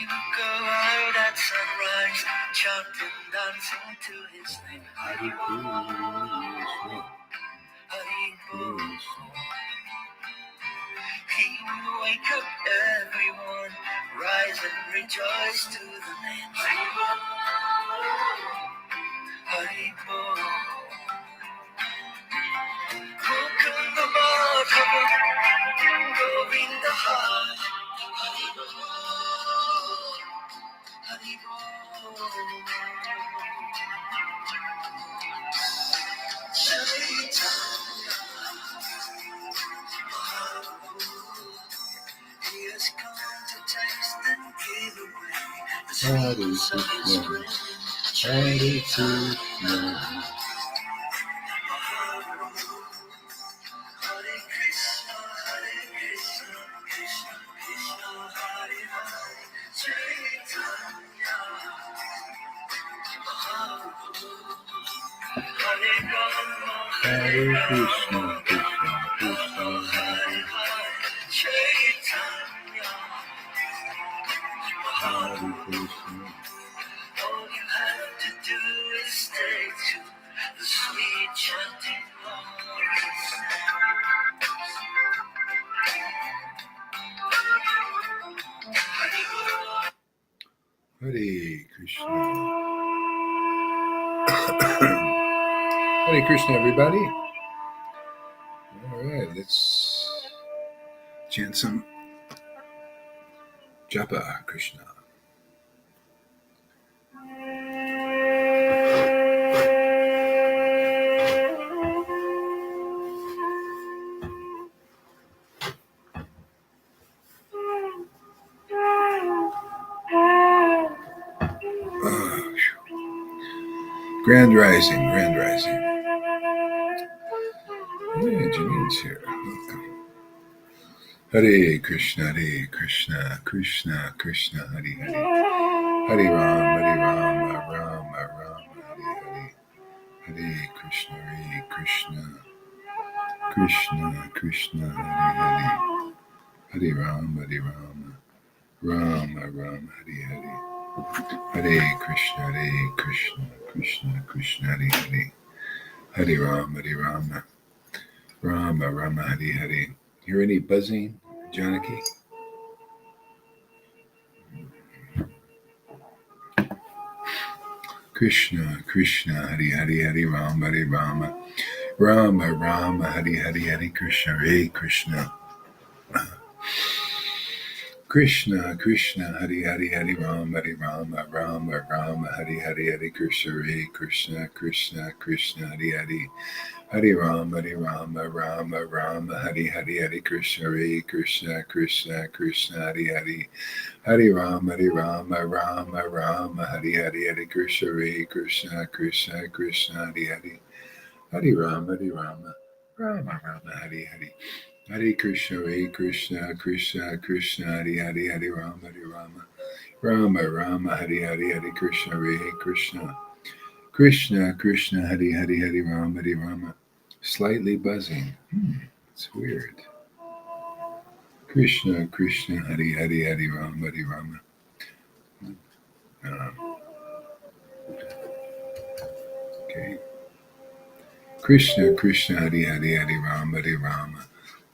would go out at sunrise, chanting, dancing to his name. Hare Krishna, Hare Bol. Krishna. He would wake up everyone, rise and rejoice to the name. Hare Bol. Hare Bol. Mukunda Madhava, Govinda Hari. Hare Bol. Hare Bol. Chaitanya Mahaprabhu, he has come to taste and give away the sweetness of his grace. Hare Krishna, Mahaprabhu, Hare Krishna, Krishna Krishna, Hare Hare, Chaitanya Mahaprabhu, Hare Rama, Hare Krishna, Krishna Krishna, Hare Hare, Chaitanya Hare Mahaprabhu. Krishna. All you have to do is stay to the sweet chanting of his name. Hare Krishna. Hare Krishna, everybody. All right, let's chant some Japa Krishna. Grand Rising, Grand Rising. Yeah, Janine's here. Hare Krishna, Hare Krishna, Krishna Krishna, Hare Hare. Hare Ram, Rama, Hare Hare. Hare Krishna, Krishna Krishna, Hare Hare. Hare Ram, Rama, Hare Hare. Hare Krishna, Krishna Krishna, Hare Hare. Hare Rama, Rama, Hare Hare. Hear any buzzing, Janaki? Krishna, Hare Hare, Hare Rama, Rama, Hare Hare, Hare Krishna, Hare Krishna. Krishna, Hare Hare, Hare Rama, Rama, Hare Hare, Hare Krishna, Hare Krishna, Krishna, Hare Hare. Hare Rama, Rama, Hare Hare, Hare Krishna, Hare Krishna, Krishna, Hare Hare. Hare Rama, Rama, Hare Hare, Hare Krishna, Hare Krishna, Krishna, Hare Hare. Hare Rama, Rama, Hare Hare. Hare Krishna, Krishna, Hare Hare, Hare Rama, Rama, Hare Hare, Hare Krishna, Hare Krishna, Krishna, Hare Hare, Hare Rama. Slightly buzzing. It's weird. Krishna, Hare Hare, Hare Rama. Okay. Krishna, Hare Hare, Hare Rama,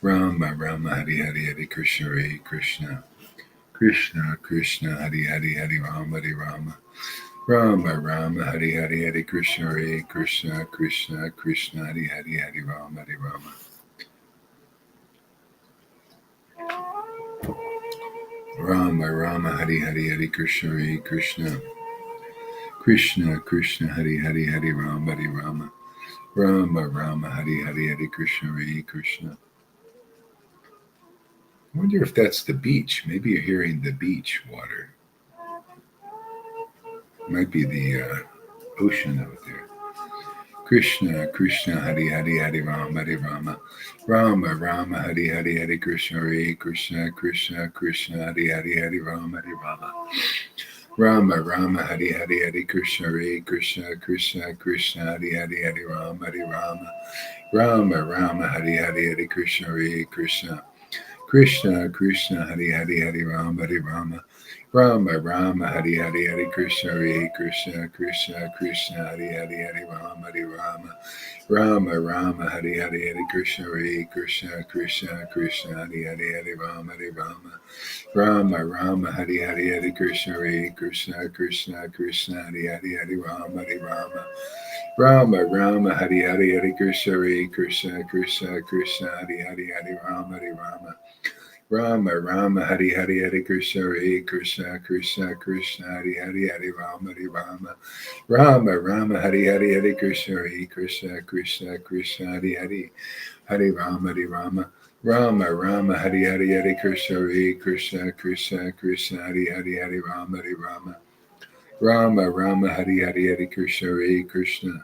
Rama, Hare Hare, Hare Krishna, Hare Krishna, Krishna, Hare Hare, Hare Rama, Rama, Hare Hare, Hare Krishna, Hare Krishna, Krishna, Hare Hare, Hare Rama, Rama, Hare Hare, Hare Krishna, Hare Krishna, Krishna, Hare Hare, Hare Rama, Rama, Hare Hare, Hare Krishna, Hare Krishna. I wonder if that's the beach. Maybe you're hearing the beach water. Might be the ocean out there. Krishna, Hare Hare, Hare Rama, Rama, Hare Hare, Hare Krishna, Hare Krishna, Krishna, Hare Hare, Hare Rama, Rama, Hare Hare, Hare Krishna, Hare Krishna, Krishna, Hare Hare, Hare Rama, Rama, Hare Hare, Hare Krishna, Hare Krishna, Krishna Krishna Hari Hari Hari Rama Hari Rama Rama Rama Hari Hari Hari Krishna Hare Krishna Krishna Krishna Hari Hari Hari Rama Hari Rama Rama Rama Hari Hari Hari Krishna Hare Krishna Krishna Krishna Hari Hari Hari Rama Hari Rama Rama Rama Hari Hari Hari Krishna Hare Krishna Krishna Krishna Hari Hari Hari Rama Hari Rama Rama Rama Hari Hari Hari Krishna Hare Krishna Krishna Krishna Hari Hari Hari Rama Hari Rama Rama Rama Hari Hari Hari Krishna Hare Krishna Krishna Krishna Hari Hari Hari Rama Hari Rama Rama Rama Hari Hari Hari Krishna Hare Krishna Krishna Krishna Hari Hari Hari Rama Hari Rama Rama Rama Hari Hari Hari Krishna Hare Krishna Krishna Krishna Hari Hari Hari Rama Hari Rama Rama Rama Hari Hari Hari Krishna Hare Krishna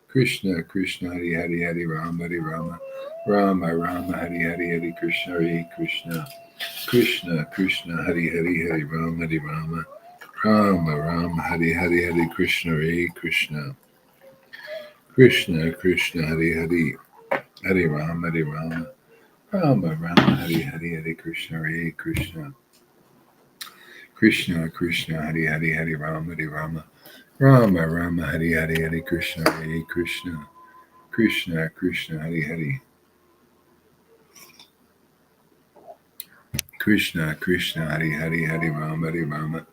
Krishna Krishna Hari Hari Hari Rama Hari Rama Rama Rama Hari Hari Hari Krishna Hare Krishna Krishna Krishna Hari Hari Hari Rama Hari Rama Rama Rama Hari Hari Hari Krishna Hare Krishna Krishna Krishna Hari Hari Hari Rama Hari Rama Rama Rama Hari Hari Hari Krishna Hare Krishna Krishna Krishna Hari Hari Hari Rama Hari Rama Rama Rama Hari Hari Hari Krishna Hare Krishna Krishna Krishna Hari Hari Krishna Krishna Hari Hari Hari Rama Hari Rama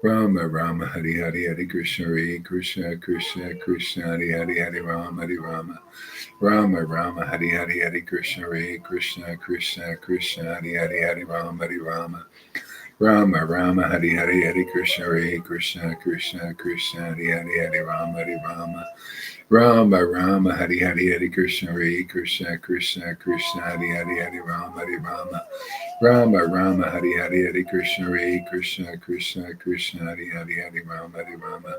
Rama Rama Hari Hari Hari Krishna Hare Krishna Krishna Krishna Hari Hari Hari Rama Hari Rama Rama Rama Hari Hari Hari Krishna Hare Krishna Krishna Krishna Hari Hari Hari Rama Hari Rama Rama Rama Hari Hari Hari Krishna Hare Krishna Krishna Krishna Hari Hari Hari Rama Hari Rama Rama Rama Hari Hari Hari Krishna Hare Krishna Krishna Krishna Hari Hari Hari Rama Hari Rama Rama Rama Hari Hari Hari Krishna Hare Krishna Krishna Krishna Hari Hari Hari Rama Hari Rama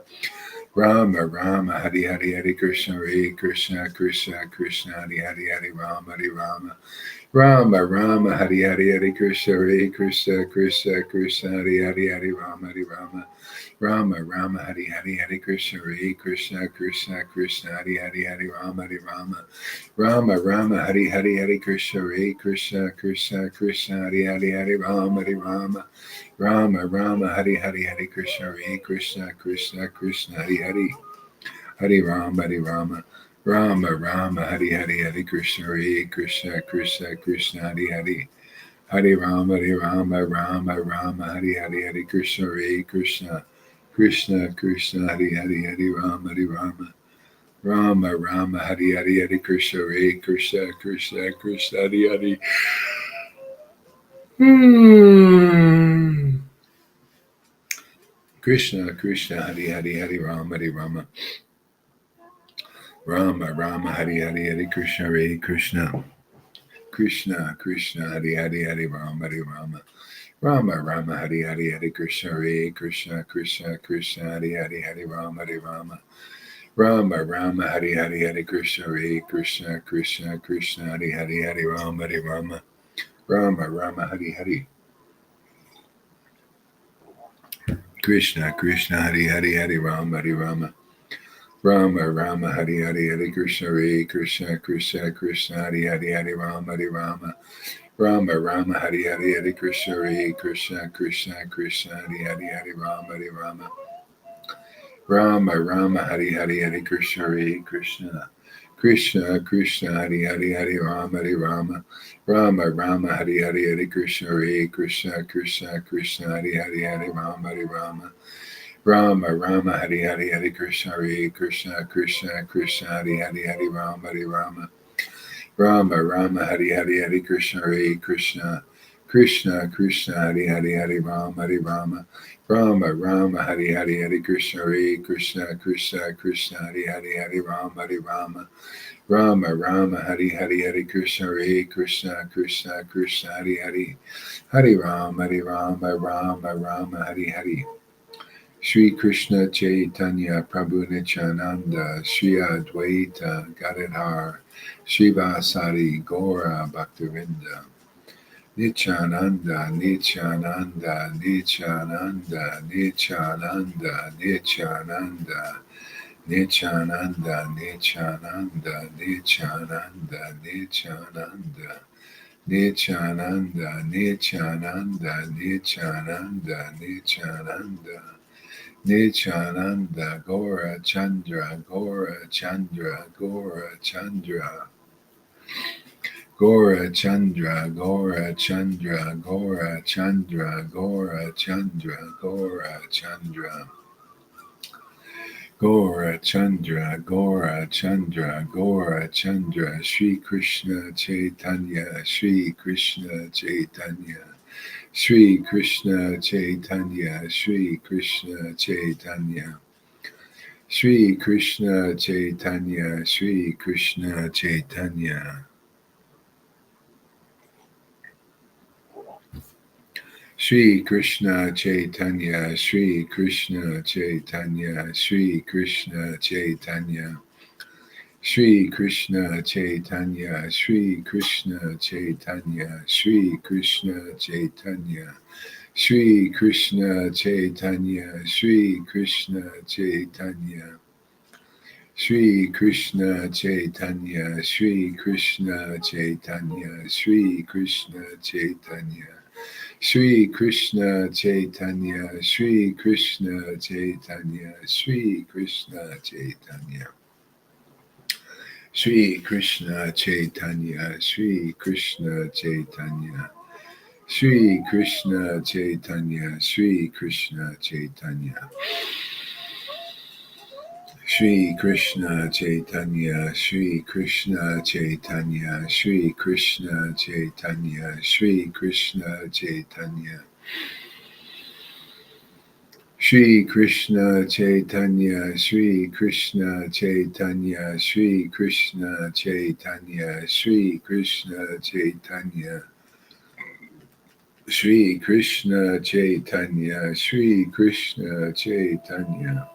Rama Rama Hari Hari Hari Krishna Hare Krishna Krishna Krishna Hari Hari Hari Rama Hari Rama Rama Rama Hari Hari Hari Krishna Hare Krishna Krishna Krishna Hari Hari Hari Rama Hari Rama Rama Rama Hari Hari Hari Krishna Hare Krishna Krishna Krishna Hari Hari Hari Rama Hari Rama Rama Rama Hari Hari Hari Krishna Hare Krishna Krishna Krishna Hari Hari Hari Rama Hari Rama Rama Rama Hari Hari Hari Krishna Hare Krishna Krishna Krishna Hari Hari Hari Rama Hari Rama Rama Rama Hari Hari Hari Krishna Hare Krishna Krishna Krishna Hari Hari Hari Rama Hari Rama Rama Rama Hari Hari Hari Krishna Hare Krishna Krishna Krishna Hari Hari Hari Rama Hari Rama Rama Rama Hari Hari Hari Krishna Hare Krishna Krishna Krishna Hari Hari Krishna Krishna Hari Hari Hari Rama Hari Rama Rama Rama Hari Hari Hari Krishna Hare Krishna Krishna Krishna Hari Hari Hari Rama Hari Rama Rama Rama Hari Hari Hari Krishna Hare Krishna Krishna Krishna Hari Hari Hari Rama Hari Rama Rama Rama Hari Hari Hari Krishna Hare Krishna Krishna Krishna Hari Hari Hari Rama Hari Rama Rama Rama Hari Hari Krishna Krishna Hari Hari Hari Rama Hari Rama Rama Rama Hari Hari Hari Krishna Hare Krishna Krishna Krishna Hari Hari Hari Rama Hari Rama Rama Rama Hari Hari Hari Krishna Hare Krishna Krishna Krishna Hari Hari Hari Rama Hari Rama Rama Rama Hari Hari Hari Krishna Hare Krishna Krishna Krishna Hari Hari Hari Rama Hari Rama Rama Rama Hari Hari Hari Krishna Hare Krishna Krishna Krishna Hari Hari Hari Rama Hari Rama Rama Rama Hari Hari Hari Krishna Hare Krishna Krishna Krishna Hari Hari Hari Rama Hari Rama Rama Rama Hari Hari Hari Krishna Hare Krishna Krishna Krishna Hari Hari Hari Rama Hari Rama Rama Rama Hari Hari Hari Krishna Hare Krishna Krishna Krishna Hari Hari Hari Rama Hari Rama Rama Rama Hari Hari Hari Krishna Hare Krishna Krishna Krishna Hari Hari Hari Rama Hari Rama Rama Rama Hari Hari Shri Krishna Chaitanya Prabhu Nityananda Shri Advaita Gadadhar Srivasadi Gaura Bhaktivinda Nityananda Nityananda Nityananda Nityananda Nityananda Nityananda Nityananda Nityananda Nityananda Nityananda, Nityananda, Nityananda, Nityananda, Nityananda, Gora Chandra, Gora Chandra, Gora Chandra, Gora Chandra, Gora Chandra, Gora Chandra, Gora Chandra, Gora Chandra. Gora Chandra, Gora Chandra, Gora Chandra, Shri Krishna Chaitanya, Shri Krishna Chaitanya, Shri Krishna Chaitanya, Shri Krishna Chaitanya, Shri Krishna Chaitanya, Shri Krishna Chaitanya. Shri Krishna Chaitanya, Shri Krishna Chaitanya, Shri Krishna Chaitanya. Shri Krishna Chaitanya, Shri Krishna Chaitanya, Shri Krishna Chaitanya, Shri Krishna Chaitanya, Shri Krishna Chaitanya, Shri Krishna Chaitanya, Shri Krishna Chaitanya, Shri Krishna Chaitanya, Shri Krishna Chaitanya, Shri Krishna Chaitanya, Shri Krishna Chaitanya. Shri Krishna Chaitanya, Shri Krishna Chaitanya, Shri Krishna Chaitanya, Shri Krishna Chaitanya, Shri Krishna Chaitanya, Shri Krishna Chaitanya, Shri Krishna Chaitanya, Shri Krishna Chaitanya. Shri Krishna Chaitanya, Shri Krishna Chaitanya, Shri Krishna Chaitanya, Shri Krishna Chaitanya, Shri Krishna Chaitanya, Shri Krishna Chaitanya,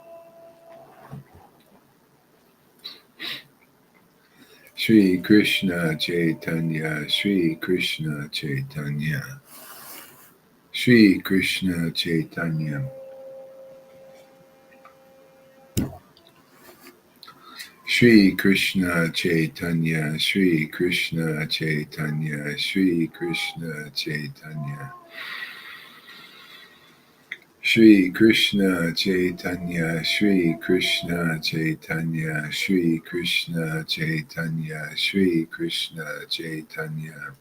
Shri Krishna Chaitanya, Shri Krishna Chaitanya, Shri Krishna Chaitanya. Shri Krishna Chaitanya, Shri Krishna Chaitanya, Shri Krishna Chaitanya. Shri Krishna Chaitanya, Shri Krishna Chaitanya, Shri Krishna Chaitanya, Shri Krishna Chaitanya.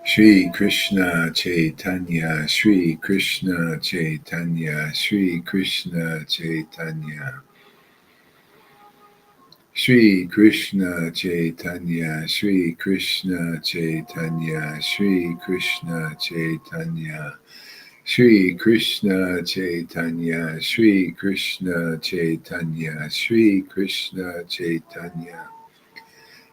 Shri Krishna Chaitanya, Shri Krishna Chaitanya, Shri Krishna Chaitanya. Shri Krishna Chaitanya, Shri Krishna Chaitanya, Shri Krishna Chaitanya, Shri Krishna Chaitanya, Shri Krishna Chaitanya, Shri Krishna Chaitanya,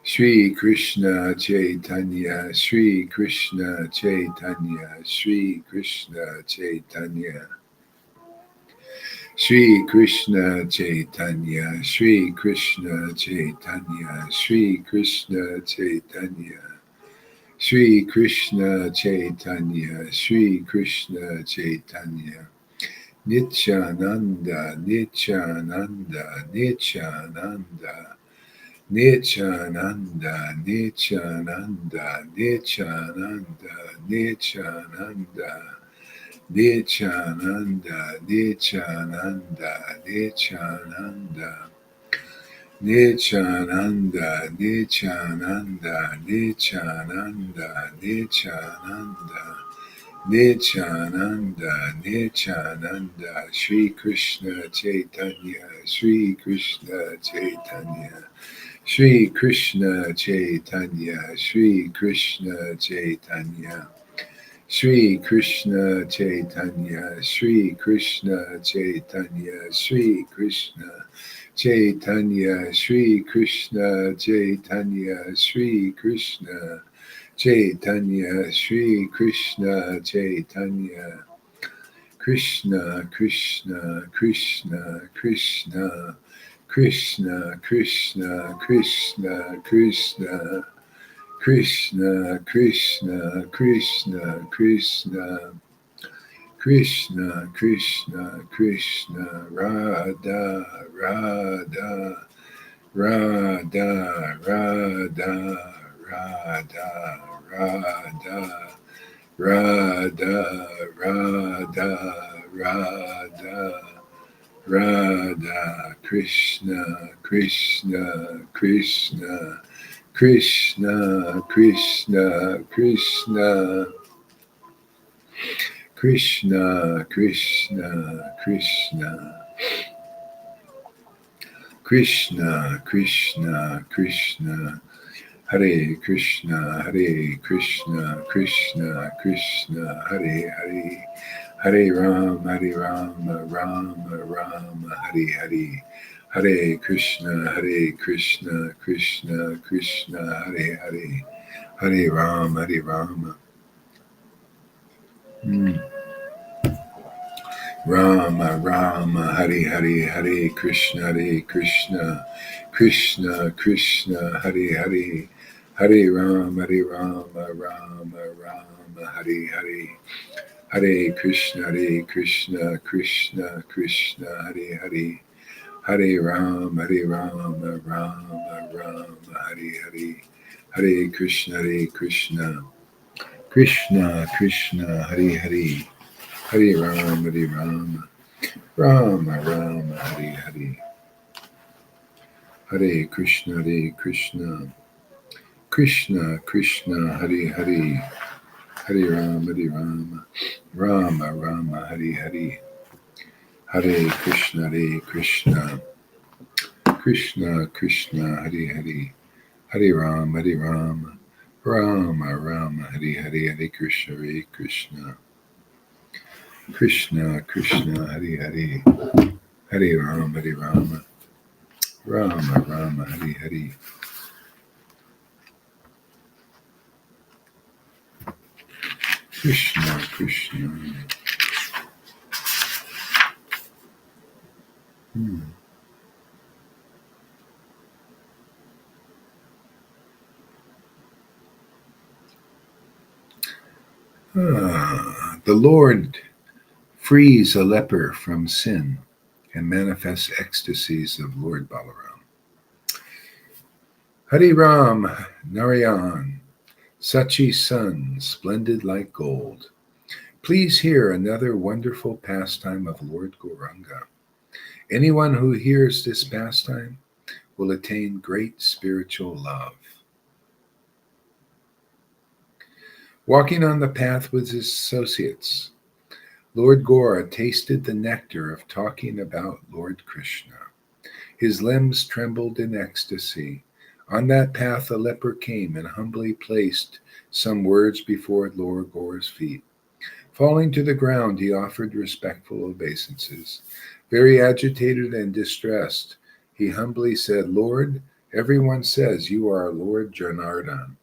Shri Krishna Chaitanya, Shri Krishna Chaitanya, Shri Krishna Chaitanya. Shri Krishna Chaitanya, Shri Krishna Chaitanya, Shri Krishna Chaitanya, Shri Krishna Chaitanya, Shri Krishna Chaitanya, Nityananda, Nityananda, Nityananda, Nityananda, Nityananda, Nityananda, Nityananda. Nityananda, Nityananda, Nityananda, Nityananda, Nityananda, Nityananda, Nityananda, Nityananda, Nityananda, Shri Krishna Chaitanya, Shri Krishna Chaitanya, Shri Krishna Chaitanya, Shri Krishna Chaitanya. Shri Krishna Chaitanya, Shri Krishna Chaitanya, Shri Krishna Chaitanya, Shri Krishna Chaitanya, Shri Krishna Chaitanya, Shri Krishna Chaitanya, Krishna, Krishna, Krishna, Krishna, Krishna, Krishna, Krishna, Krishna. Krishna, Krishna, Krishna, Krishna, Krishna, Krishna, Krishna, Radha, Radha, Radha, Radha, Radha, Radha, Radha, Radha, Radha, Radha, Krishna, Krishna, Krishna, Krishna, Krishna, Krishna, Krishna, Krishna, Krishna, Krishna, Krishna, Krishna, Hare Krishna, Hare Krishna, Krishna, Krishna, Hare Hare, Hare Rama, Rama, Rama, Hare Hare, Hare Krishna, Krishna, Krishna, Hare Hare, Hare Rama, Hare Rama. Rama, Rama, Hare Hare, Hare Krishna, Krishna, Krishna, Hare Hare, Hare Rama, Rama, Rama, Hare Hare, Hare Krishna, Krishna, Krishna, Hare Hare, Hare Rama, Rama, Rama, Hare Hare, Hare Krishna, Krishna, Krishna, Hare Hare, Hare Rama, Rama. Rama, Rama, Hare Hare, Hare Krishna, Krishna, Krishna, Krishna, Hare Hare, Hare Rama, Rama, Rama, Hare Hare, Hare Krishna, Krishna, Krishna, Krishna, Hare Hare, Hare Rama, Rama, Rama, Hare Hare, Hare Krishna, Krishna, Krishna, Krishna, Hare Hare, Hare Rama, Rama, Rama, Hare Hare. Krishna, Krishna. The Lord frees a leper from sin and manifests ecstasies of Lord Balaram. Hari Ram, Narayan, Sachi's son, splendid like gold. Please hear another wonderful pastime of Lord Gauranga. Anyone who hears this pastime will attain great spiritual love. Walking on the path with his associates, Lord Gaura tasted the nectar of talking about Lord Krishna. His limbs trembled in ecstasy. On that path a leper came and humbly placed some words before Lord Gaura's feet. Falling to the ground, he offered respectful obeisances. Very agitated and distressed, he humbly said, Lord, everyone says you are Lord Janardhan.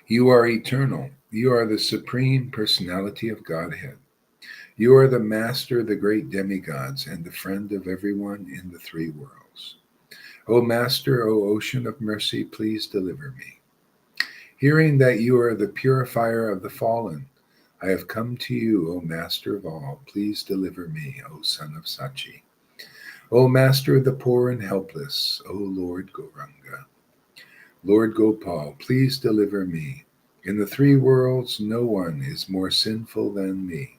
You are eternal. You are the supreme personality of Godhead. You are the master of the great demigods and the friend of everyone in the three worlds. O Master, O Ocean of Mercy, please deliver me. Hearing that you are the purifier of the fallen, I have come to you, O Master of all. Please deliver me, O Son of Sachi. O Master of the poor and helpless, O Lord Gauranga. Lord Gopal, please deliver me. In the three worlds, no one is more sinful than me.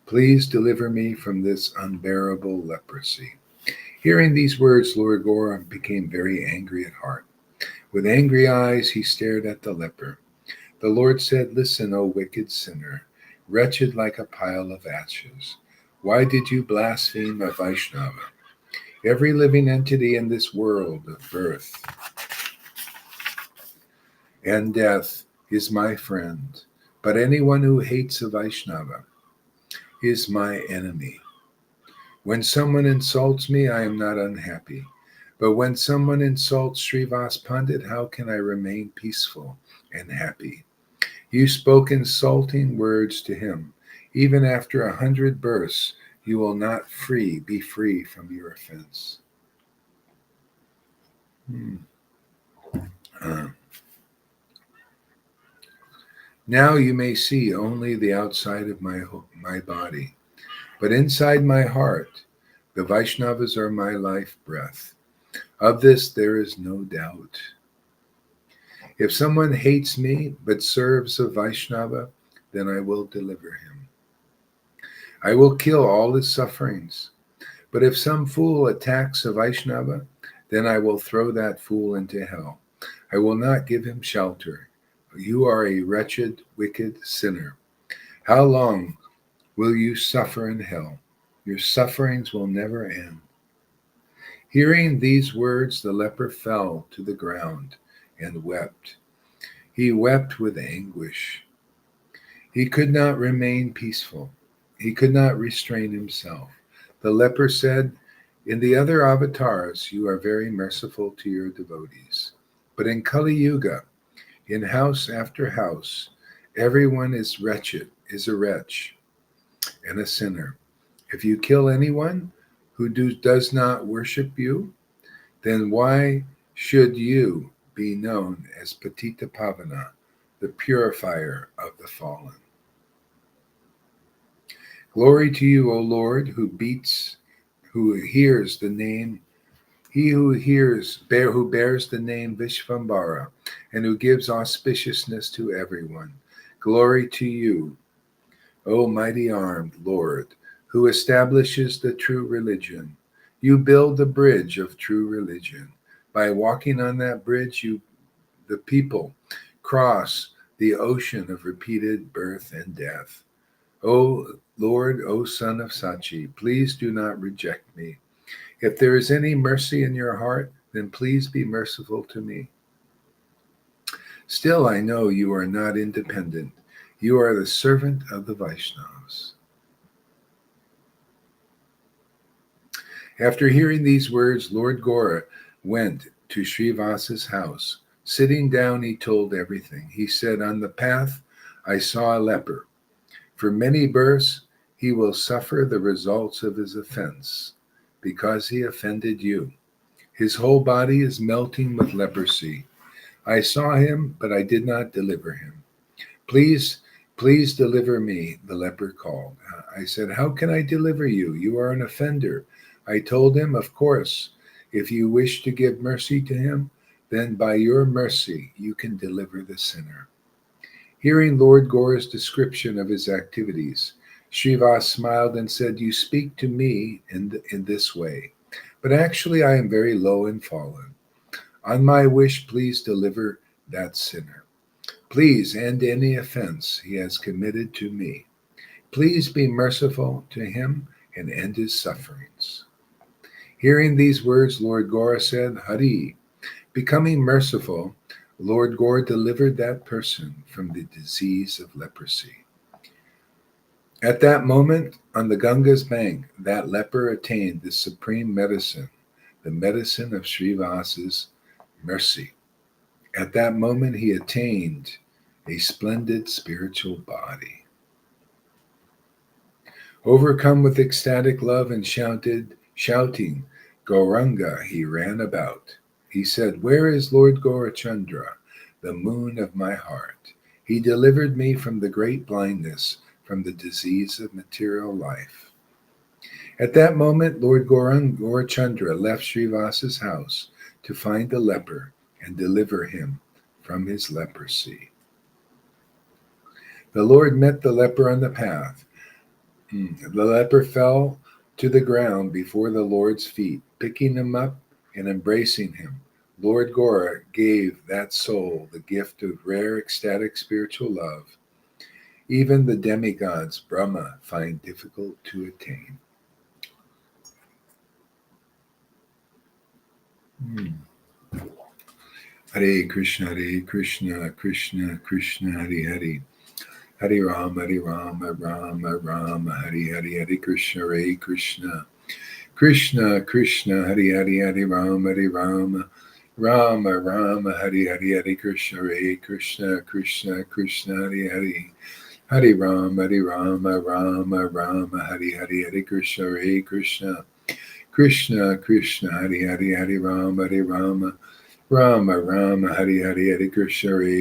Please deliver me from this unbearable leprosy. Hearing these words, Lord Gaura became very angry at heart. With angry eyes, he stared at the leper. The Lord said, Listen, O wicked sinner, wretched like a pile of ashes. Why did you blaspheme a Vaishnava? Every living entity in this world of birth and death is my friend, but anyone who hates a Vaishnava is my enemy. When someone insults me, I am not unhappy. But when someone insults Srivas Pandit, how can I remain peaceful and happy? You spoke insulting words to him. Even after 100 births, you will not be free from your offense. Now you may see only the outside of my body, but inside my heart, The Vaishnavas are my life breath. Of this there is no doubt. If someone hates me but serves a Vaishnava, then I will deliver him. I will kill all his sufferings. But if some fool attacks a Vaishnava, then I will throw that fool into hell. I will not give him shelter. You are a wretched, wicked sinner. How long will you suffer in hell? Your sufferings will never end. Hearing these words, the leper fell to the ground and wept. He wept with anguish. He could not remain peaceful. He could not restrain himself. The leper said, in the other avatars, you are very merciful to your devotees. But in Kali Yuga, in house after house, everyone is wretched, is a wretch and a sinner. If you kill anyone who does not worship you, then why should you be known as Patita Pavana, the purifier of the fallen? Glory to you, O Lord, who hears the name, he who bears the name Vishvambara, and who gives auspiciousness to everyone. Glory to you, O mighty armed Lord, who establishes the true religion. You build the bridge of true religion. By walking on that bridge, the people, cross the ocean of repeated birth and death. O Lord, O Son of Sachi, please do not reject me. If there is any mercy in your heart, then please be merciful to me. Still, I know you are not independent. You are the servant of the Vaishnavas. After hearing these words, Lord Gora went to Srivasa's house. Sitting down, he told everything. He said, on the path, I saw a leper. For many births, he will suffer the results of his offense, because he offended you. His whole body is melting with leprosy. I saw him, but I did not deliver him. Please deliver me, the leper called. I said, how can I deliver you? You are an offender. I told him, of course, if you wish to give mercy to him, then by your mercy you can deliver the sinner. Hearing Lord Gora's description of his activities, Srivas smiled and said, you speak to me in this way, but actually I am very low and fallen. On my wish, please deliver that sinner. Please end any offense he has committed to me. Please be merciful to him and end his sufferings. Hearing these words, Lord Gora said, Hari. Becoming merciful, Lord Gora delivered that person from the disease of leprosy. At that moment, on the Ganga's bank, that leper attained the supreme medicine, the medicine of Srivasa's mercy. At that moment, he attained a splendid spiritual body. Overcome with ecstatic love and shouting, Gauranga, he ran about. He said, where is Lord Gaurachandra, the moon of my heart? He delivered me from the great blindness, from the disease of material life. At that moment, Lord Gaurachandra left Srivasa's house to find the leper and deliver him from his leprosy. The Lord met the leper on the path. The leper fell to the ground before the Lord's feet. Picking him up and embracing him, Lord Gora gave that soul the gift of rare ecstatic spiritual love. Even the demigods, Brahma, find difficult to attain. Hare Krishna, Krishna Krishna, Hare Hare. Hare Rama, Rama Rama, Hare Hare, Hare Krishna, Krishna Krishna, Hare Hare, Hare Rama, Rama Rama, Hare Hare, Hare Krishna, Krishna, Hare Hare, Hare Rama, Rama Rama, Hare Hare, Hare Krishna, Krishna, Hare Hare, Hare Rama, Rama, Hare Hare, Hare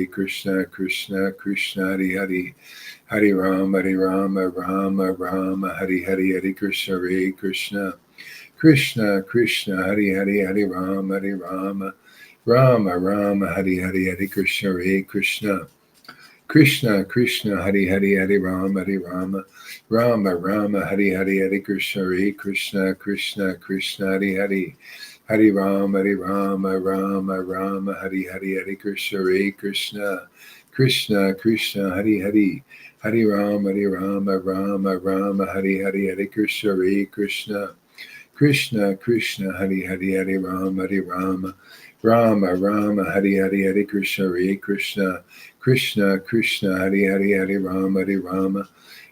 Krishna, Krishna, Hare Hare, Hare Rama, Rama, Rama, Hare Hare, Hare Krishna, Krishna Krishna Hari Hari Hari Rama Rama Rama Hari Hari Hari Krishna Hare Krishna Krishna Krishna Hari Hari Hari Rama Rama Rama Hari Hari Hari Krishna Hare Krishna Krishna Krishna Hari Hari Hari Rama Rama Hari Hari Hari Krishna Hare Krishna Krishna Krishna Hari Hari Hari Rama Rama Hari Hari Hari Krishna Hare Krishna Krishna Krishna Hari Hari Hari Rama Rama Hari Hari Hari Krishna Hare Krishna Krishna Krishna Hari Hari Hari Rama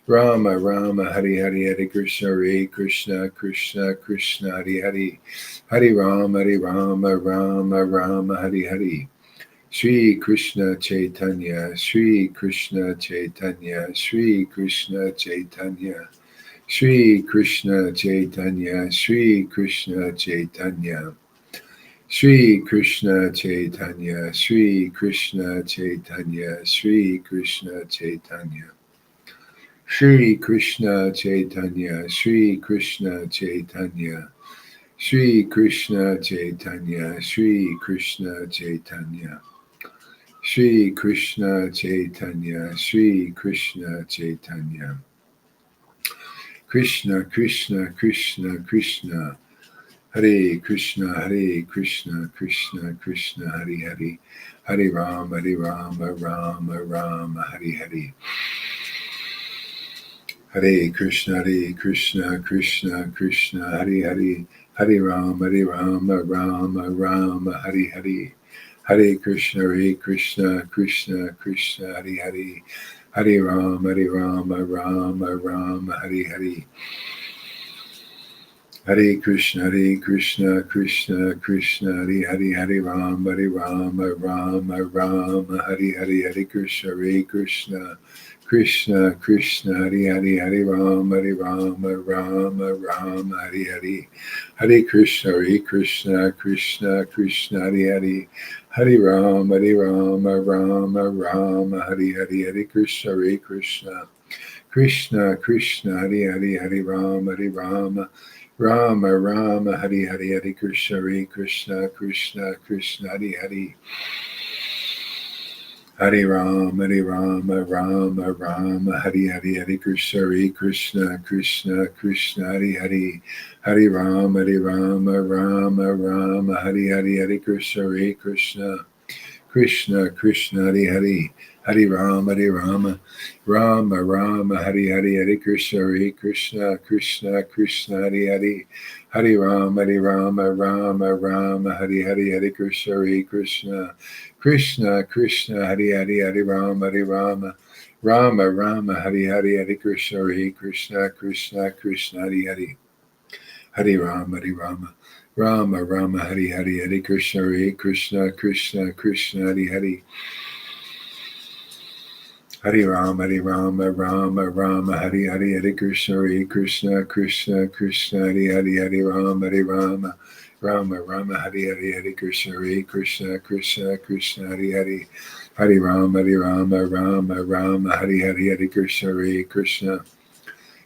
Rama Hari Hari Hari Krishna Hare Krishna Krishna Krishna Hari Hari Hari Rama Rama Hari Hari Sri Krishna Chaitanya Sri Krishna Chaitanya Sri Krishna Chaitanya Sri Krishna Chaitanya Sri Krishna Chaitanya Sri Krishna Chaitanya Sri Krishna Chaitanya Sri Krishna Chaitanya Sri Krishna Chaitanya Sri Krishna Chaitanya Sri Krishna Chaitanya Sri Krishna Chaitanya Sri Krishna Chaitanya Sri Krishna Chaitanya Krishna Krishna Krishna Krishna Hare Krishna Hare Krishna Krishna Krishna Hare Hare Hare Rama Rama Rama Hare Hare Hare Krishna Krishna Krishna Hare Hare Hare Rama Rama Rama Hare Hare Hare Krishna Krishna Krishna Hare Hare Hare Rama Rama Hare Hare Hare Krishna Krishna Krishna Hare Hare Hare Rama Rama Hare Hare Hare Krishna Krishna Krishna Hare Hare Hare Rama Rama Hare Hare Hare Krishna Krishna Krishna Hare Hare Hare Rama Rama Hare Hare Hare Krishna Krishna Krishna Hare Hare Hare Rama Rama Hare Hare Hare Krishna Krishna Hare Hare Hare Rama Rama Hare Hare Hare Krishna Krishna Hare Hare Hare Rama Rama Hare Hare Hare Krishna Krishna Hare Hare Hare Rama Rama Hare Hare Hare Krishna Krishna Hare Hare Hare Rama Rama Hare Hare Hare Krishna Krishna Hare Hare Hare Rama Rama Hare Hare Hare Krishna Krishna Hare Hare Hare Rama Hare Hare Hare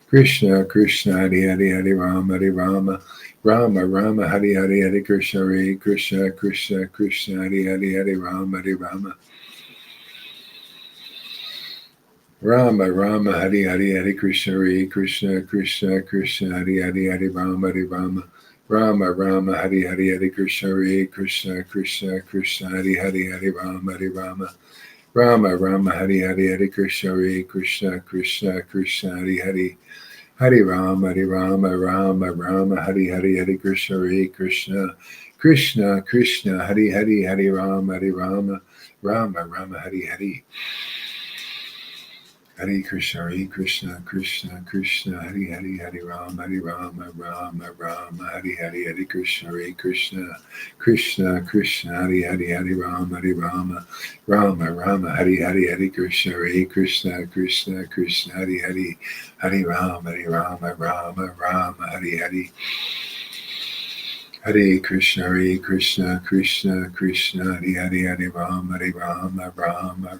Krishna Krishna Hare Hare Hare Rama Rama Hare Hare Hare Krishna Krishna Hare Hare Hare Rama Hare Hare Hare Krishna Krishna Hare Hare Hare Rama Hare Hare Hare Krishna Krishna Hare Hare Hare Rama Hare Hare Hare Krishna Krishna Hare Hare Hare Rama Hare Hare Hare Krishna Krishna Hare Hare Hare Rama Hare Hare Hare Krishna Krishna Hare Hare Hare Rama Hare Hare Hare Krishna Krishna Hare Hare Hare Rama Rama Hare Hare Hare Krishna Krishna Hare Hare Rama Hare Hare Hare Krishna Krishna Hare Hare Rama Hare Hare Krishna Krishna Hare Hare Rama Hare Hare Krishna Krishna Hare Hare Rama Rama Hare Hare Hare Krishna, Krishna Krishna, Hare Rama, Rama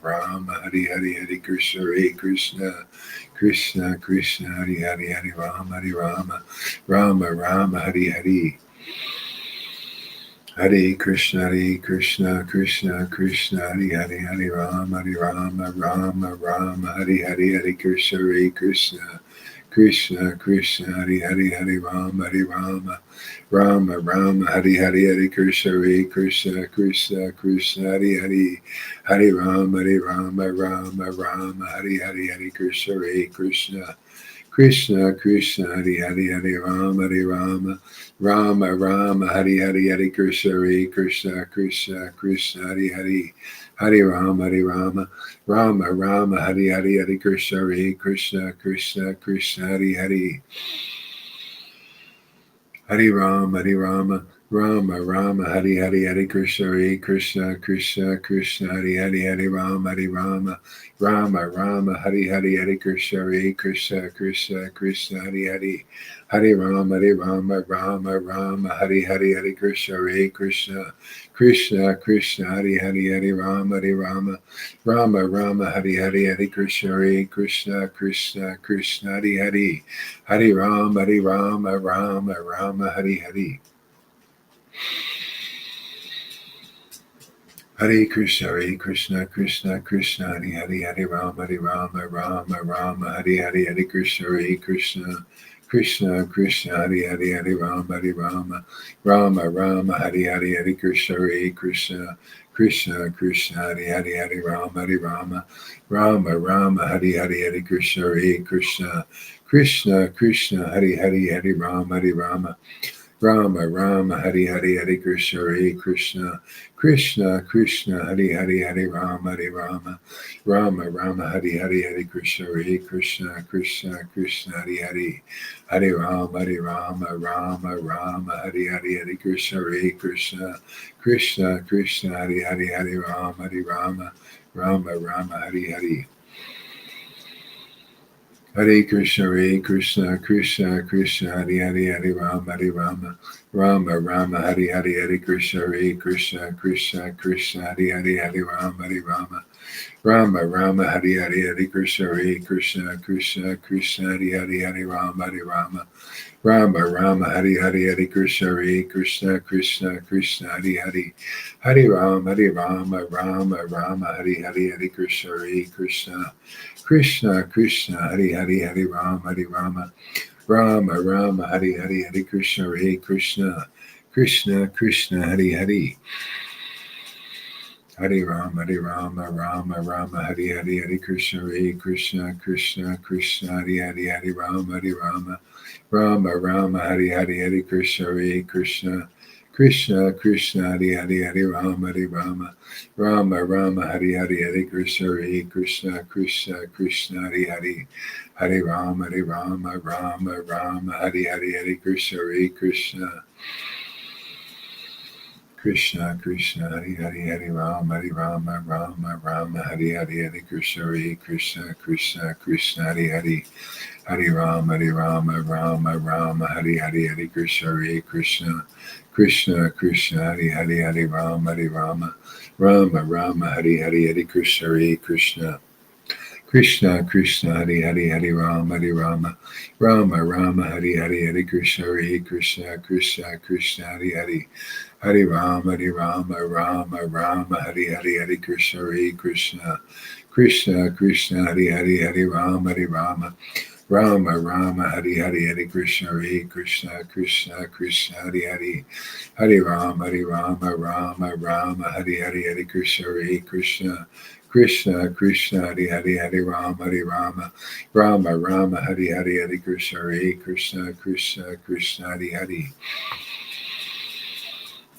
Rama, Hare Krishna, Krishna Krishna, Hare Rama, Rama, Hare. Hare Krishna, Krishna Krishna, Hare Rama, Rama, Hare Krishna, Krishna, Hare Rama, Rama, Hare Krishna, Krishna, Hare Rama, Rama, Hare Krishna, Krishna, Hare Rama, Hare Krishna, Krishna, Hare Rama, Hare Krishna, Krishna, Hare Rama, Hare Krishna, Krishna, Hare Rama, Hare Krishna, Krishna, Hare Rama, Hare Krishna, Krishna, Hare Rama, Hare Krishna, Krishna, Hare Rama, Hare. Hare Krishna, Krishna, Hare Rama, Rama, Hare Krishna, Krishna, Hare Rama, Hare Krishna, Krishna, Hare Rama, Hare Krishna, Hare Rama, Hare Krishna, Krishna, Hare Rama, Hare Krishna, Krishna, Hare Rama, Hare Krishna, Rama, Hare. Hare Krishna, Krishna, Hare Rama, Hare Krishna, Krishna, Hare Rama, Hare Krishna, Krishna, Hare Rama, Hare Krishna, Krishna, Hare Rama, Hare Krishna, Krishna, Hare Rama, Hare Krishna, Krishna, Hare. Hare Rama, Hare Krishna, Krishna, Hare Rama, Hare Krishna, Krishna, Hare Rama, Hare Krishna, Krishna, Hare Rama, Hare Krishna, Hare Rama, Hare Krishna, Hare Rama, Hare Krishna, Hare Rama, Hare Krishna. Krishna, Hare Rama, Hare Krishna,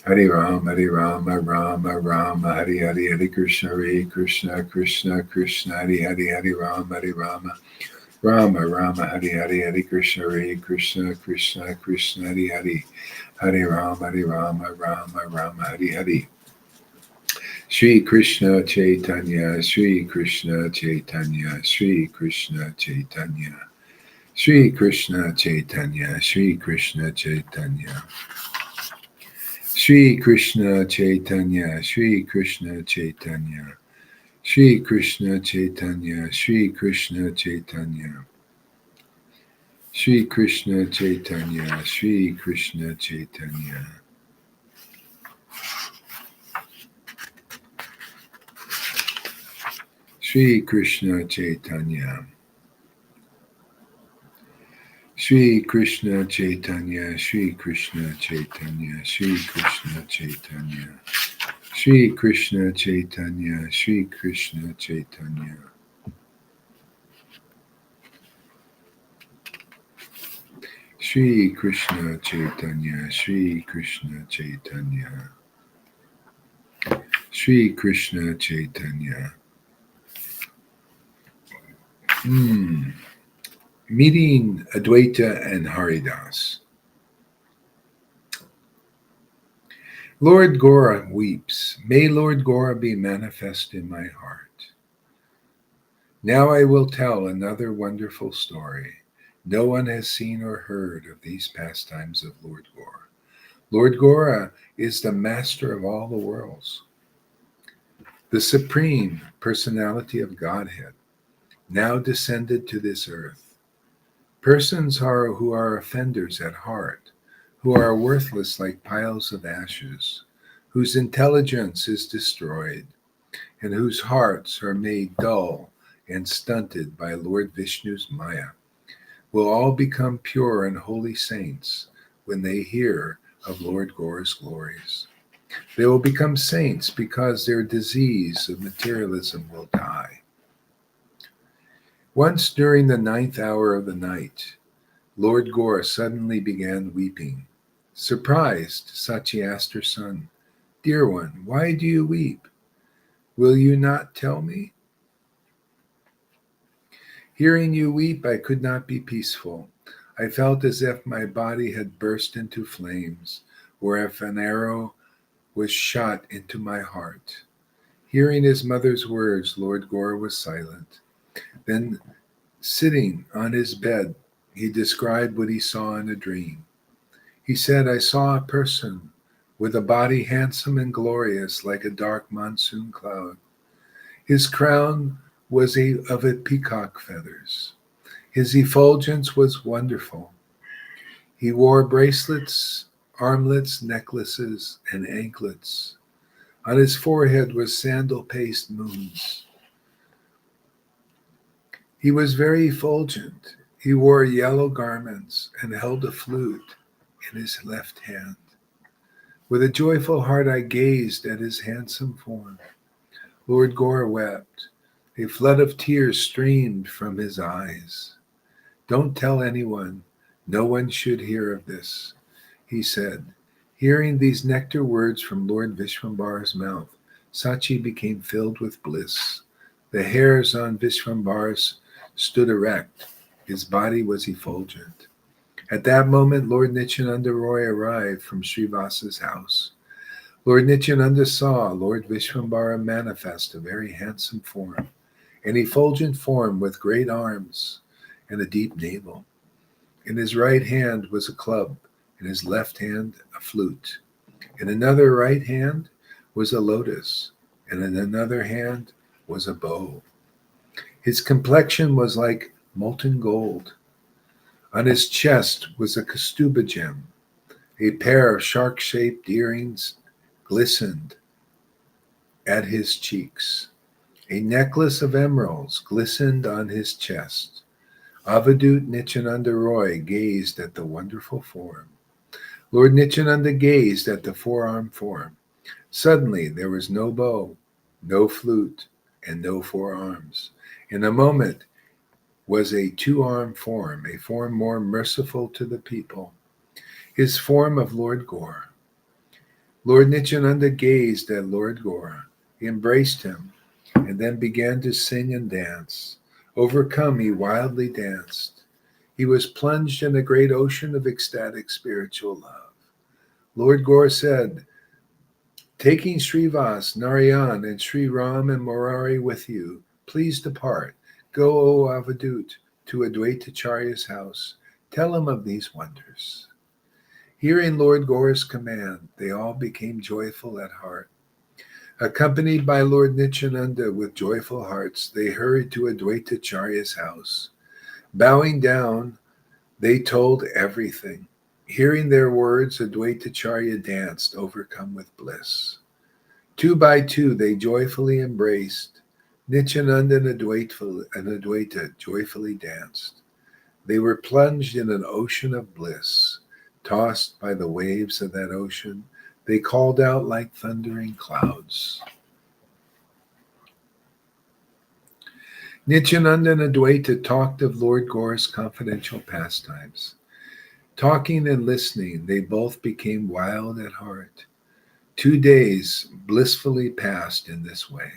Hare Rama, Hare Krishna, Hare Rama, Hare Krishna, Hare Rama, Hare Krishna, Hare Rama, Hare Krishna, Hare Rama, Hare Krishna, Hare Rama, Hare Krishna, Hare Rama, Hare. Sri Krishna Chaitanya, Sri Krishna Chaitanya, Sri Krishna Chaitanya, Sri Krishna Chaitanya, Sri Krishna Chaitanya. Shri Krishna Chaitanya, Shri Krishna Chaitanya, Shri Krishna Chaitanya, Shri Krishna Chaitanya, Shri Krishna Chaitanya, Shri Krishna Chaitanya. Shri Krishna Chaitanya. Shri Krishna Chaitanya, Shri Krishna Chaitanya, Shri Krishna Chaitanya, Shri Krishna Chaitanya, Shri Krishna Chaitanya. Shri Krishna Chaitanya, Shri Krishna Chaitanya, Shri Krishna Chaitanya. Meeting Advaita and Haridas. Lord Gora weeps. May Lord Gora be manifest in my heart. Now I will tell another wonderful story. No one has seen or heard of these pastimes of Lord Gora. Lord Gora is the master of all the worlds, the supreme personality of Godhead, now descended to this earth. Persons who are offenders at heart, who are worthless like piles of ashes, whose intelligence is destroyed, and whose hearts are made dull and stunted by Lord Vishnu's Maya, will all become pure and holy saints when they hear of Lord Gora's glories. They will become saints because their disease of materialism will die. Once during the 9th hour of the night, Lord Gora suddenly began weeping. Surprised, Sachi asked her son, "Dear one, why do you weep? Will you not tell me?" "Hearing you weep, I could not be peaceful. I felt as if my body had burst into flames, or if an arrow was shot into my heart." Hearing his mother's words, Lord Gora was silent. Then, sitting on his bed, he described what he saw in a dream. He said, "I saw a person with a body handsome and glorious like a dark monsoon cloud. His crown was of a peacock feathers. His effulgence was wonderful. He wore bracelets, armlets, necklaces, and anklets. On his forehead was sandal paste moons. He was very effulgent. He wore yellow garments and held a flute in his left hand. With a joyful heart I gazed at his handsome form." Lord Gora wept. A flood of tears streamed from his eyes. "Don't tell anyone. No one should hear of this," he said. Hearing these nectar words from Lord Vishvambara's mouth, Sachi became filled with bliss. The hairs on Vishvambara's stood erect. His body was effulgent. At that moment, Lord Nityananda Roy arrived from Srivasa's house. Lord Nityananda saw Lord Vishvambara manifest a very handsome form, an effulgent form with great arms and a deep navel. In his right hand was a club, in his left hand a flute. In another right hand was a lotus, and in another hand was a bow. His complexion was like molten gold. On his chest was a Kastuba gem. A pair of shark-shaped earrings glistened at his cheeks. A necklace of emeralds glistened on his chest. Avadut Nityananda Roy gazed at the wonderful form. Lord Nityananda gazed at the four-armed form. Suddenly there was no bow, no flute, and no four arms. In a moment was a two-armed form, a form more merciful to the people, his form of Lord Gora. Lord Nityananda gazed at Lord Gora. He embraced him and then began to sing and dance. Overcome, he wildly danced. He was plunged in a great ocean of ecstatic spiritual love. Lord Gora said, "Taking Srivas, Narayan, and Sri Ram and Murari with you, please depart. Go, O Avadut, to Advaitacharya's house. Tell him of these wonders." Hearing Lord Gora's command, they all became joyful at heart. Accompanied by Lord Nityananda with joyful hearts, they hurried to Advaitacharya's house. Bowing down, they told everything. Hearing their words, Advaitacharya danced, overcome with bliss. Two by two, they joyfully embraced. Nityananda and Advaita joyfully danced. They were plunged in an ocean of bliss. Tossed by the waves of that ocean, they called out like thundering clouds. Nityananda and Advaita talked of Lord Gora's confidential pastimes. Talking and listening, they both became wild at heart. 2 days blissfully passed in this way.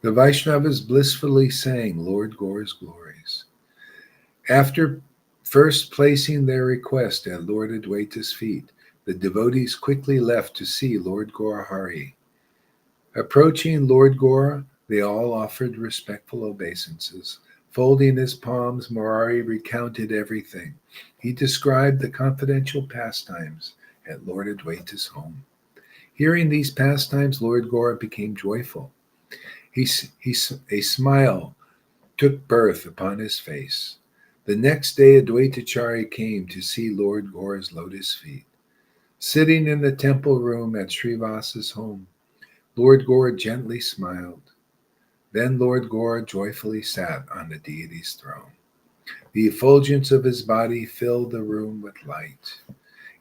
The Vaishnavas blissfully sang Lord Gora's glories. After first placing their request at Lord Advaita's feet, the devotees quickly left to see Lord Gora Hari. Approaching Lord Gora, they all offered respectful obeisances. Folding his palms, Murari recounted everything. He described the confidential pastimes at Lord Advaita's home. Hearing these pastimes, Lord Gora became joyful. A smile took birth upon his face. The next day, Advaitacharya came to see Lord Gora's lotus feet. Sitting in the temple room at Srivasa's home, Lord Gora gently smiled. Then Lord Gora joyfully sat on the deity's throne. The effulgence of his body filled the room with light.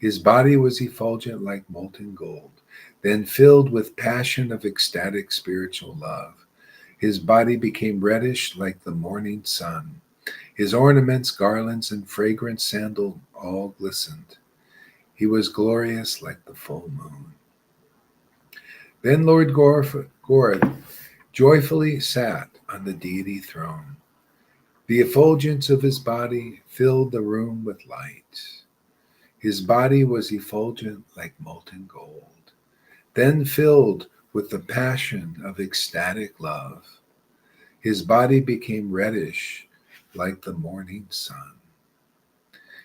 His body was effulgent like molten gold, then filled with passion of ecstatic spiritual love. His body became reddish like the morning sun. His ornaments, garlands, and fragrant sandal all glistened. He was glorious like the full moon. Then Lord Gora joyfully sat on the deity throne. The effulgence of his body filled the room with light. His body was effulgent like molten gold, then filled with the passion of ecstatic love. His body became reddish like the morning sun.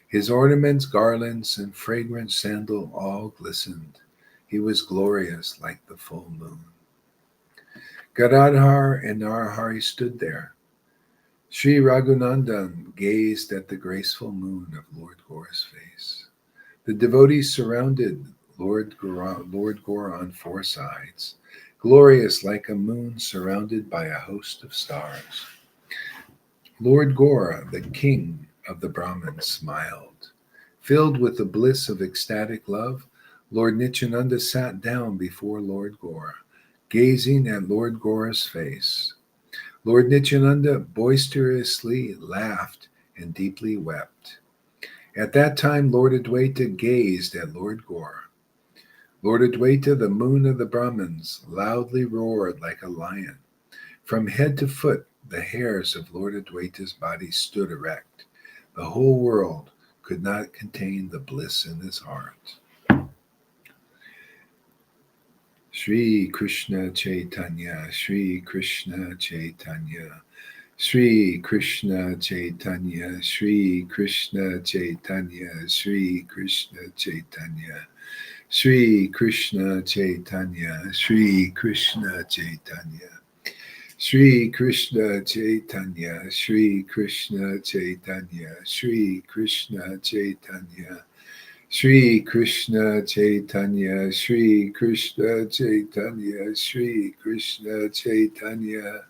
His ornaments, garlands, and fragrant sandal all glistened. He was glorious like the full moon. Gadadhar and Narahari stood there. Sri Raghunandan gazed at the graceful moon of Lord Gora's face. The devotees surrounded Lord Gora on 4 sides, glorious like a moon surrounded by a host of stars. Lord Gora, the king of the Brahmins, smiled. Filled with the bliss of ecstatic love, Lord Nityananda sat down before Lord Gora, gazing at Lord Gora's face. Lord Nityananda boisterously laughed and deeply wept. At that time, Lord Advaita gazed at Lord Gora. Lord Advaita, the moon of the Brahmins, loudly roared like a lion. From head to foot, the hairs of Lord Advaita's body stood erect. The whole world could not contain the bliss in his heart. Sri Krishna Chaitanya, Sri Krishna Chaitanya, Sri Krishna Chaitanya, Sri Krishna Chaitanya, Sri Krishna Chaitanya, Sri Krishna Chaitanya, Sri Krishna Chaitanya. Sri Krishna Chaitanya, Sri Krishna Chaitanya, Sri Krishna Chaitanya, Sri Krishna Chaitanya, Sri Krishna Chaitanya, Sri Krishna Chaitanya,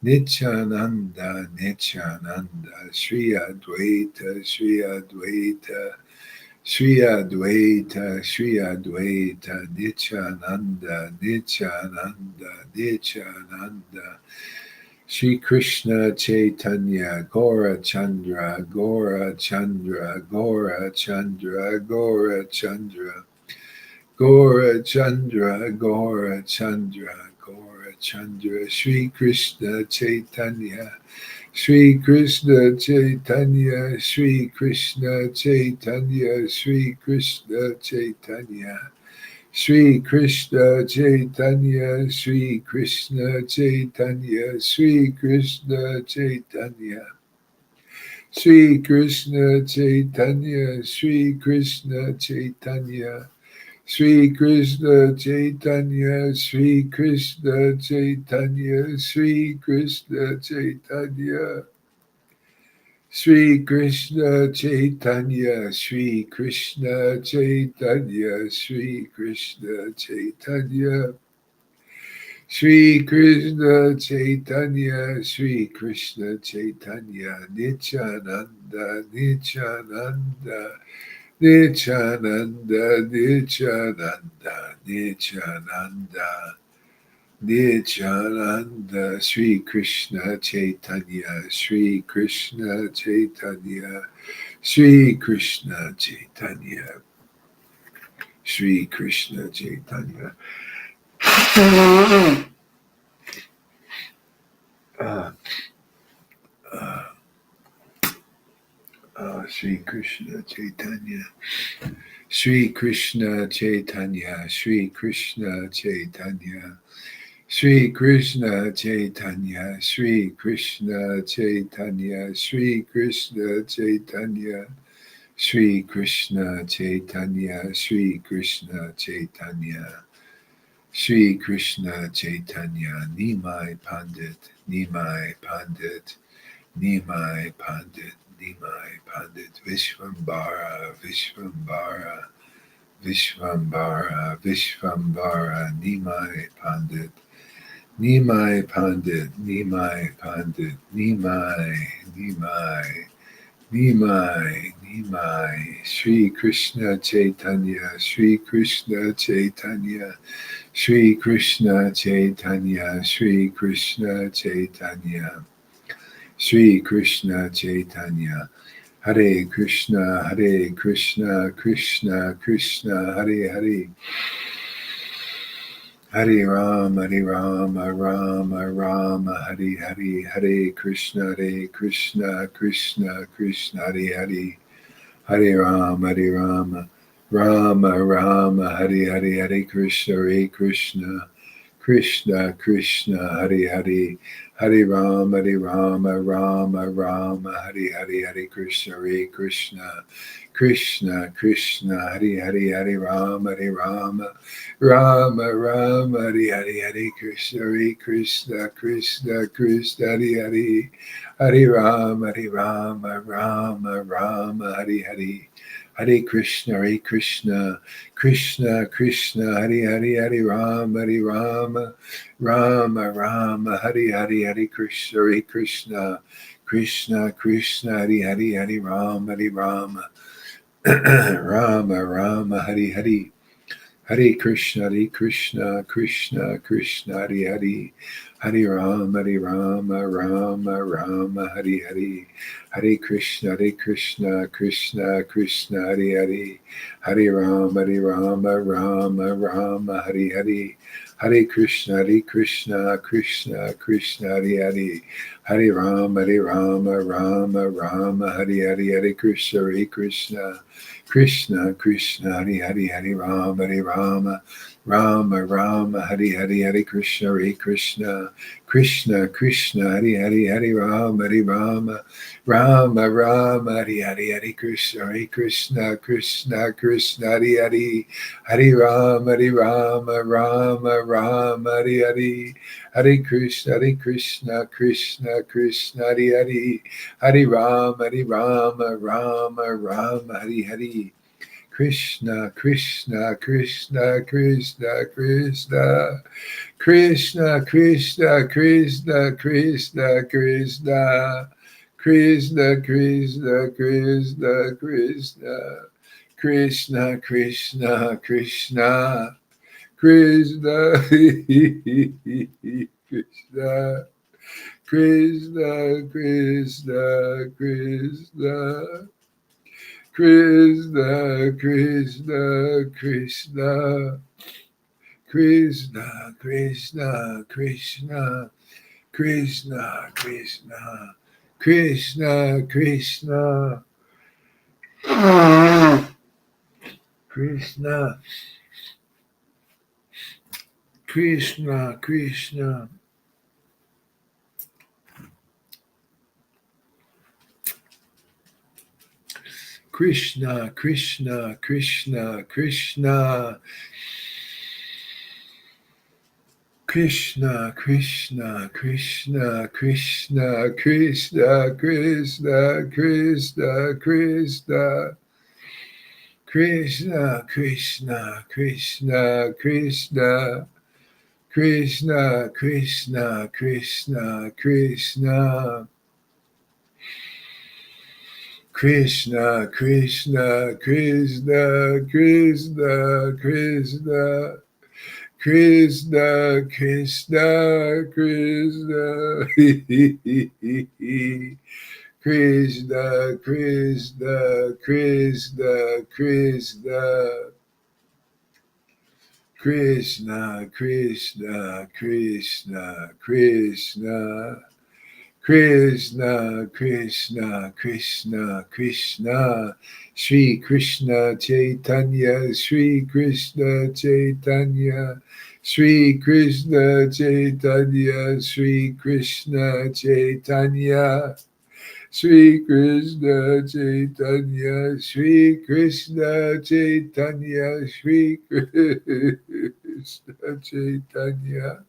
Nityananda, Nityananda, Sri Advaita, Sri Advaita, Sri Advaita, Sri Advaita, Nityananda, Nityananda, Nityananda, Sri Krishna Chaitanya, Gora Chandra, Gora Chandra, Gora Chandra, Gora Chandra, Gora Chandra, Gora Chandra, Gora Chandra, Sri Krishna Chaitanya, Sri Krishna Chaitanya, Sri Krishna Chaitanya, Sri Krishna Chaitanya, Sri Krishna Chaitanya, Sri Krishna Chaitanya, Sri Krishna Chaitanya, Sri Krishna Chaitanya, Sri Krishna Chaitanya, Sri Krishna Chaitanya, Sri Krishna Chaitanya, Sri Krishna Chaitanya, Sri Krishna Chaitanya, Sri Krishna Chaitanya, Sri Krishna Chaitanya, Sri Krishna Chaitanya, Sri Krishna Chaitanya, Nityananda, Nityananda, Nityananda, Nityananda, Nityananda, Nityananda, Sri Krishna Chaitanya, Sri Krishna Chaitanya, Sri Krishna Chaitanya, Sri Krishna Chaitanya. Sri Krishna Chaitanya, Sri Krishna Chaitanya, Sri Krishna Chaitanya, Sri Krishna Chaitanya, Sri Krishna Chaitanya, Sri Krishna Chaitanya, Sri Krishna Chaitanya, Sri Krishna Chaitanya, Sri Krishna Chaitanya, Nimai Pandit, Nimai Pandit, Nimai Pandit, Nimai Pandit, Vishvambara, Vishvambara, Vishvambara, Vishvambara, Nimai Pandit, Nimai Pandit, Nimai Pandit, Nimai, Nimai, Nimai, Nimai, Sri Krishna Chaitanya, Sri Krishna Chaitanya, Sri Krishna Chaitanya, Sri Krishna Chaitanya, Sri Krishna Chaitanya, Hare Krishna, Hare Krishna, Krishna Krishna, Hare Hare, Hare Rama, Hare Rama, Rama Rama, Hare Hare, Hare Krishna, Krishna Krishna, Hare Hare, Hare Rama, Rama Rama, Hare Hare, Hare Krishna, Krishna Krishna Krishna, Hare Hare, Hare Rama, Rama Rama, Hare Hare, Hare Krishna, Krishna Krishna Krishna, Hare Hare, Hare Rama, Rama Rama, Hare Hare, Hare Krishna, Krishna Krishna Krishna, Hare Hare, Hare Rama, Rama Rama, Hare Hare, Hare Krishna, Krishna Krishna, Hare Hare, Hare Rama, Rama Rama, Hare Hare, Hare Krishna, Krishna Krishna Krishna, Hare Hare, Hare Rama, Rama Rama, Hare Hare, Hare Krishna, Krishna Krishna, Hare Hare, Hare Rama, Rama Rama, Hare Hare, Hare Krishna, Krishna Krishna, Hare Hare, Hare Rama, Rama Rama, Hare Hare, Hare Krishna, Krishna Krishna, Hare Hare, Hare Rama, Rama Rama, Hare Hare, Hare Krishna, Krishna Krishna, Hare Hare, Hare Rama, Rama Rama, Hare Hare, Hare Krishna, Krishna Krishna, Hare Hare, Hare Rama, Rama Rama, Hare Hare, Hare Krishna, Krishna Krishna, Hare Hare, Hare Rama, Rama Rama, Hare Hare, Hare Krishna, Krishna Krishna, Hare Hare, Hare Rama, Rama Rama, Hare Hare, Krishna Krishna Krishna Krishna Krishna, Krishna Krishna Krishna Krishna Krishna, Krishna Krishna Krishna Krishna, Krishna Krishna Krishna Krishna, Krishna Krishna Krishna Krishna, Krishna Krishna Krishna, Krishna Krishna Krishna, Krishna Krishna Krishna Krishna, Krishna Krishna Krishna, Krishna, Krishna, Krishna, Krishna. Krishna, Krishna, Krishna, Krishna, Krishna, Krishna, Krishna, Krishna. Krishna, Krishna, Krishna, Krishna, Krishna, Krishna, Krishna, Krishna. Krishna, Krishna, Krishna, Krishna, Krishna. Krishna, Krishna, Krishna, Krishna, Krishna, Krishna, Krishna, Krishna, Krishna, Krishna, Krishna. Krishna, Krishna, Krishna, Krishna, Sri Krishna Chaitanya, Sri Krishna Chaitanya, Sri Krishna Chaitanya, Sri Krishna Chaitanya, Sri Krishna Chaitanya, Sri Krishna Chaitanya, Sri Krishna Chaitanya.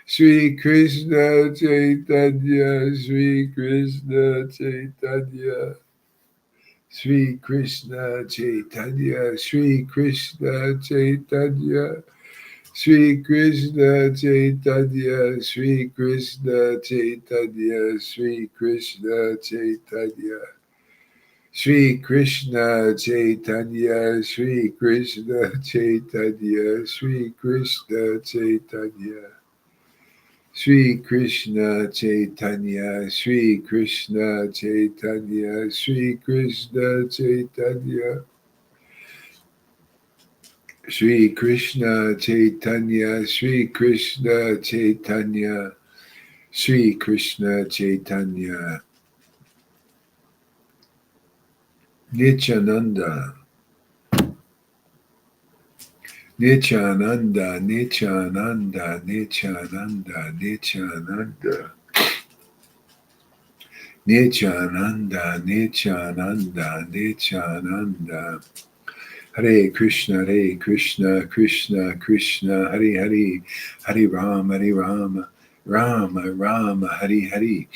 Sri Krishna Chaitanya, Sri Krishna Chaitanya, Sri Krishna Chaitanya, Sri Krishna Chaitanya, Sri Krishna Chaitanya, Sri Krishna Chaitanya, Sri Krishna Chaitanya. Sri Krishna Chaitanya, Sri Krishna Chaitanya, Sri Krishna Chaitanya. Sri Krishna Chaitanya, Sri Krishna Chaitanya, Sri Krishna Chaitanya, Sri Krishna Chaitanya, Sri Krishna Chaitanya, Sri Krishna Chaitanya. Nityananda, Nityananda, Nityananda, Nityananda, Nityananda. Nityananda, Nityananda, Nityananda. Hare Krishna, Krishna, Krishna, Hare Hare, Hare Rama, Rama Rama, Hare Hare.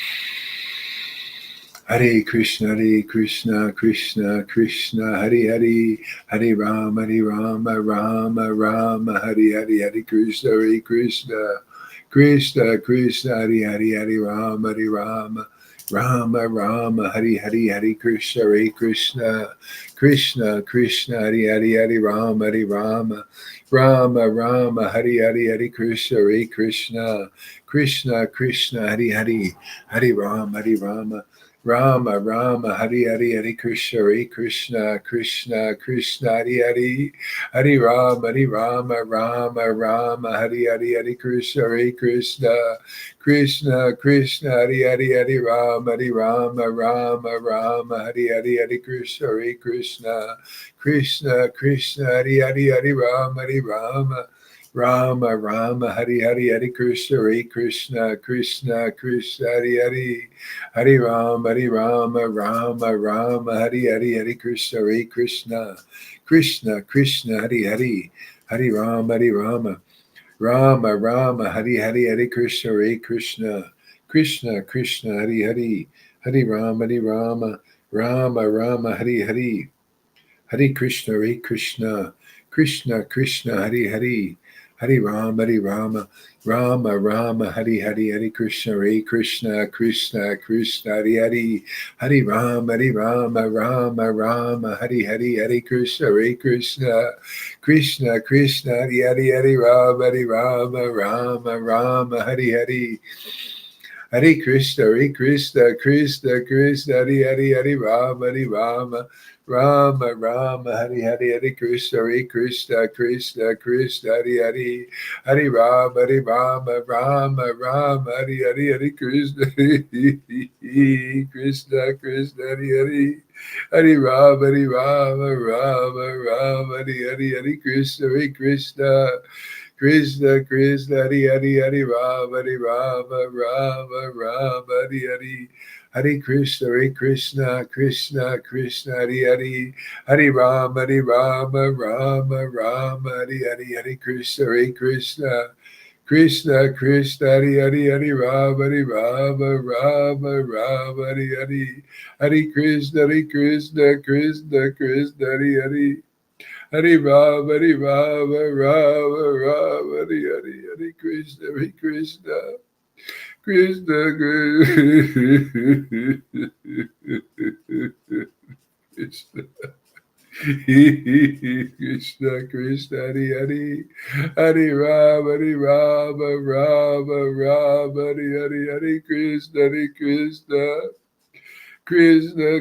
Hare Krishna, Krishna, Krishna, Hare Hare, Hare Rama, Rama Rama, Hare Hare, Hare Krishna, Krishna, Krishna, Hare Hare, Hare Rama, Rama Rama, Hare Hare, Hare Krishna, Krishna, Krishna, Hare Hare, Hare Rama, Rama Rama, Hare Hare, Hare Krishna, Krishna, Krishna, Hare Hare, Hare Rama, Rama Rama, Hare Hare, Hare Krishna, Krishna, Krishna, Hare Hare, Hare Rama, Rama, Hare Hare, Hare Krishna, Krishna, Krishna, Hare Hare, Hare Rama, Rama, Hare Hare, Hare Krishna, Krishna, Krishna, Hare Hare, Hare Rama, Rama, Hare Hare, Hare Krishna, Krishna, Krishna, Hare Hare, Hare Rama, Rama, Hare Hare, Hare Krishna, Krishna, Hare Hare, Hare Rama, Rama, Hare Hare, Hare Krishna, Krishna, Hare Hare, Hare Rama, Rama, Hare Hare, Hare Krishna, Krishna, Hare Hare, Hare Rama, Rama, Hare Hare, Hare Krishna, Krishna, Hare Hare, Hare Rama, Hare Hare, Hare Krishna, Krishna, Hare Hare, Hare Rama, Hare Hare. Hare Krishna, Krishna, Hare Hare, Hare Rama, Rama, Hare Hare, Hare Krishna, Krishna, Hare Hare, Hare Rama, Rama, Hare Hare, Hare Krishna, Krishna, Hare Hare, Hare Rama, Hare Hare, Hare Krishna, Krishna, Hare Hare, Hare Rama, Rama, Hare Hare, Hare Krishna, Krishna Krishna, Hare Hare, Hare Rama, Rama Rama, Hare Hare, Hare Krishna, Krishna Krishna, Hare Hare, Hare Rama, Rama Hare Hare, Hare Krishna, Krishna Krishna, Hare Hare. Hare Rama, Rama, Hare Hare, Hare Krishna, Krishna Krishna. Krishna, Krishna, Hare Hare, Hare Rama, Rama, Hare Hare, Hare Krishna, Krishna, Krishna,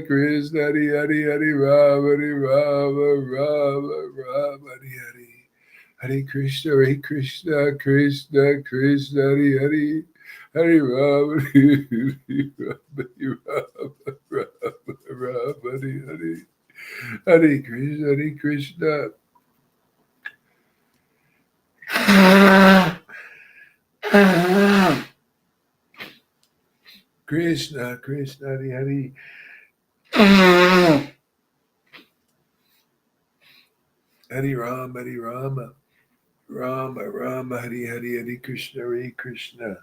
Hare Hare, Hare Rama, Hare Hare. Hare Krishna, Krishna, Krishna, Hare Hare, Hare Rama, Rama, Hare Hare. Hare Krishna, Krishna. Krishna, Krishna, Hare Hare. Hare Rama, Rama, Hare Hare, Hare Krishna,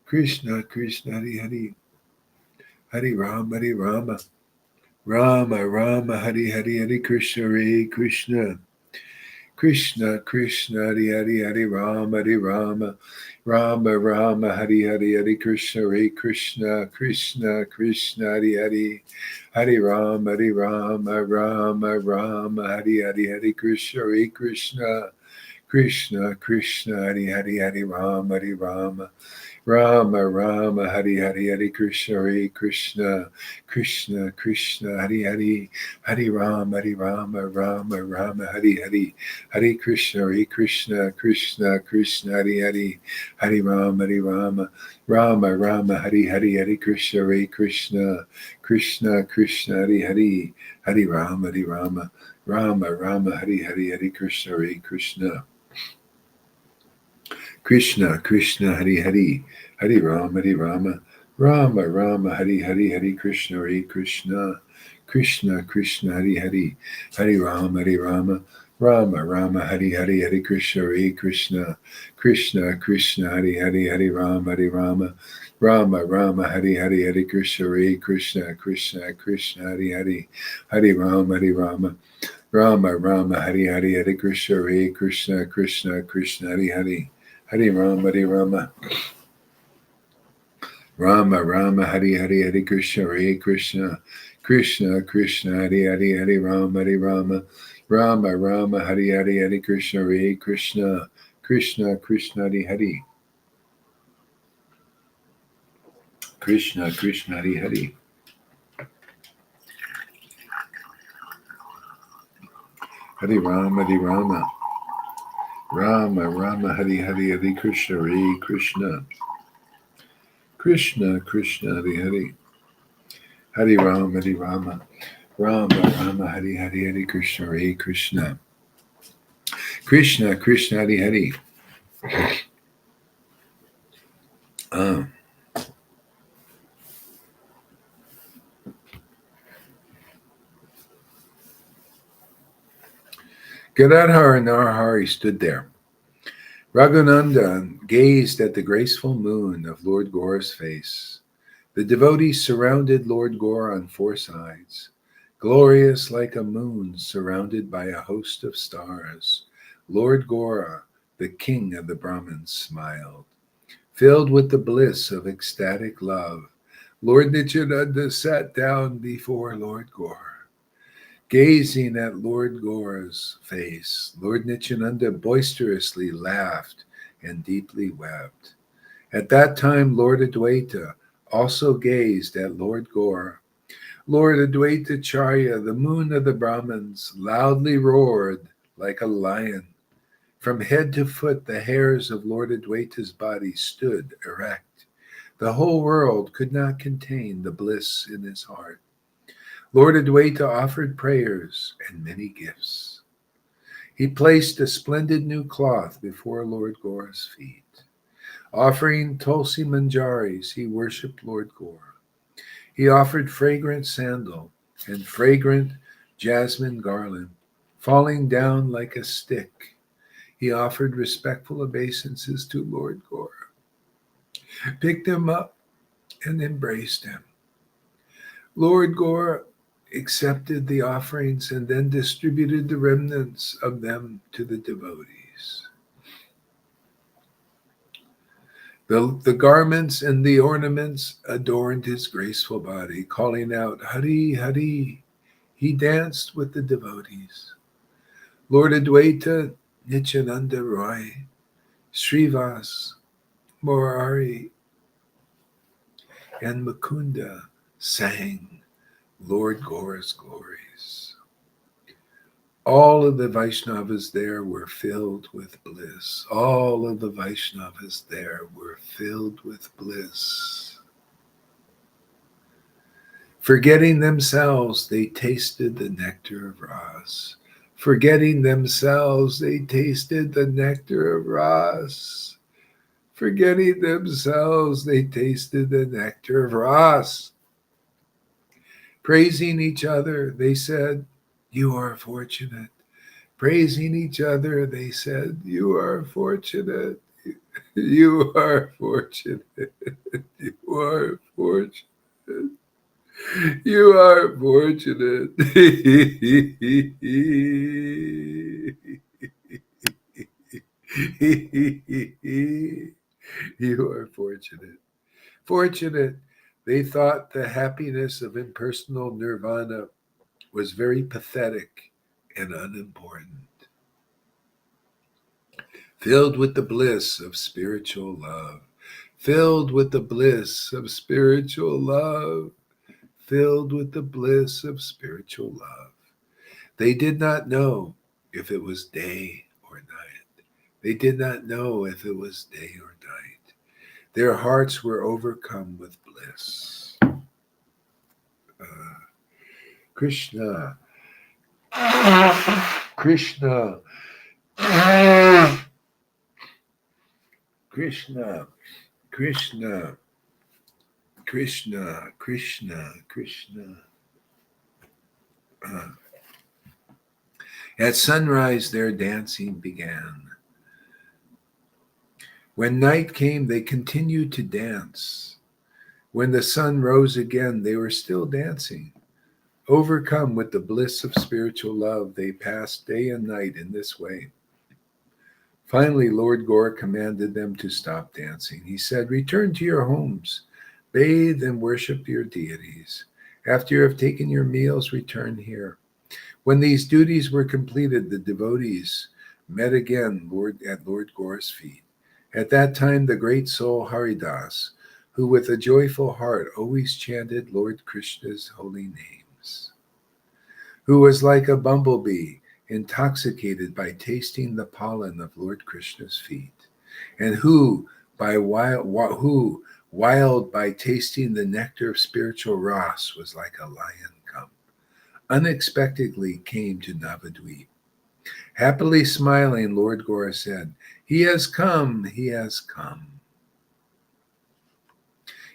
Krishna, Krishna, Hare Hare, Hare Rama, Rama, Hare Hare, Hare Krishna, Krishna, Hare Hare, Hare Rama, Rama, Hare Hare, Hare Krishna, Krishna, Hare Hare, Hare Rama, Rama, Hare Hare, Hare Krishna, Krishna, Hare Hare, Hare Rama, Hare Hare, Hare Krishna, Krishna, Hare Hare, Hare Rama, Rama, Hare Hare, Hare Krishna, Krishna, Hare Hare, Hare Rama, Rama, Hare Hare, Hare Krishna, Krishna, Hare Hare, Hare Rama, Rama, Hare Hare, Hare Krishna. Krishna, Hare Hare, Hare Rama, Rama, Hare Hare, Hare Krishna, Krishna, Hare Hare, Hare Rama, Rama, Hare Hare, Hare Krishna, Krishna, Hare Hare, Hare Rama, Rama, Hare Hare, Hare Krishna, Hare Hare, Hare Rama, Rama, Hare Hare, Hare Krishna, Hare Hare. Hare Rama, Rama, Hare Hare, Hare Krishna, Krishna, Hare Hare, Hare Rama, Rama, Hare Hare, Hare Krishna, Krishna, Hare Hare, Krishna, Hare Hare, Hare Rama, Rama, Hare Hare, Hare Krishna, Krishna, Hare Hare, Hare Rama, Rama, Hare Hare, Hare Krishna, Krishna, Hare Hare. Gadadhar and Narahari stood there. Raghunandan gazed at the graceful moon of Lord Gaura's face. The devotees surrounded Lord Gaura on four sides, glorious like a moon surrounded by a host of stars. Lord Gaura, the king of the Brahmins, smiled. Filled with the bliss of ecstatic love, Lord Nityananda sat down before Lord Gaura. Gazing at Lord Gaura's face, Lord Nityananda boisterously laughed and deeply wept. At that time, Lord Adwaita also gazed at Lord Gaura. Lord Adwaita Charya, the moon of the Brahmins, loudly roared like a lion. From head to foot, the hairs of Lord Adwaita's body stood erect. The whole world could not contain the bliss in his heart. Lord Adwaita offered prayers and many gifts. He placed a splendid new cloth before Lord Gaura's feet. Offering Tulsi Manjaris, he worshipped Lord Gaura. He offered fragrant sandal and fragrant jasmine garland, falling down like a stick. He offered respectful obeisances to Lord Gora, picked him up, and embraced him. Lord Gora accepted the offerings and then distributed the remnants of them to the devotees. The garments and the ornaments adorned his graceful body, calling out, Hari, Hari. He danced with the devotees. Lord Adwaita, Nityananda Roy, Srivas, Morari, and Mukunda sang Lord Gora's glories. All of the Vaishnavas there were filled with bliss. All of the Vaishnavas there were filled with bliss. Forgetting themselves, they tasted the nectar of Ras. Forgetting themselves, they tasted the nectar of Ras. Forgetting themselves, they tasted the nectar of Ras. Praising each other, they said, You are fortunate. Praising each other, they said, You are fortunate. You are fortunate. You are fortunate. You are fortunate. You are fortunate. Fortunate. They thought the happiness of impersonal nirvana was very pathetic and unimportant. Filled with the bliss of spiritual love. Filled with the bliss of spiritual love. Filled with the bliss of spiritual love. They did not know if it was day or night. They did not know if it was day or night. Their hearts were overcome with bliss. Krishna, Krishna, Krishna, Krishna, Krishna, Krishna, Krishna. At sunrise, their dancing began. When night came, they continued to dance. When the sun rose again, they were still dancing. Overcome with the bliss of spiritual love, they passed day and night in this way. Finally, Lord Gora commanded them to stop dancing. He said, Return to your homes, bathe and worship your deities. After you have taken your meals, return here. When these duties were completed, the devotees met again at Lord Gora's feet. At that time, the great soul Haridas, who with a joyful heart always chanted Lord Krishna's holy names, who was like a bumblebee, intoxicated by tasting the pollen of Lord Krishna's feet, and who, wild by tasting the nectar of spiritual ras, was like a lion cub, unexpectedly came to Navadvip. Happily smiling, Lord Gora said, He has come, he has come.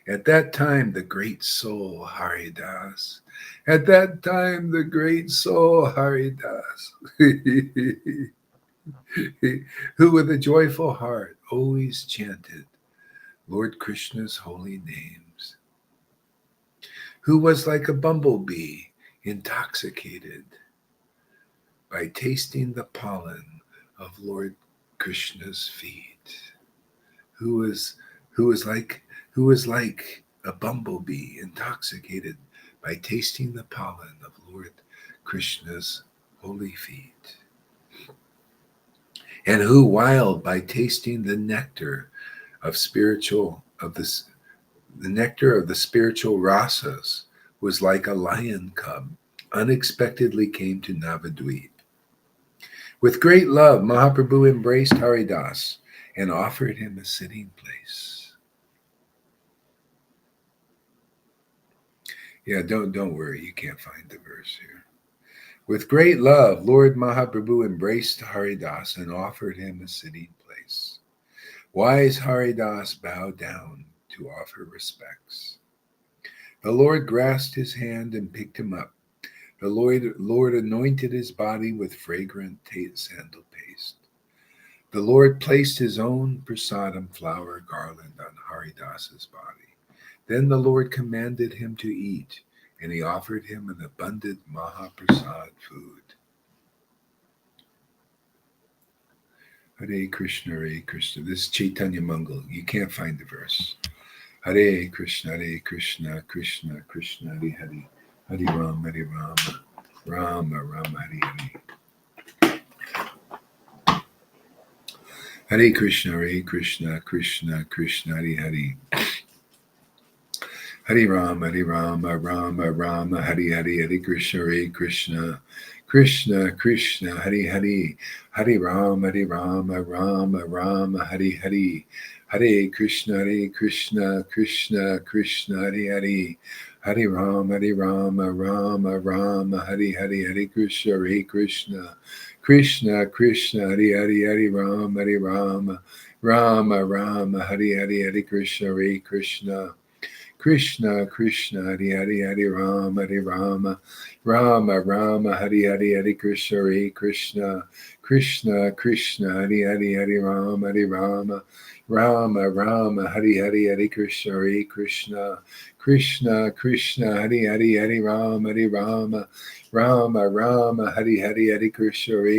At that time, the great soul Haridas, at that time, the great soul Haridas, who with a joyful heart always chanted Lord Krishna's holy names, who was like a bumblebee intoxicated by tasting the pollen of Lord Krishna's feet, who was like a bumblebee intoxicated by tasting the pollen of Lord Krishna's holy feet, and who, wild by tasting the nectar of the nectar of the spiritual rasas, was like a lion cub, unexpectedly came to Navadvip. With great love, Mahaprabhu embraced Haridas and offered him a sitting place. Yeah, don't worry, you can't find the verse here. With great love, Lord Mahaprabhu embraced Haridas and offered him a sitting place. Wise Haridas bowed down to offer respects. The Lord grasped his hand and picked him up. The Lord anointed his body with fragrant sandal paste. The Lord placed his own prasadam flower garland on Haridasa's body. Then the Lord commanded him to eat, and he offered him an abundant Mahaprasad food. Hare Krishna, Hare Krishna. This is Chaitanya Mangal. You can't find the verse. Hare Krishna, Krishna Krishna, Hare Hare. Hare Rama, Rama Rama, Hare Hare. Hare Krishna, Krishna Krishna, Hare Hare. Hare Rama, Rama Rama, Hare Hare. Hare Krishna, Krishna Krishna, Hare Hare. Hare Rama, Rama Rama, Hare Hare. Hare Krishna, Krishna Krishna, Hare Hare. Hare Rama, Rama Rama, Hare Hare. Hare Krishna, Krishna Krishna, Hare Hare. Hare Rama, Rama Rama, Hare Hare. Hare Krishna, Krishna Krishna, Hare Hare. Hare Rama, Rama Rama, Hare Hare. Hare Krishna, Krishna Krishna, Hare Hare. Hare Rama, Rama Rama, Hare Hare. Hare Krishna, Krishna Krishna, Hare Hare. Hare Rama, Rama Rama, Hare Hare. Hare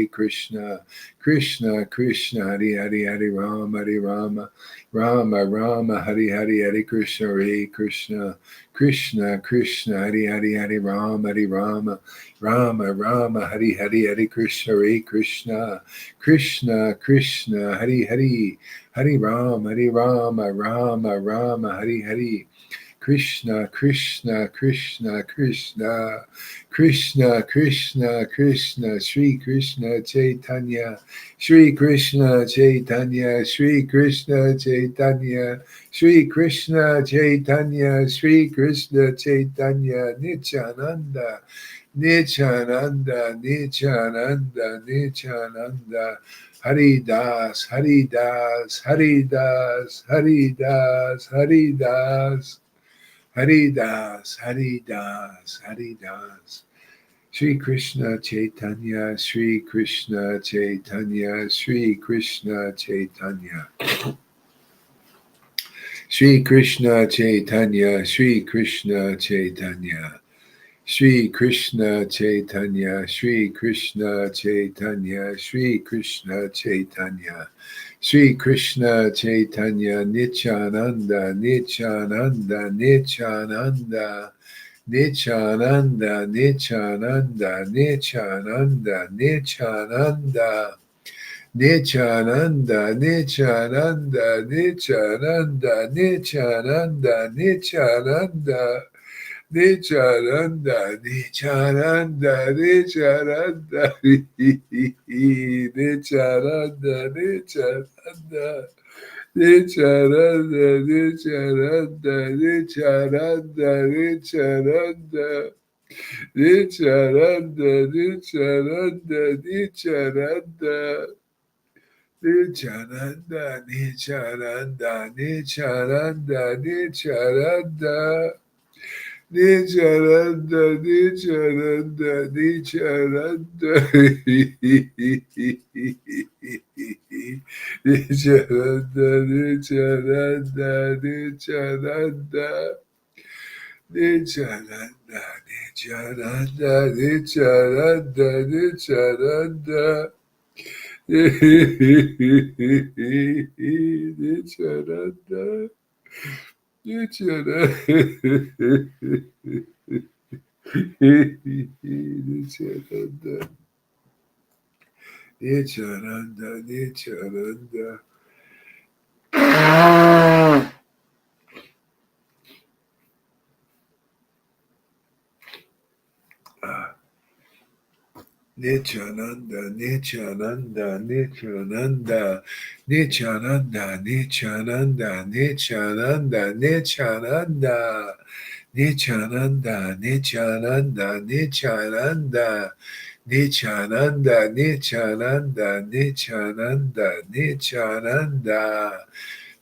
Krishna, Krishna Krishna, Hare Hare. Hare Rama, Rama Rama, Hare Hare. Hare Krishna, Krishna Krishna, Hare Hare. Hare Rama, Rama Rama, Hare Hare. Hare Krishna, Krishna Krishna, Hare Hare. Hare Rama, Rama Rama, Hare Hare. Krishna Krishna Krishna Krishna, Krishna Krishna Krishna, Sri Krishna Chaitanya, Sri Krishna Chaitanya, Sri Krishna Chaitanya, Sri Krishna Chaitanya, Sri Krishna Chaitanya, Nityananda, Nityananda, Nityananda, Nityananda. Haridas, Haridas, Haridas, Haridas, Haridas, Haridas, Haridas, Haridas. Sri Krishna Chaitanya, Sri Krishna Chaitanya, Sri Krishna Chaitanya. Sri Krishna Chaitanya, Sri Krishna Chaitanya. Sri Krishna Chaitanya, Sri Krishna Chaitanya, Sri Krishna Chaitanya, Sri Krishna Chaitanya, Nityananda, Nityananda, Nityananda, Nityananda, Nityananda, Nityananda, Nityananda. Nityananda, Nityananda, Nityananda, Nityananda, Nityananda. Nityananda, Nityananda, Nityananda, Nityananda, Nityananda, Nityananda, Nityananda, Nityananda, Nityananda, Nityananda, Nityananda, Nityananda, Nityananda, Nityananda, Nityananda, Nityananda. Nityananda, Nityananda, Nityananda, Nityananda, Nityananda, Nityananda, Nityananda, Nityananda, Nityananda, Nityananda. Nityananda. Nityananda, Nityananda, Nityananda, Nityananda. Nityananda, Nityananda, Nityananda, Nityananda, Nityananda, Nityananda, Nityananda, Nityananda, Nityananda, Nityananda, Nityananda, Nityananda, Nityananda, Nityananda,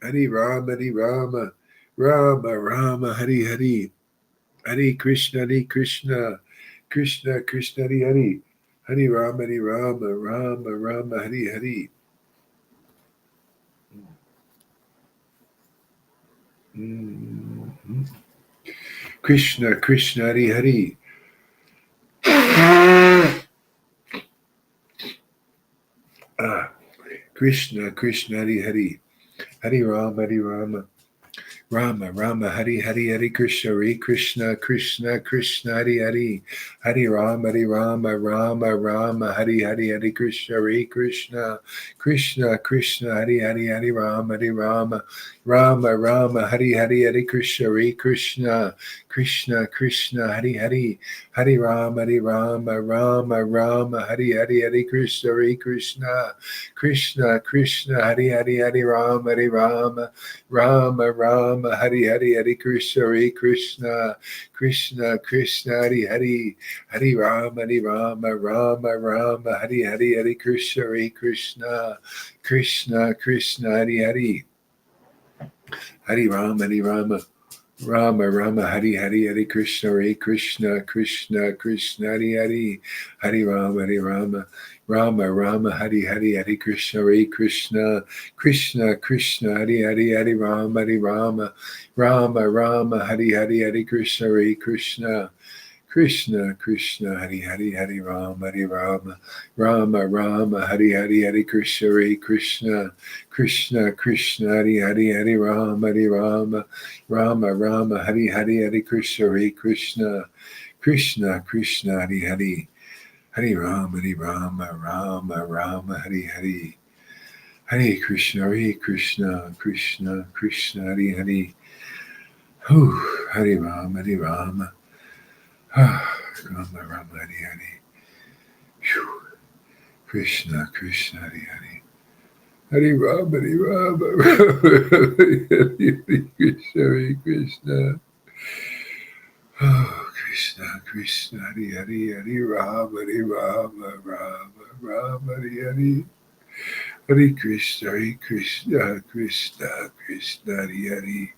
Hare Rama, Hare Rama, Rama Rama, Hare Hare, Hare Krishna, Krishna Krishna, Hare Hare, Hare Rama, Rama Rama, Hare Hare. Mhm. Krishna Krishna, Hare Hare. Krishna Krishna, Hare Hare, Hare Rama, Rama Rama, Hare Hare, Hare Krishna Krishna Krishna, Hare Hare, Hare Rama, Rama Hare Hare, Hare Krishna Krishna, Hare Hare, Hare Rama, Rama Hare Hare, Hare Krishna Krishna, Hare Hare, Hare Rama Hare Hare, Hare Krishna Hare Hare, Hare Rama, Rama Hare Hare, Hare Krishna Hare Hare, Hare Rama, Rama Hare Hare, Hare Krishna Hare Hare, Hare Rama, Rama Hare Hare, Hare Krishna Krishna Hare Hare, Hare Rama Hare Hare, Hare Krishna Hare Hare, Hare Rama Hare Hare, Hare Krishna Hare Hare, Hare Rama Hare Hare, Hare Krishna Hare Hare, Hare Rama Hare Hare, Hare Krishna Hare Hare, Hare Rama Hare Hare, Hare Krishna Krishna Hare Hare, Hare Rama Rama Hare Hare, Krishna Hare Hare, Hare Rama Hare Krishna. Oh, Krishna Hare Hare, Hare Rama Rama Hare Hare, Hare Krishna Krishna Hare Hare,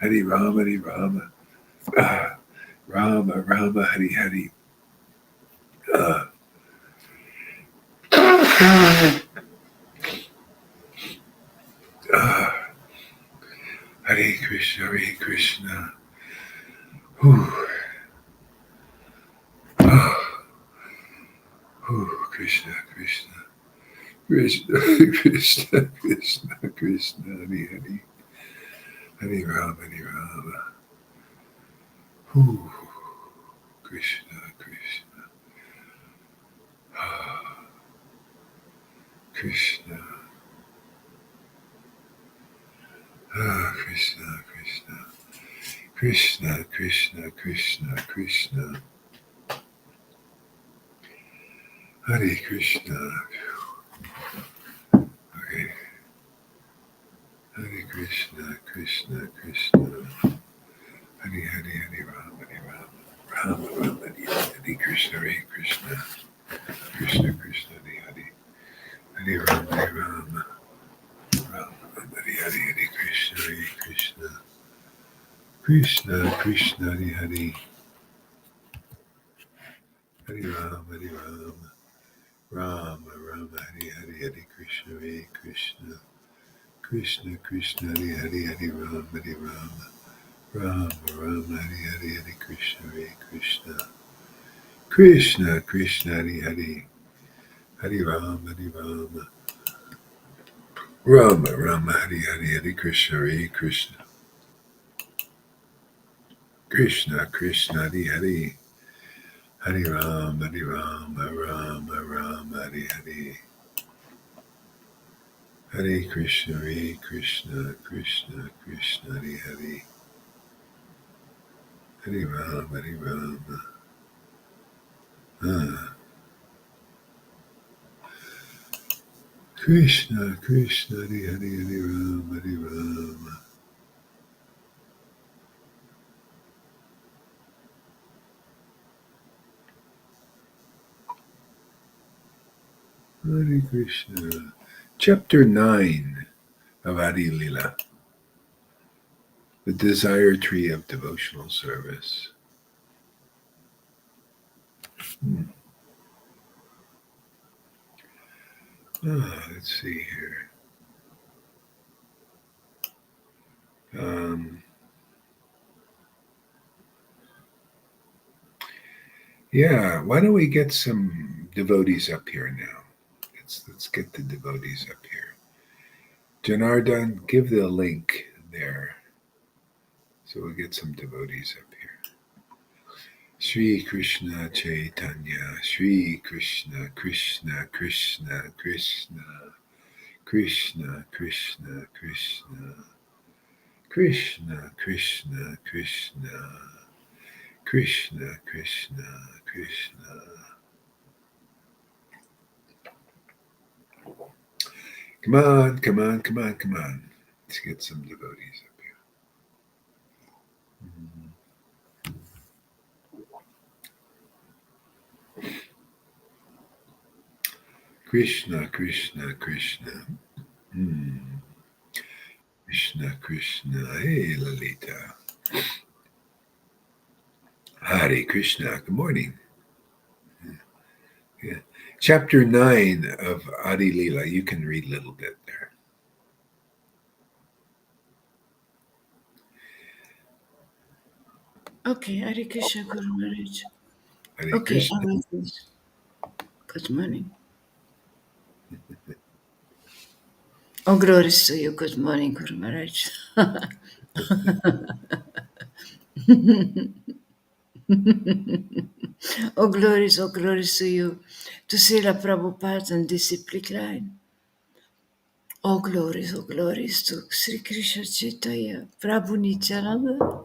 Hare Rama ah, Rama Hare Hare. Uh, uh, Hare Krishna. Ooh, oh, Krishna Hare Hare, Hare Rama. Ooh, Krishna Krishna, Krishna, Hare Krishna. Okay, Hare Krishna, Hare Rama, Rama, Hare Krishna, Krishna, Hare Hare, Hare Rama, Rama, Hare Krishna, Hare Hare, Hare Rama, Hare Hare, Hare Krishna, Hare Hare, Hare Rama, Hare Hare, Hare Krishna, Hare Hare, Hare Rama, Hare Hare, Hare Krishna, Hare Hare, Hare Rama, Hare Hare, Hare Krishna, Hare Hare, Hare Rama. Ah, Krishna, Hare Hare, Hare Rama. Hare Krishna. Chapter 9. of Adi Lila, the desire tree of devotional service. Hmm. Let's see here. Um, yeah, why don't we get some devotees up here now? Let's get the devotees up here. Janardhan, give the link there so we'll get some devotees up here. Sri Krishna Chaitanya, Sri Krishna, Krishna, Krishna, Krishna, Krishna, Krishna, Krishna, Krishna, Krishna, Krishna, Krishna, Krishna, Krishna. Come on, come on, come on, come on. Let's get some devotees up here. Krishna, Krishna, Krishna. Krishna, Krishna. Hey, Lalita. Hare Krishna. Good morning. Yeah. Chapter 9 of Adi Lila. You can read a little bit there. Okay, Hare Krishna Guru Maharaj. Hare Okay, Krishna. I will read. Good morning. Oh, glories to you. Good morning, Guru Maharaj. Oh, glories to you. To Srila Prabhupada and Disciplic line. Oh, glories to Sri Krishna Chaitanya, Prabhu Nityananda,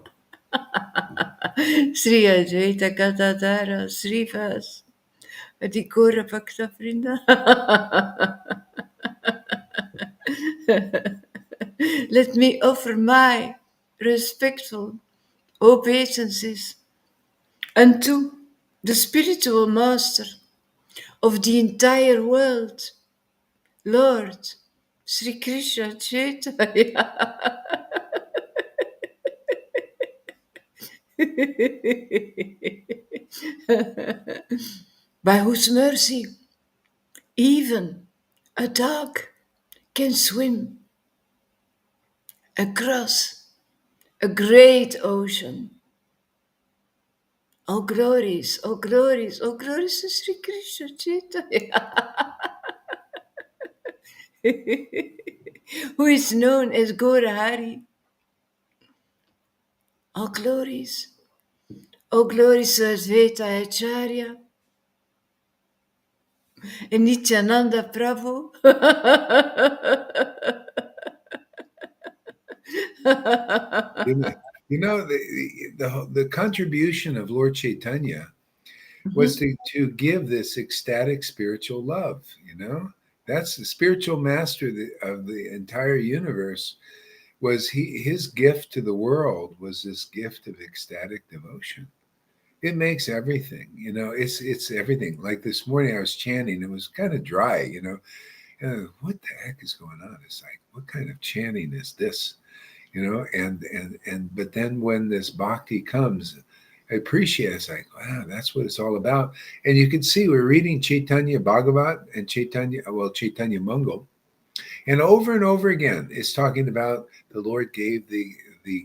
Sri Advaita Gadadhara, Srivas, Adhikura Bhakta Vrinda. Let me offer my respectful obeisances unto the spiritual master of the entire world, Lord Sri Krishna Chaitanya. By whose mercy even a dog can swim across a great ocean. Oh glories, oh glories, oh glories to Sri Krishna Chaitanya, who is known as Gaurahari. Oh glories to Advaita Acharya and Nityananda Prabhu. You know the contribution of Lord Chaitanya was to give this ecstatic spiritual love. You know, that's the spiritual master of the entire universe. Was his gift to the world was this gift of ecstatic devotion. It makes everything. You know, it's everything. Like this morning, I was chanting. It was kind of dry. You know, what the heck is going on? It's like, what kind of chanting is this? You know, and but then when this bhakti comes, I appreciate it. It's like, wow, that's what it's all about. And you can see we're reading Chaitanya Bhagavat and Chaitanya Mangal, and over again, it's talking about the Lord gave the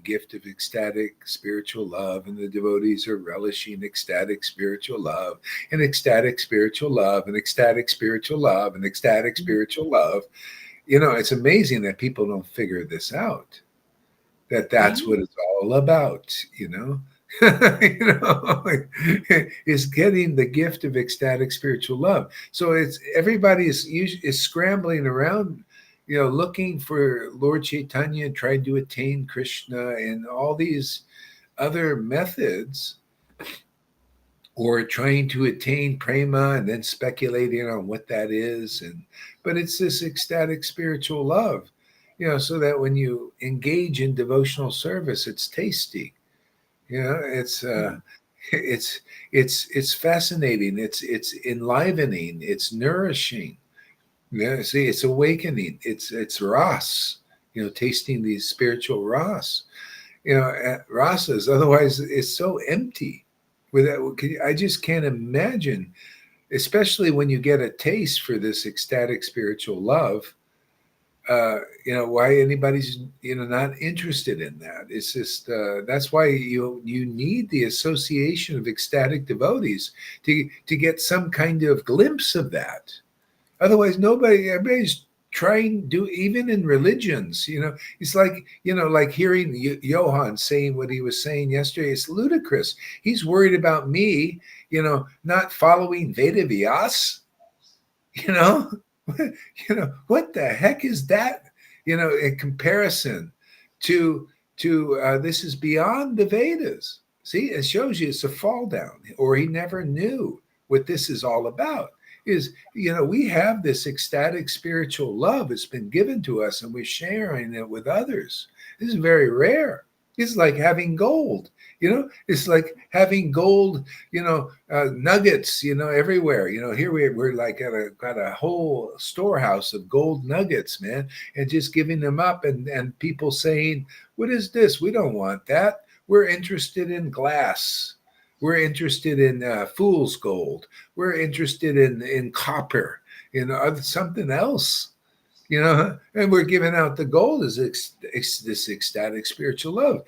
gift of ecstatic spiritual love, and the devotees are relishing ecstatic spiritual love, and ecstatic spiritual love, and ecstatic spiritual love, and ecstatic spiritual love. You know, it's amazing that people don't figure this out. That's what it's all about. You know. You know, is getting the gift of ecstatic spiritual love. So it's everybody is scrambling around, you know, looking for Lord Chaitanya, trying to attain Krishna and all these other methods, or trying to attain prema and then speculating on what that is. But it's this ecstatic spiritual love, you know, so that when you engage in devotional service, it's tasty. You know, it's it's fascinating. It's enlivening. It's nourishing. Yeah, see, it's awakening. It's ras. tasting these spiritual rasas. Otherwise, it's so empty. I just can't imagine, especially when you get a taste for this ecstatic spiritual love. Why anybody's not interested in that. It's just that's why you need the association of ecstatic devotees to get some kind of glimpse of that. Otherwise, everybody's trying do even in religions. It's like like hearing Johann saying what he was saying yesterday. It's ludicrous. He's worried about me, not following Veda Vyas. you know what the heck is that, in comparison to this is beyond the Vedas. See, it shows you it's a fall down, or he never knew what this is all about. Is we have this ecstatic spiritual love. It's been given to us and we're sharing it with others. This is very rare. It's like having gold. It's like having gold, nuggets, everywhere. Here we're like got a whole storehouse of gold nuggets, man, and just giving them up, and people saying, "What is this? We don't want that. We're interested in glass. We're interested in fool's gold. We're interested in copper, something else." And we're giving out the gold as this ecstatic spiritual love.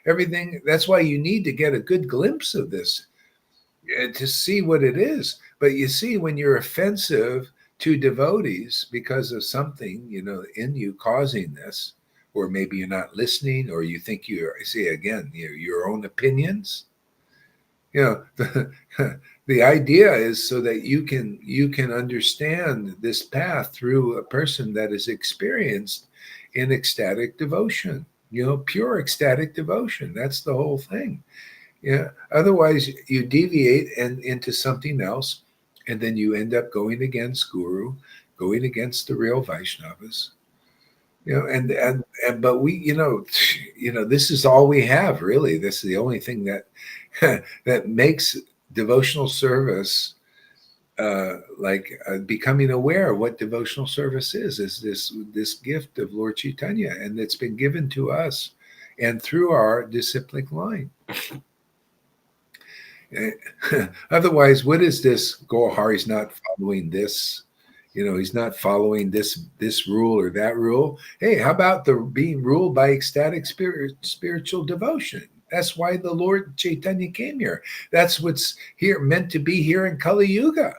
Everything. That's why you need to get a good glimpse of this to see what it is. But you see, when you're offensive to devotees because of something, in you causing this, or maybe you're not listening, or you think see again, your own opinions. The, the idea is so that you can understand this path through a person that is experienced in ecstatic devotion, pure ecstatic devotion. That's the whole thing. Otherwise you deviate and into something else, and then you end up going against Guru, going against the real Vaishnavas. And but we, this is all we have, really. This is the only thing that that makes devotional service becoming aware of what devotional service is this gift of Lord Chaitanya, and it's been given to us and through our disciplic line. Otherwise, what is this? Gohari's not following this. He's not following this rule or that rule. Hey, how about the being ruled by ecstatic spiritual devotion? That's why the Lord Chaitanya came here. That's what's here meant to be here in Kali Yuga.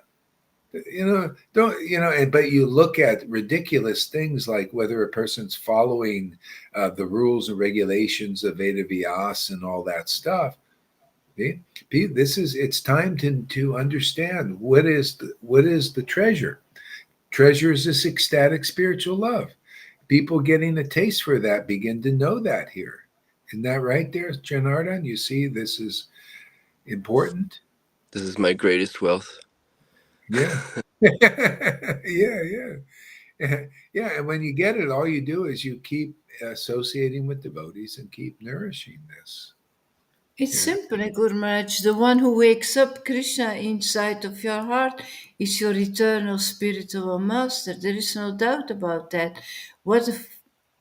But you look at ridiculous things like whether a person's following the rules and regulations of Veda Vyas and all that stuff. It's time to understand what is the treasure. Treasure is this ecstatic spiritual love. People getting a taste for that begin to know that here. Isn't that right there, Janardhan? You see, this is important. This is my greatest wealth. Yeah. yeah. Yeah. And when you get it, all you do is you keep associating with devotees and keep nourishing this. It's simple, Guru Maharaj. The one who wakes up Krishna inside of your heart is your eternal spiritual master. There is no doubt about that. What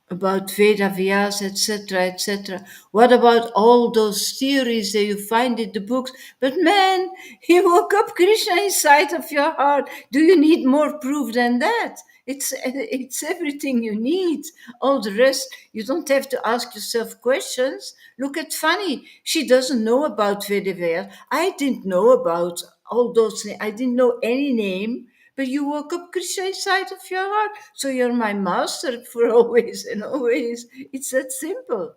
about Veda Vyas, etc., etc.? What about all those theories that you find in the books? But man, he woke up Krishna inside of your heart. Do you need more proof than that? It's everything you need. All the rest, you don't have to ask yourself questions. Look at Fanny. She doesn't know about Vedavaya. I didn't know about all those things. I didn't know any name. But you woke up Krishna inside of your heart. So you're my master for always and always. It's that simple.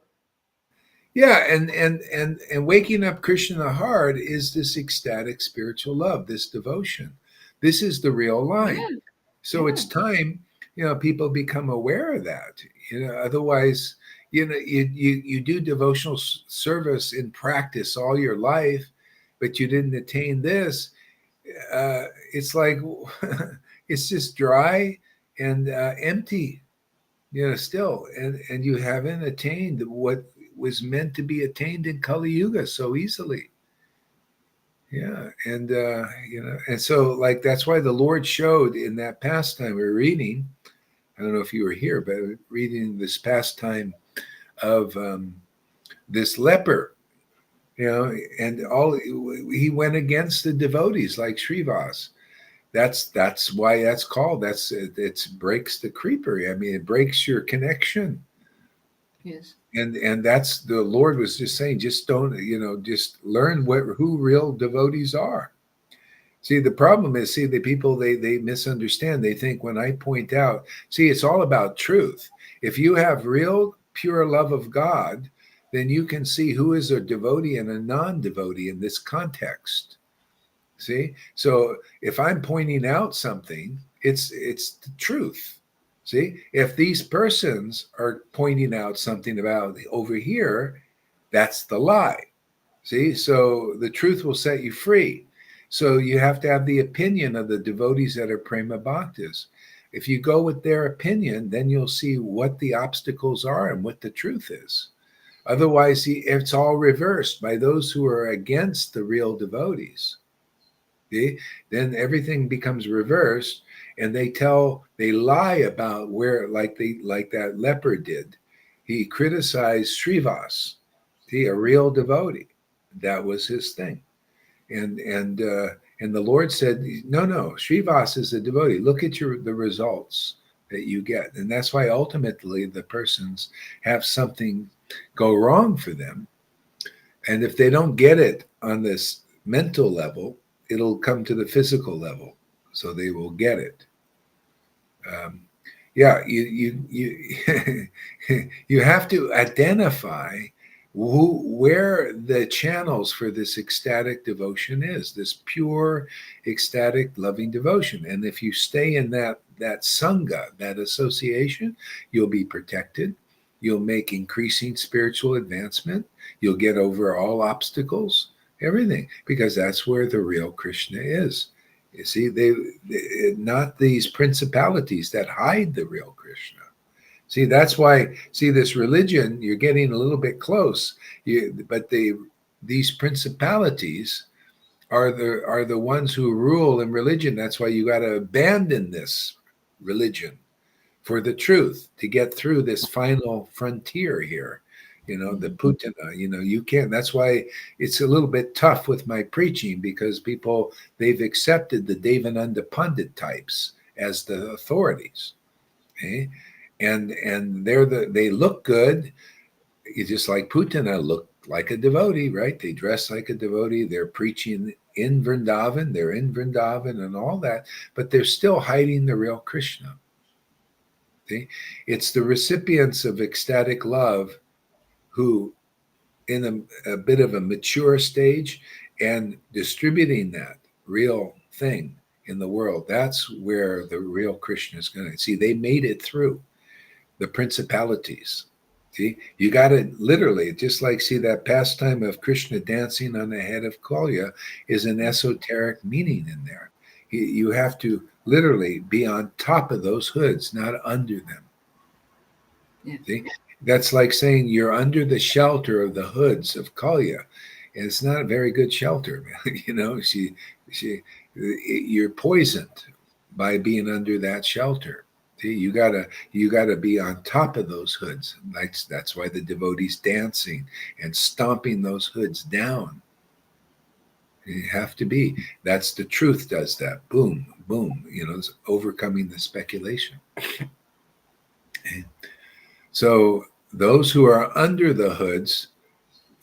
Yeah, and waking up Krishna in the heart is this ecstatic spiritual love, this devotion. This is the real line. Yeah, So yeah. it's time, people become aware of that. Otherwise, you do devotional service in practice all your life, but you didn't attain this. It's like it's just dry and empty, still, and you haven't attained what was meant to be attained in Kali Yuga so easily. Yeah, and so like that's why the Lord showed in that pastime we're reading I don't know if you were here, but reading this pastime of this leper, and all he went against the devotees like Srivas. That's why that's called. It breaks the creeper. I mean, it breaks your connection. Yes. And that's the Lord was just saying, just don't, just learn who real devotees are. See, the problem is, the people, they misunderstand. They think when I point out, it's all about truth. If you have real pure love of God, then you can see who is a devotee and a non-devotee in this context. See, so if I'm pointing out something, it's the truth. See, if these persons are pointing out something about over here, that's the lie. See, so the truth will set you free. So you have to have the opinion of the devotees that are prema bhaktas. If you go with their opinion, then you'll see what the obstacles are and what the truth is. Otherwise, it's all reversed by those who are against the real devotees. See? Then everything becomes reversed, and they lie about where, like that leper did. He criticized Srivas, a real devotee. That was his thing, and the Lord said, no, Srivas is a devotee. Look at the results that you get, and that's why ultimately the persons have something go wrong for them, and if they don't get it on this mental level, it'll come to the physical level, so they will get it. Yeah, you you have to identify where the channels for this ecstatic devotion is, this pure, ecstatic, loving devotion. And if you stay in that sangha, that association, you'll be protected. You'll make increasing spiritual advancement. You'll get over all obstacles, everything, because that's where the real Krishna is. You see, they not these principalities that hide the real Krishna. See, that's why. See, this religion, you're getting a little bit close. But these principalities are the ones who rule in religion. That's why you got to abandon this religion for the truth to get through this final frontier here. The Putana, you can't. That's why it's a little bit tough with my preaching, because people, they've accepted the Devananda Pandit types as the authorities. Okay? And they look good. It's just like Putana look like a devotee, right? They dress like a devotee. They're preaching in Vrindavan. They're in Vrindavan and all that, but they're still hiding the real Krishna. See? It's the recipients of ecstatic love who, in a bit of a mature stage and distributing that real thing in the world, that's where the real Krishna is going to see. They made it through the principalities. See, you got to literally, just like, see, that pastime of Krishna dancing on the head of Kolya is an esoteric meaning in there. You have to literally be on top of those hoods, not under them. Yeah. See? That's like saying you're under the shelter of the hoods of Kolya. And it's not a very good shelter. You're poisoned by being under that shelter. See, you gotta be on top of those hoods. That's why the devotees dancing and stomping those hoods down. You have to be. That's the truth. Does that? Boom, boom. It's overcoming the speculation. Okay. So those who are under the hoods,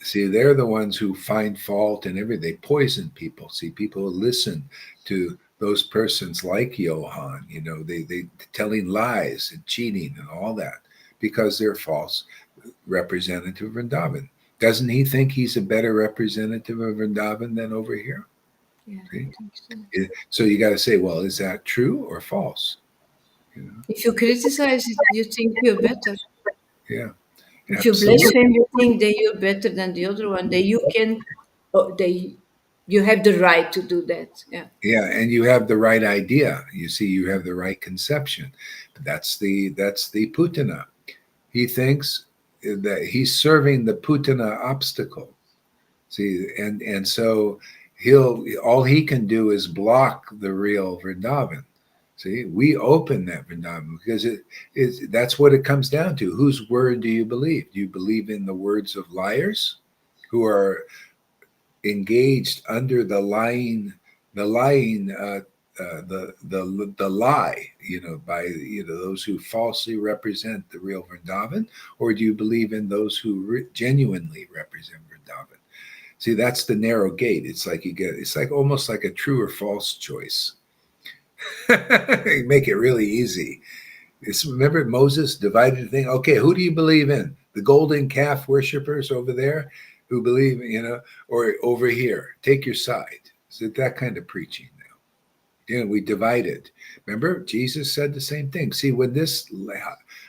see, they're the ones who find fault and everything. They poison people. See, people listen to those persons like Johann, they telling lies and cheating and all that because they're false representative of Vrindavan. Doesn't he think he's a better representative of Vrindavan than over here? Yeah, See? I think so. So you got to say, well, is that true or false? If you criticize it, you think you're better. Yeah. If you blaspheme, you think that you're better than the other one. That you can, you have the right to do that. Yeah. Yeah, and you have the right idea. You see, you have the right conception. That's the Putana. He thinks that he's serving the Putana obstacle. See, and so all he can do is block the real Vrindavan. See, we open that Vrindavan because that's what it comes down to. Whose word do you believe? Do you believe in the words of liars who are engaged under the lying, the lie, by those who falsely represent the real Vrindavan, or do you believe in those who genuinely represent Vrindavan? See, that's the narrow gate. It's like it's like almost like a true or false choice. Make it really easy. Remember Moses divided the thing. Okay, who do you believe in? The golden calf worshippers over there who believe, or over here? Take your side. So that kind of preaching now. We divide it. Remember, Jesus said the same thing. See, when this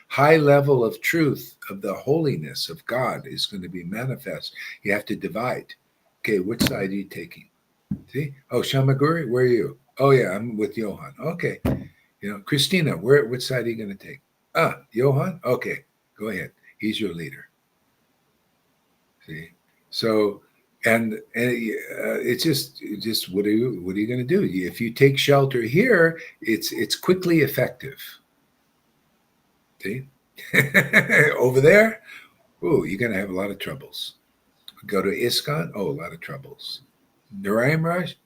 high level of truth of the holiness of God is going to be manifest, you have to divide. Okay, which side are you taking? See? Oh, Shamaguri, where are you? Oh, yeah, I'm with Johan. Okay. Christina, which side are you going to take? Johan? Okay, go ahead. He's your leader. See? So, and it's just what are you going to do? If you take shelter here, it's quickly effective. See? Over there, you're going to have a lot of troubles. Go to ISKCON, a lot of troubles. Narayan Raj,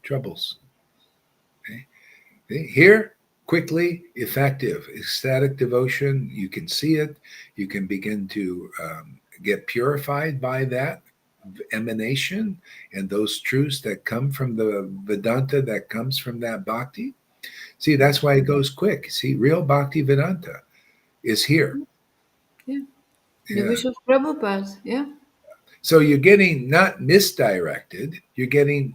troubles. Okay? Here, quickly, effective, ecstatic devotion. You can see it. You can begin to get purified by that emanation and those truths that come from the Vedanta, that comes from that bhakti. See, that's why it goes quick. See, real bhakti Vedanta is here. Yeah. The wish of Prabhupada. Yeah. So you're getting not misdirected, you're getting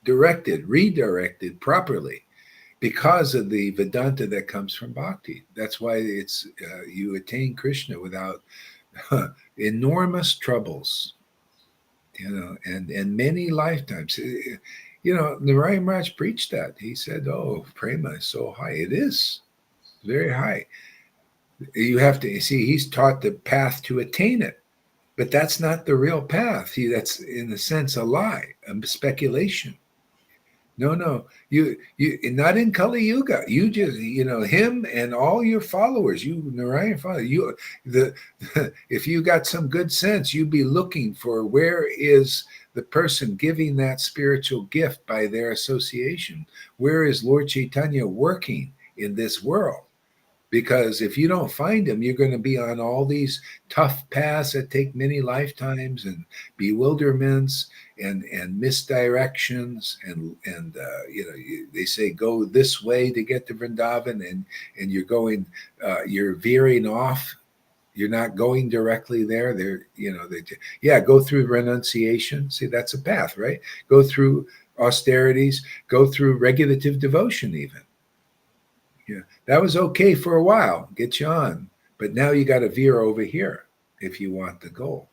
directed, redirected properly, because of the Vedanta that comes from bhakti. That's why it's you attain Krishna without enormous troubles, and many lifetimes. Narayan Raj preached that. He said, "Oh, prema is so high. It is very high. You have to see. He's taught the path to attain it, but that's not the real path. That's in a sense a lie, a speculation." No. You not in Kali Yuga. You just him and all your followers. You Narayan follower. If you got some good sense, you'd be looking for where is the person giving that spiritual gift by their association. Where is Lord Chaitanya working in this world? Because if you don't find him, you're going to be on all these tough paths that take many lifetimes and bewilderments and misdirections and they say go this way to get to Vrindavan and you're going you're veering off. You're not going directly there. Go through renunciation. See, that's a path, right? Go through austerities. Go through regulative devotion, even. Yeah, that was okay for a while, get you on, but now you got to veer over here if you want the goal.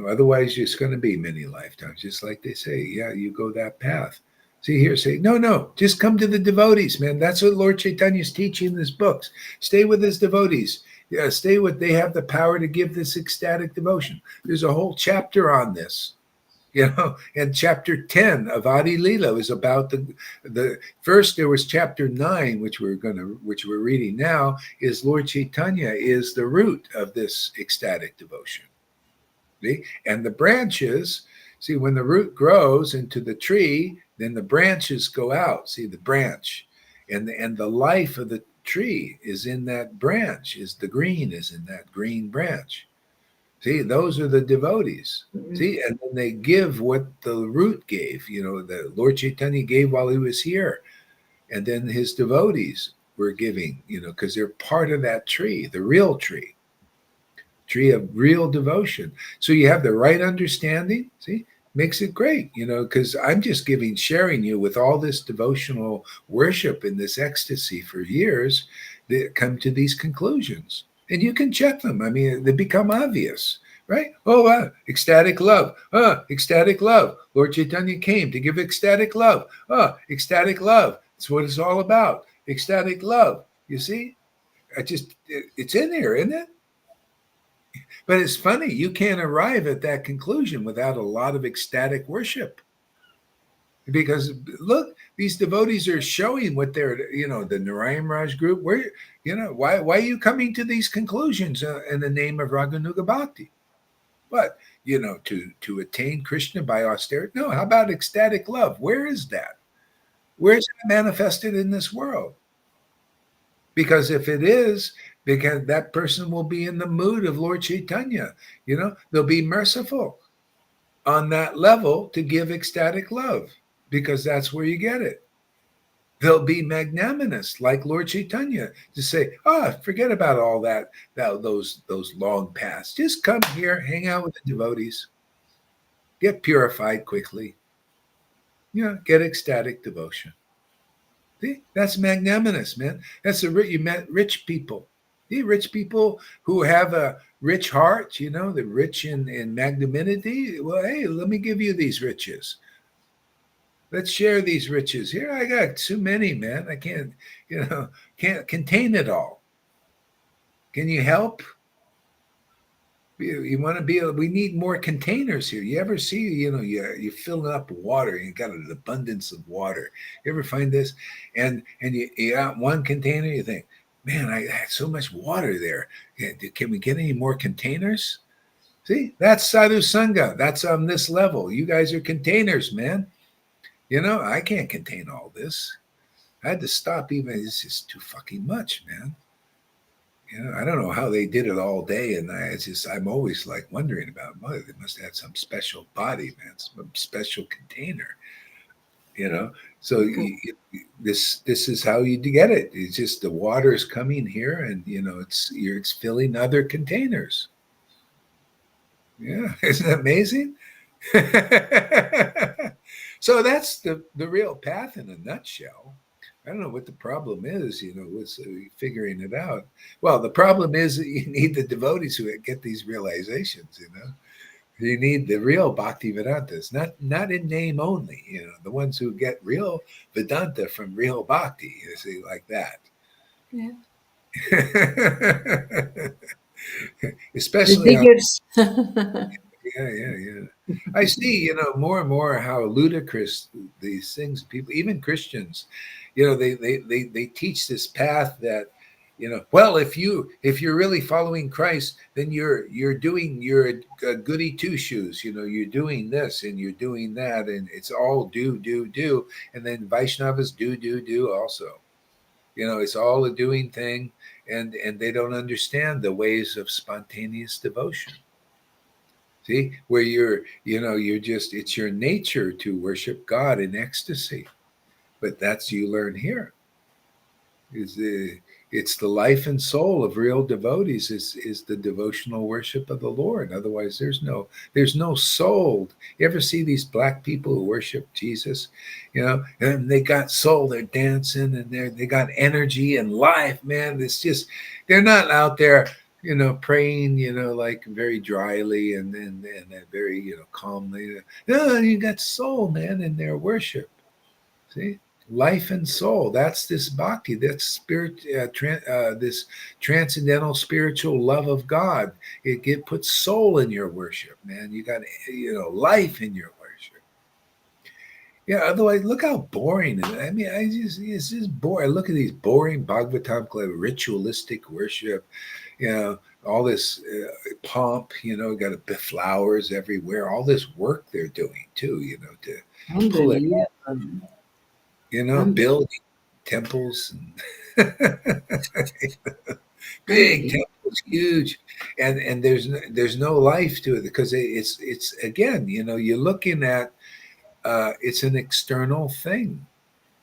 Otherwise it's going to be many lifetimes, just like they say. Yeah, you go that path. See here, say no, just come to the devotees, man. That's what Lord Chaitanya is teaching in his books. Stay with his devotees. Yeah, stay with. They have the power to give this ecstatic devotion. There's a whole chapter on this. And chapter 10 of Adi Leela is about the first. There was chapter 9, which we're reading now, is Lord Chaitanya is the root of this ecstatic devotion. See? And the branches, see, when the root grows into the tree, then the branches go out. See, the branch. And the life of the tree is in that branch, is the green is in that green branch. See, those are the devotees. Mm-hmm. See, and then they give what the root gave, the Lord Chaitanya gave while he was here. And then his devotees were giving, because they're part of that tree, the real tree of real devotion. So you have the right understanding, see, makes it great, because I'm just sharing you with all this devotional worship and this ecstasy for years that come to these conclusions. And you can check them. I mean, they become obvious, right? Oh, ecstatic love. Ecstatic love. Lord Chaitanya came to give ecstatic love. Ecstatic love. That's what it's all about. Ecstatic love. You see? It's in there, isn't it? But it's funny. You can't arrive at that conclusion without a lot of ecstatic worship. Because look, these devotees are showing what they're, the Narayan Raj group. Where, why are you coming to these conclusions in the name of Raganuga Bhakti? What, to attain Krishna by austerity? No, how about ecstatic love? Where is that? Where is it manifested in this world? Because if it is, because that person will be in the mood of Lord Chaitanya. They'll be merciful on that level to give ecstatic love, because that's where you get it. They'll be magnanimous, like Lord Chaitanya, to say, forget about all those long paths. Just come here, hang out with the devotees, get purified quickly, get ecstatic devotion. See, that's magnanimous, man. You met rich people. See, rich people who have a rich heart, they're rich in magnanimity. Well, hey, let me give you these riches. Let's share these riches. Here, I got too many, man. I can't contain it all. Can you help? You want to be we need more containers here. You ever see, you fill up water, you got an abundance of water. You ever find this? And you got one container, you think, man, I had so much water there. Can we get any more containers? See, that's sadhu sangha. That's on this level. You guys are containers, man. I can't contain all this. I had to stop. Even it's just too fucking much, man. I don't know how they did it all day, and I'm always like wondering about, mother, they must have had some special body, man, some special container. So this is how you get it. It's just the water is coming here, and it's filling other containers. Yeah, isn't that amazing? So that's the real path in a nutshell. I don't know what the problem is, what's figuring it out. Well, the problem is that you need the devotees who get these realizations, You need the real Bhakti Vedantas, not in name only, the ones who get real Vedanta from real Bhakti, see, like that. Yeah. Especially on, Diggers. yeah. I see, more and more how ludicrous these things, people, even Christians, they teach this path that, well, if you're really following Christ, then you're a goody two shoes, you're doing this and you're doing that, and it's all do, and then Vaishnavas do also. It's all a doing thing, and they don't understand the ways of spontaneous devotion. See, where it's your nature to worship God in ecstasy. But that's you learn here. It's the life and soul of real devotees is the devotional worship of the Lord. Otherwise, there's no soul. You ever see these black people who worship Jesus, and they got soul, they're dancing and they got energy and life, man. It's just, they're not out there, praying, like very dryly and very, calmly. No, you got soul, man, in their worship. See? Life and soul. That's this bhakti. That's spirit. This transcendental spiritual love of God. It puts soul in your worship, man. You got life in your worship. Yeah. Otherwise, look how boring it is. I mean, it's just boring. I look at these boring Bhagavatam ritualistic worship. All this pomp. Got a bit flowers everywhere. All this work they're doing too. To pull it. Building temples and big temples, huge, and there's no life to it because it's again, you're looking at it's an external thing.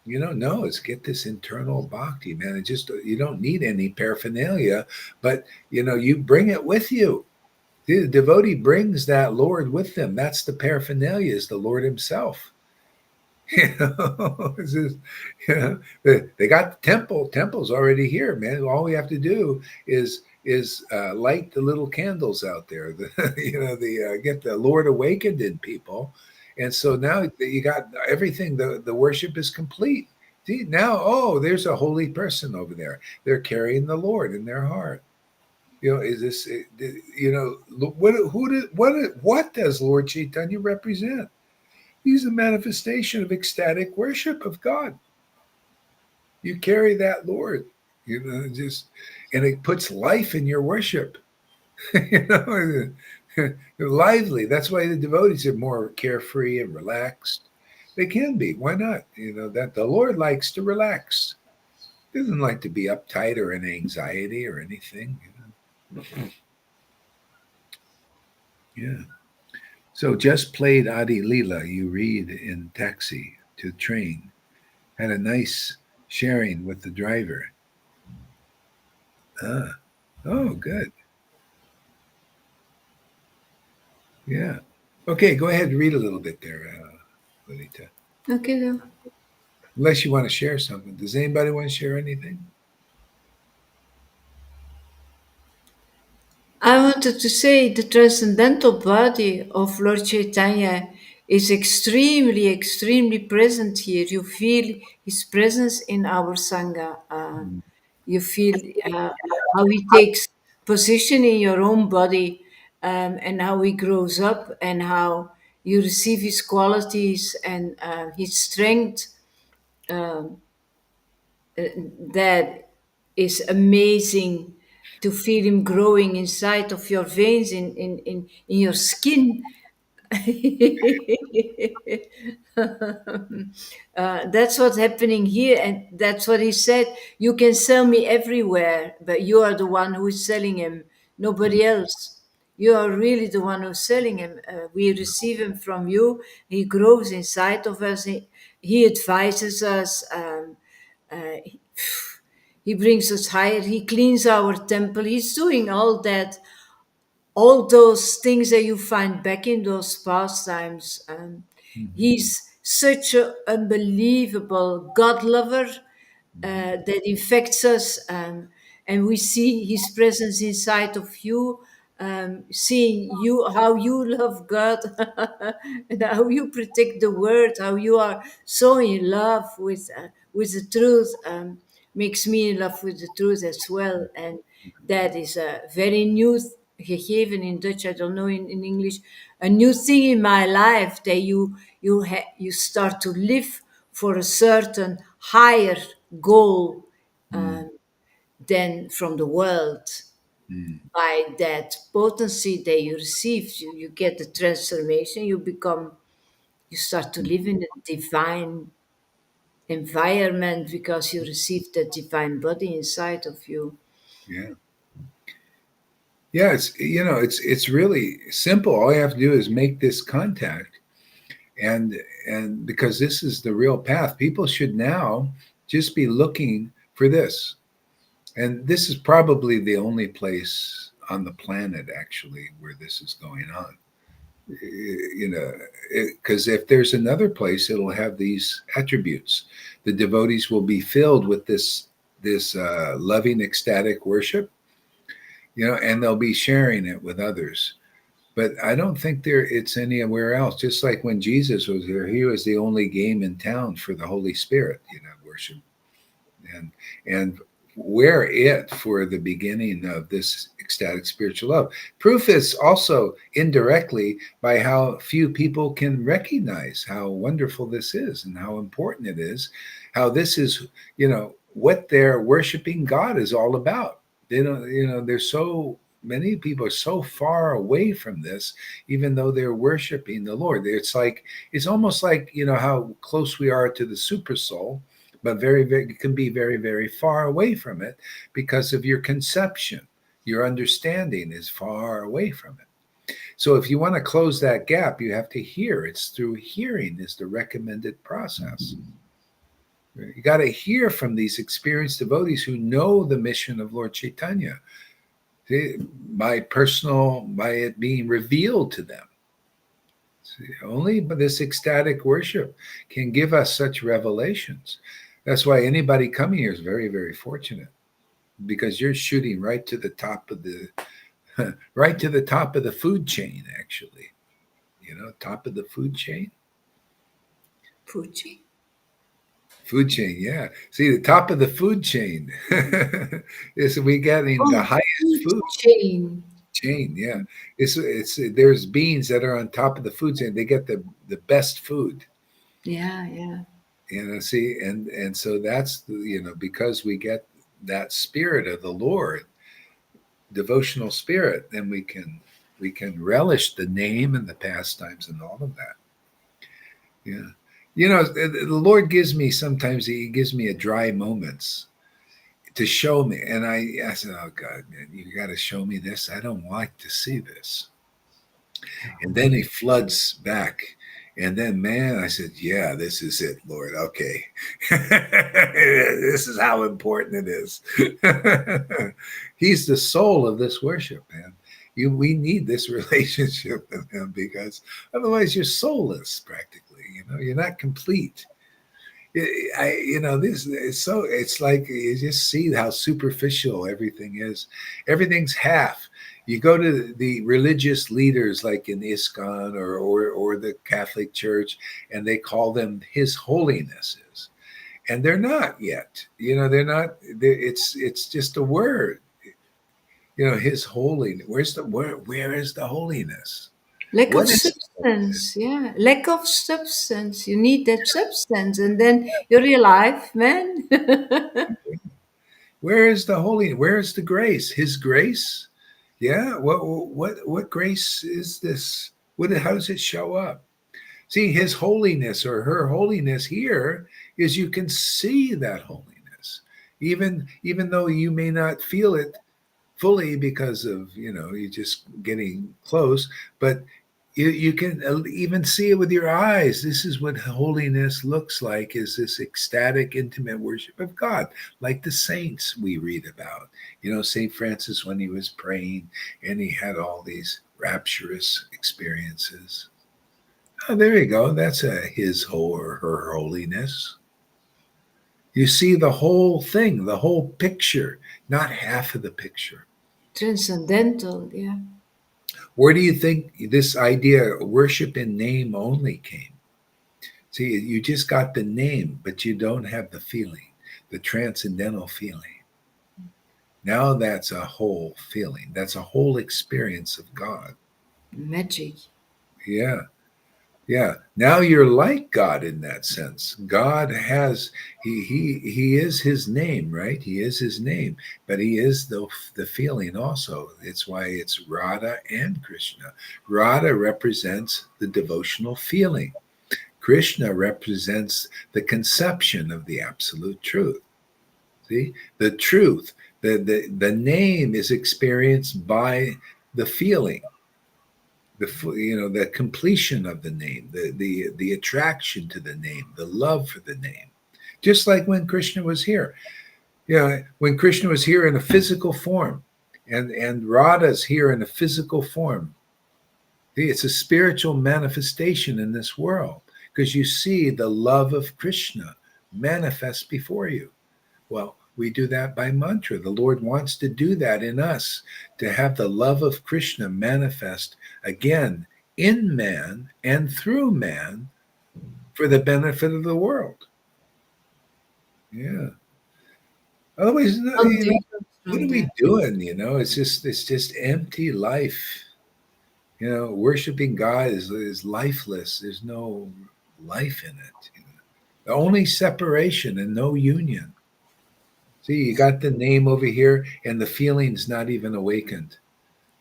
No, it's get this internal bhakti, man. It just, you don't need any paraphernalia, but you bring it with you. The devotee brings that Lord with them. That's the paraphernalia, is the Lord himself. It's just, they got the temple's already here, man. All we have to do is light the little candles out there. Get the Lord awakened in people, and so now you got everything. The worship is complete. See, now, there's a holy person over there. They're carrying the Lord in their heart. Is this? What does Lord Chaitanya represent? He's a manifestation of ecstatic worship of God. You carry that Lord, just and it puts life in your worship. you know, lively. That's why the devotees are more carefree and relaxed. They can be. Why not? That the Lord likes to relax. He doesn't like to be uptight or in anxiety or anything. Yeah. So just played Adi Leela, you read in taxi to train. Had a nice sharing with the driver. Ah. Oh, good. Yeah. Okay, go ahead and read a little bit there, Lolita. Okay, though. Unless you want to share something. Does anybody want to share anything? I wanted to say the transcendental body of Lord Chaitanya is extremely, extremely present here. You feel his presence in our Sangha. Mm, You feel how he takes position in your own body, and how he grows up and how you receive his qualities and his strength. Um, that is amazing to feel him growing inside of your veins in your skin. That's what's happening here, and that's what he said. You can sell me everywhere, but you are the one who is selling him, mm, nobody else. You are really the one who's selling him. We receive him from you. He grows inside of us. He advises us. Uh, he brings us higher. He cleans our temple. He's doing all those things that you find back in those pastimes. mhm, He's such an unbelievable God lover mhm, that infects us, and we see His presence inside of you, seeing you how you love God and how you protect the Word, how you are so in love with the truth. Makes me in love with the truth as well, and that is a very new gegeven in Dutch. I don't know in English. A new thing in my life that you start to live for a certain higher goal mm, than from the world. mm, By that potency that you receive, you get the transformation. You start to mm. live in a divine environment because you receive the divine body inside of you. Yeah. Yeah, it's really simple. All you have to do is make this contact, and and because this is the real path, people should now just be looking for this. And this is probably the only place on the planet actually where this is going on. You know, because if there's another place, it'll have these attributes. The devotees will be filled with this loving, ecstatic worship, and they'll be sharing it with others. But I don't think it's anywhere else. Just like when Jesus was here, he was the only game in town for the Holy Spirit, worship, and and we're it for the beginning of this ecstatic spiritual love. Proof is also indirectly by how few people can recognize how wonderful this is and how important it is, how this is, what they're worshiping God is all about. They don't, there's so many people are so far away from this, even though they're worshiping the Lord. It's almost like, how close we are to the super soul, but very, very, it can be very, very far away from it because of your conception. Your understanding is far away from it. So if you want to close that gap, you have to hear. It's through hearing is the recommended process. You got to hear from these experienced devotees who know the mission of Lord Chaitanya by it being revealed to them. See, only this ecstatic worship can give us such revelations. That's why anybody coming here is very, very fortunate because you're shooting right to the top of the right to the top of the food chain. Actually, top of the food chain. Pucci. Food chain, yeah. See, the top of the food chain is we getting the Oh, highest food food chain. chain. Yeah, it's there's beings that are on top of the food chain. They get the best food. Yeah, yeah. See, and so that's because we get that spirit of the Lord, devotional spirit, then we can relish the name and the pastimes and all of that. Yeah. The Lord gives me sometimes, He gives me a dry moments to show me. And I said, oh God, man, you got to show me this. I don't like to see this. And then He floods back. And then, man, I said, yeah, this is it, Lord. Okay. This is how important it is. He's the soul of this worship, man. We need this relationship with Him, because otherwise you're soulless practically. You're not complete. This it's like you just see how superficial everything is. Everything's half. You go to the religious leaders like in ISKCON or the Catholic Church, and they call them His Holinesses, and they're not yet. They're not. It's just a word. His holiness. Where is the holiness? Lack of What is substance, yeah. Lack of substance. You need that substance, and then you're alive, man. Where is the holy? Where is the grace? His grace? Yeah. What grace is this? How does it show up? See, His holiness or her holiness here is you can see that holiness, even though you may not feel it fully because of you're just getting close, but you can even see it with your eyes. This is what holiness looks like, is this ecstatic intimate worship of God, like the saints we read about. St. Francis, when he was praying and he had all these rapturous experiences. Oh, there you go. That's his whole or her holiness. You see the whole thing, the whole picture, not half of the picture. Transcendental, yeah. Where do you think this idea worship in name only came? See, you just got the name, but you don't have the feeling, the transcendental feeling. Now that's a whole feeling. That's a whole experience of God. Magic. Yeah. Yeah. Now you're like God in that sense. God has he is His name, right? He is His name, but He is the feeling also. It's why it's Radha and Krishna. Radha represents the devotional feeling. Krishna represents the conception of the absolute truth. See? The truth. The name is experienced by the feeling, the completion of the name, the attraction to the name, the love for the name. Just like when Krishna was here. When Krishna was here in a physical form, and Radha's here in a physical form. It's a spiritual manifestation in this world, because you see the love of Krishna manifest before you. Well, we do that by mantra. The Lord wants to do that in us, to have the love of Krishna manifest again in man and through man for the benefit of the world. Yeah. Otherwise, Don't different what from are that. we doing? It's just empty life. Worshiping God is lifeless. There's no life in it. Only separation and no union. See, you got the name over here, and the feeling's not even awakened.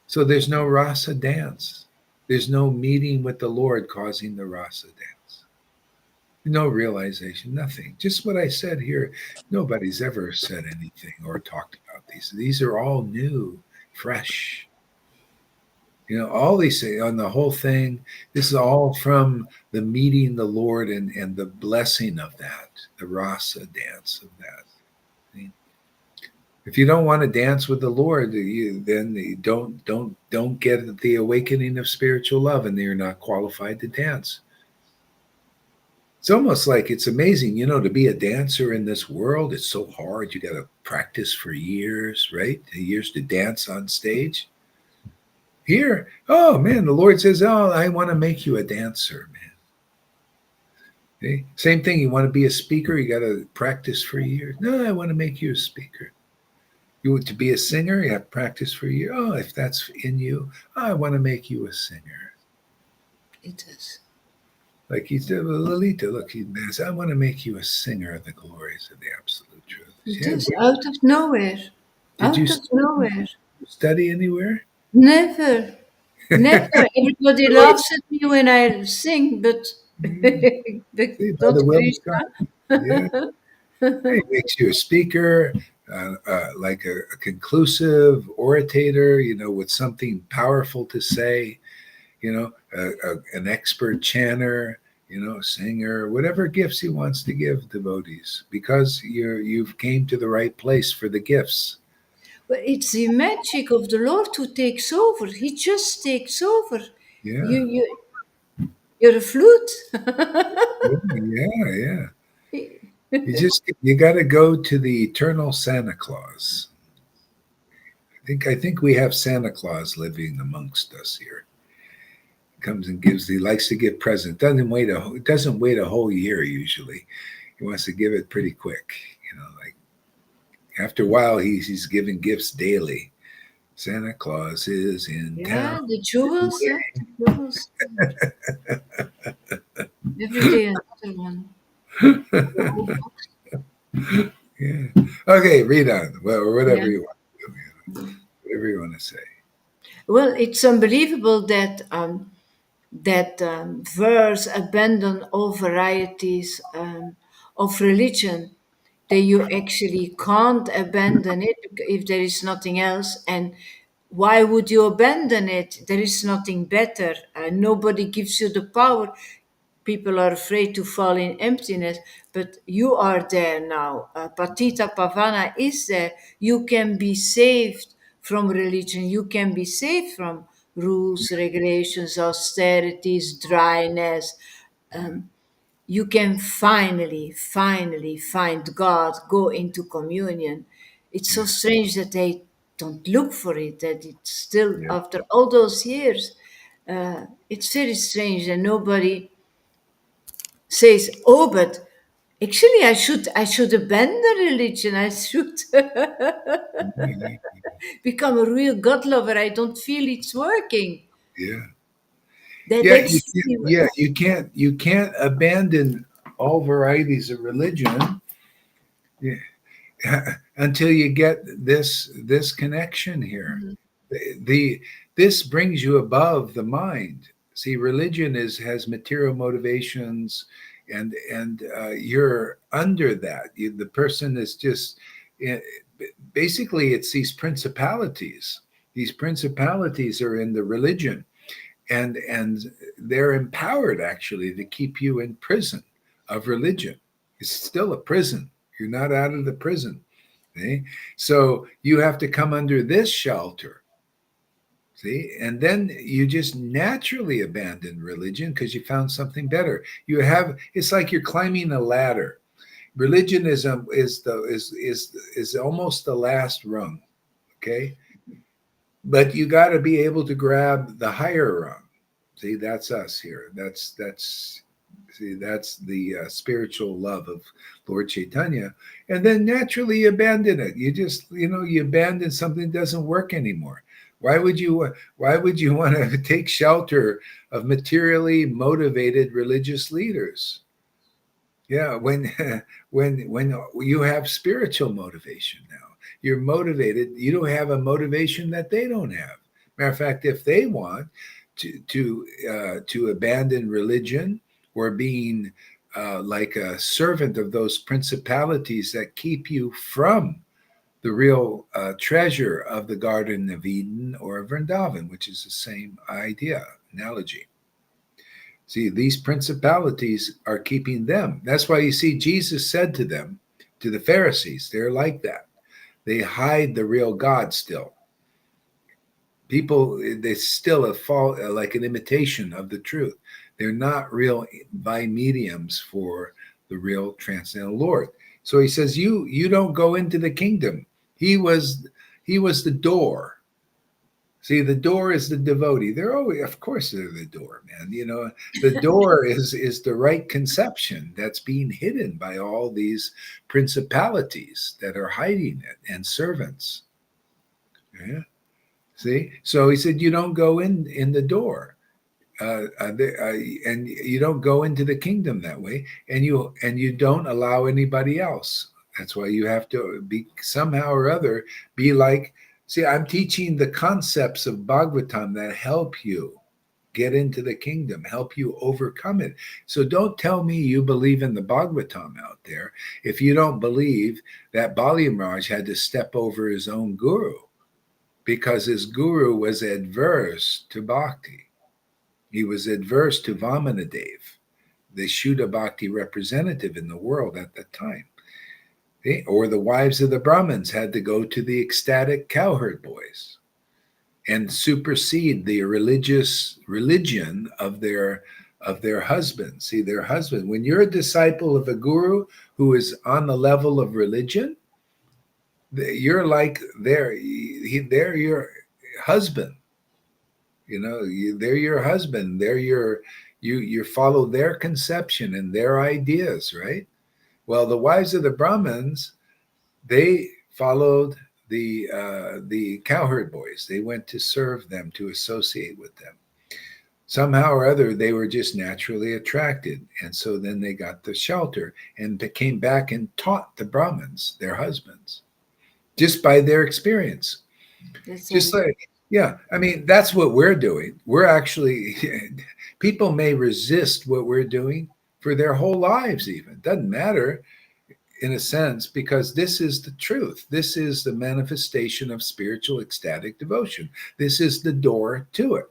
So there's no rasa dance. There's no meeting with the Lord causing the rasa dance. No realization, nothing. Just what I said here. Nobody's ever said anything or talked about these. These are all new, fresh. All these things on the whole thing. This is all from the meeting the Lord and the blessing of that, the rasa dance of that. If you don't want to dance with the Lord, then you don't get the awakening of spiritual love, and you're not qualified to dance. It's almost like it's amazing, to be a dancer in this world. It's so hard. You got to practice for years, right? Years to dance on stage. Here, oh man, the Lord says, "Oh, I want to make you a dancer, man." Okay? Same thing. You want to be a speaker, you got to practice for years. No, I want to make you a speaker. You want to be a singer, you have practice for a year. Oh, if that's in you, I want to make you a singer. It is. Like he said, well, Lolita, look, he says, I want to make you a singer of the glories of the absolute truth. It Yeah, is out of nowhere. did you Out of nowhere. study anywhere? Never. Never. Everybody laughs at me when I sing, but Yeah. See, by not the will of God. Yeah. Krishna. It makes you a speaker, like a conclusive orator, with something powerful to say, an expert chanter, singer, whatever gifts he wants to give devotees, because you've came to the right place for the gifts. But it's the magic of the Lord who takes over. He just takes over. Yeah. You, you're a flute. Yeah, yeah, yeah. You got to go to the eternal Santa Claus. I think we have Santa Claus living amongst us here. Comes and gives. He likes to give presents. Doesn't wait a whole year usually. He wants to give it pretty quick. Like after a while, he's giving gifts daily. Santa Claus is in town. Yeah, the jewels, huh? The jewels. Every day another one. The whole box. Yeah. Okay, read on. Well, Yeah. whatever you want to do. Whatever you want to say. Well, it's unbelievable that verse abandon all varieties of religion, that you actually can't abandon it if there is nothing else. And why would you abandon it? There is nothing better. Nobody gives you the power. People are afraid to fall in emptiness, but you are there now. Patita Pavana is there. You can be saved from religion. You can be saved from rules, regulations, austerities, dryness. You can finally find God, go into communion. It's so Yeah, strange that they don't look for it, that it's still, yeah, after all those years, it's very strange that nobody says, "Oh, but actually, I should abandon religion. I should yeah, become a real God lover. I don't feel it's working." yeah. Yeah, you That's can't, yeah, you can't abandon all varieties of religion. Yeah. Until you get this connection here. The this brings you above the mind. See, religion has material motivations, and you're under that. The person is just eh, basically it's these principalities. These principalities are in the religion, and they're empowered actually to keep you in prison of religion. It's still a prison. You're not out of the prison. See? So you have to come under this shelter. See? And then you just naturally abandon religion because you found something better. It's like you're climbing a ladder. Religion is almost the last rung. Okay. But you got to be able to grab the higher rung. See, that's us here. That's the spiritual love of Lord Chaitanya, and then naturally you abandon it. You abandon something that doesn't work anymore. Why would you want to take shelter of materially motivated religious leaders? Yeah, when when you have spiritual motivation now, you're motivated. You don't have a motivation that they don't have. Matter of fact, if they want to abandon religion or being like a servant of those principalities that keep you from the real treasure of the Garden of Eden or Vrindavan, which is the same idea analogy. See, these principalities are keeping them. That's why you see Jesus said to them, to the Pharisees, they're like that. They hide the real God still. People, they still fall like an imitation of the truth. They're not real by mediums for the real transcendental Lord. So he says, you don't go into the kingdom. He was the door. See, the door is the devotee. They're always, of course, they're the door, man. The door is the right conception that's being hidden by all these principalities that are hiding it and servants. Yeah. See? So he said, you don't go in the door. And you don't go into the kingdom that way, and you don't allow anybody else. That's why you have to be somehow or other be like. See, I'm teaching the concepts of Bhagavatam that help you get into the kingdom, help you overcome it. So don't tell me you believe in the Bhagavatam out there if you don't believe that Bali Maharaj had to step over his own guru because his guru was adverse to bhakti. He was adverse to Vamanadev, the Shuddha Bhakti representative in the world at that time. Or the wives of the Brahmins had to go to the ecstatic cowherd boys and supersede the religion of their husbands. See, their husband. When you're a disciple of a guru who is on the level of religion, you're like they're your husband. They're your husband. You follow their conception and their ideas, right? Well, the wives of the Brahmins, they followed the cowherd boys. They went to serve them, to associate with them. Somehow or other, they were just naturally attracted, and so then they got the shelter and came back and taught the Brahmins, their husbands, just by their experience. That's Just right. like, yeah, I mean, that's what we're doing. We're actually, people may resist what we're doing for their whole lives, even. Doesn't matter in a sense, because this is the truth. This is the manifestation of spiritual ecstatic devotion. This is the door to it.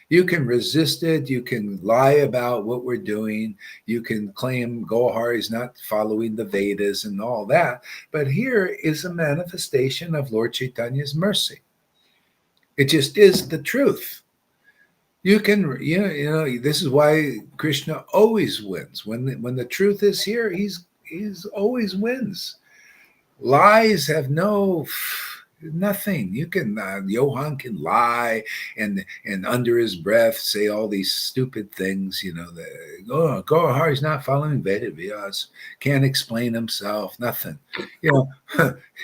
You can resist it. You can lie about what we're doing. You can claim Gohar is not following the Vedas and all that. But here is a manifestation of Lord Chaitanya's mercy. It just is the truth. You can, this is why Krishna always wins. When the truth is here, he's always wins. Lies have nothing. You can Johann can lie and under his breath say all these stupid things. Gohar is not following Veda Vyas, can't explain himself, nothing.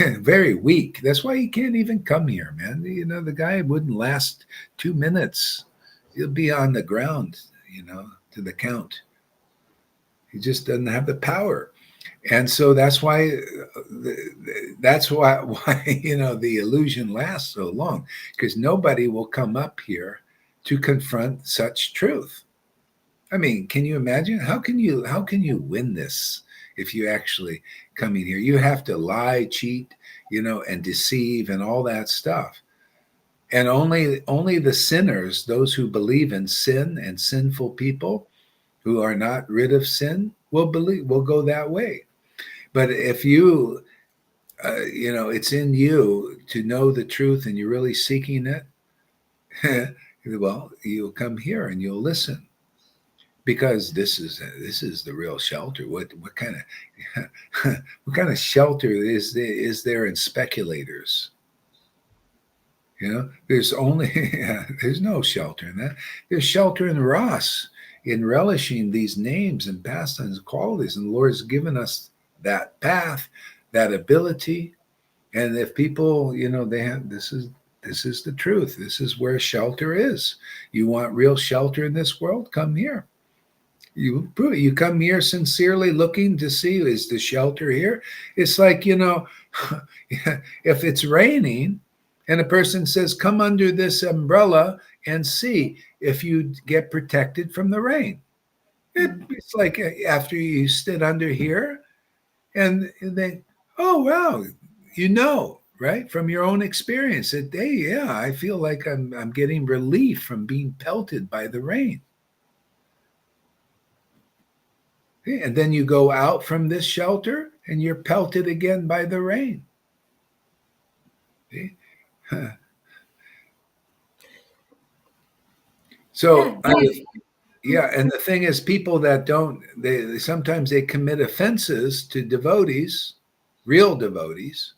Very weak. That's why he can't even come here, man. The guy wouldn't last 2 minutes. He'll be on the ground, to the count. He just doesn't have the power. And so that's why the illusion lasts so long, because nobody will come up here to confront such truth. I mean, can you imagine? How can you win this if you actually come in here? You have to lie, cheat, and deceive and all that stuff. And only the sinners, those who believe in sin and sinful people who are not rid of sin, will go that way. But if it's in you to know the truth and you're really seeking it, well, you'll come here and you'll listen, because this is the real shelter. What kind of what kind of shelter is there in speculators? There's only there's no shelter in that. There's shelter in Ras, in relishing these names and pastimes and qualities. And the Lord's given us that path, that ability. And if people, they have this is the truth. This is where shelter is. You want real shelter in this world? Come here. You come here sincerely looking to see, is the shelter here? It's like, if it's raining and a person says, come under this umbrella and see if you get protected from the rain. It's like after you sit under here and they, oh, wow, right? From your own experience that, hey, yeah, I feel like I'm getting relief from being pelted by the rain. And then you go out from this shelter and you're pelted again by the rain. So, and the thing is, people that they sometimes they commit offenses to devotees, real devotees,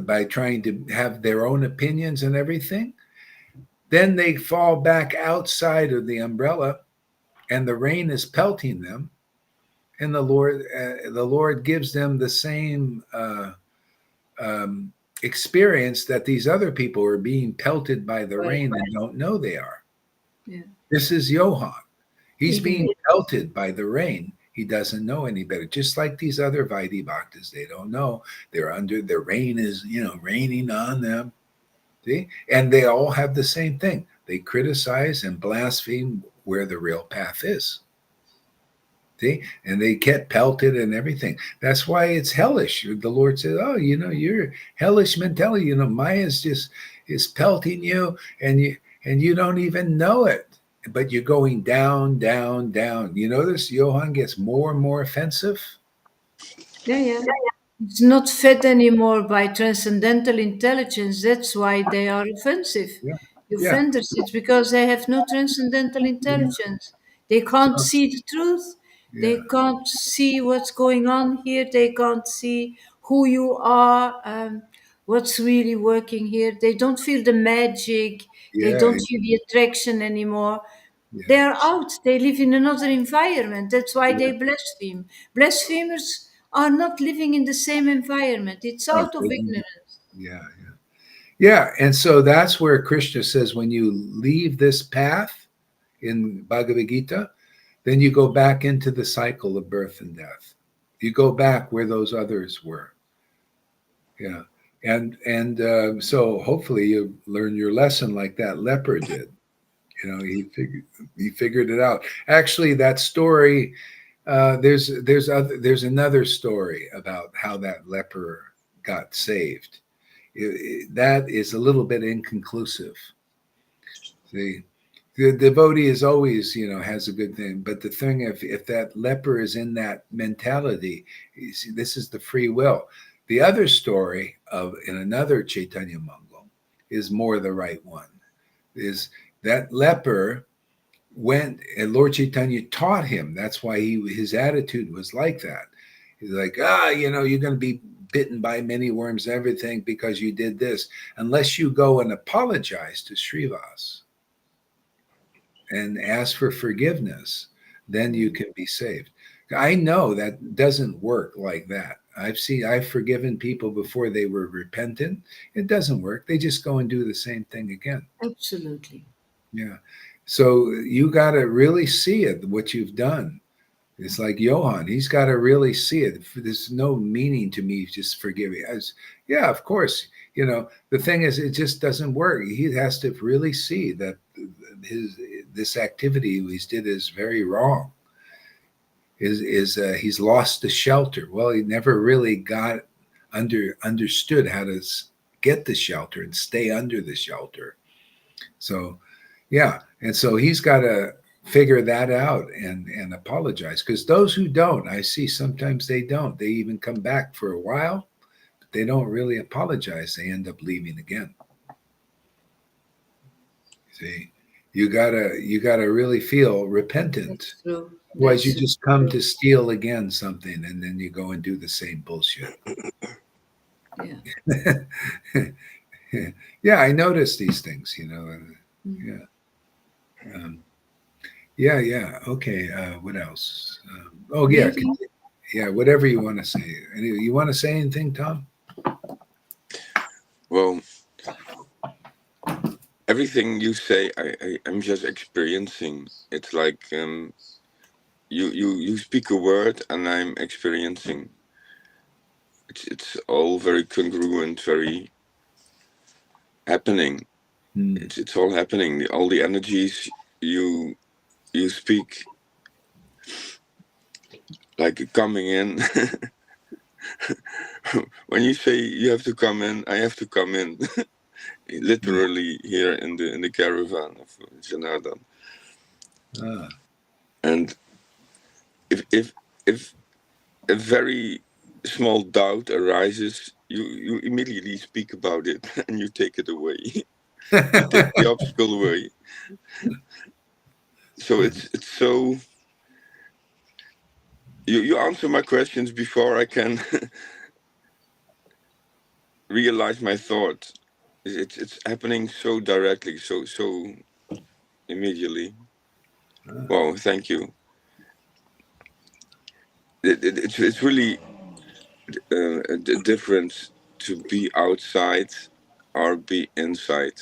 by trying to have their own opinions and everything. Then they fall back outside of the umbrella and the rain is pelting them. And the Lord gives them the same experience that these other people are being pelted by the Right. rain and don't know they are. Yeah. This is Johann. He's Even being pelted by the rain. He doesn't know any better. Just like these other Vaidhi Bhaktas, they don't know. They're under the rain is, raining on them. See? And they all have the same thing. They criticize and blaspheme where the real path is. See? And they get pelted and everything. That's why it's hellish. The Lord said, "Oh, you're hellish mentality. Maya's just is pelting you, and you don't even know it. But you're going down, down, down." You notice Johann gets more and more offensive. yeah. It's not fed anymore by transcendental intelligence. That's why they are offensive. Yeah, yeah, Offenders, it's because they have no transcendental yeah. intelligence. They can't So, see the truth. yeah, They can't see what's going on here. They can't see who you are, what's really working here. They don't feel the magic. They yeah, don't feel the attraction anymore. yeah, They are out. They live in another environment. That's why yeah. they blaspheme. Blasphemers are not living in the same environment. It's Oh, out of ignorance. yeah, yeah. Yeah, and so that's where Krishna says when you leave this path in Bhagavad Gita, then you go back into the cycle of birth and death. You go back where those others were. Yeah, and so hopefully you learn your lesson like that leper did. He figured it out. Actually, that story there's another story about how that leper got saved. That is a little bit inconclusive. The devotee is always, has a good thing. But the thing, if that leper is in that mentality, you see, this is the free will. The other story of in another Chaitanya Mangal is more the right one. Is that leper went and Lord Chaitanya taught him. That's why his attitude was like that. He's like, you're going to be bitten by many worms, everything because you did this. Unless you go and apologize to Srivas and ask for forgiveness, then you can be saved. I know that doesn't work like that. I've forgiven people before they were repentant. It doesn't work. They just go and do the same thing again. Absolutely. Yeah. So you got to really see it, what you've done. It's like Johann. He's got to really see it. There's no meaning to me just forgiving. Yeah, of course. The thing is, it just doesn't work. He has to really see that this activity he did is very wrong. He's lost the shelter. Well, he never really understood how to get the shelter and stay under the shelter. So, yeah, and so he's got to figure that out and apologize because those who don't, I see sometimes they don't. They even come back for a while, but they don't really apologize. They end up leaving again. See, you gotta really feel repentant. That's true. Otherwise, you That's just come true. to steal again something, and then you go and do the same bullshit. Yeah. Yeah, I notice these things. Mm. Yeah. Um, yeah. Okay. What else? Oh, yeah. Maybe Yeah. Whatever you want to say. You want to say anything, Tom? Well, everything you say, I'm just experiencing. It's like you speak a word, and I'm experiencing. It's all very congruent, very happening. It's all happening. All the energies you speak, like coming in. When you say you have to come in, I have to come in. Literally here in the caravan of Janardhan. And if a very small doubt arises, you immediately speak about it and you take it away. You take the obstacle away. So it's so you answer my questions before I can realize my thought. It's happening so directly, so immediately. Wow, thank you. It's really a difference to be outside or be inside.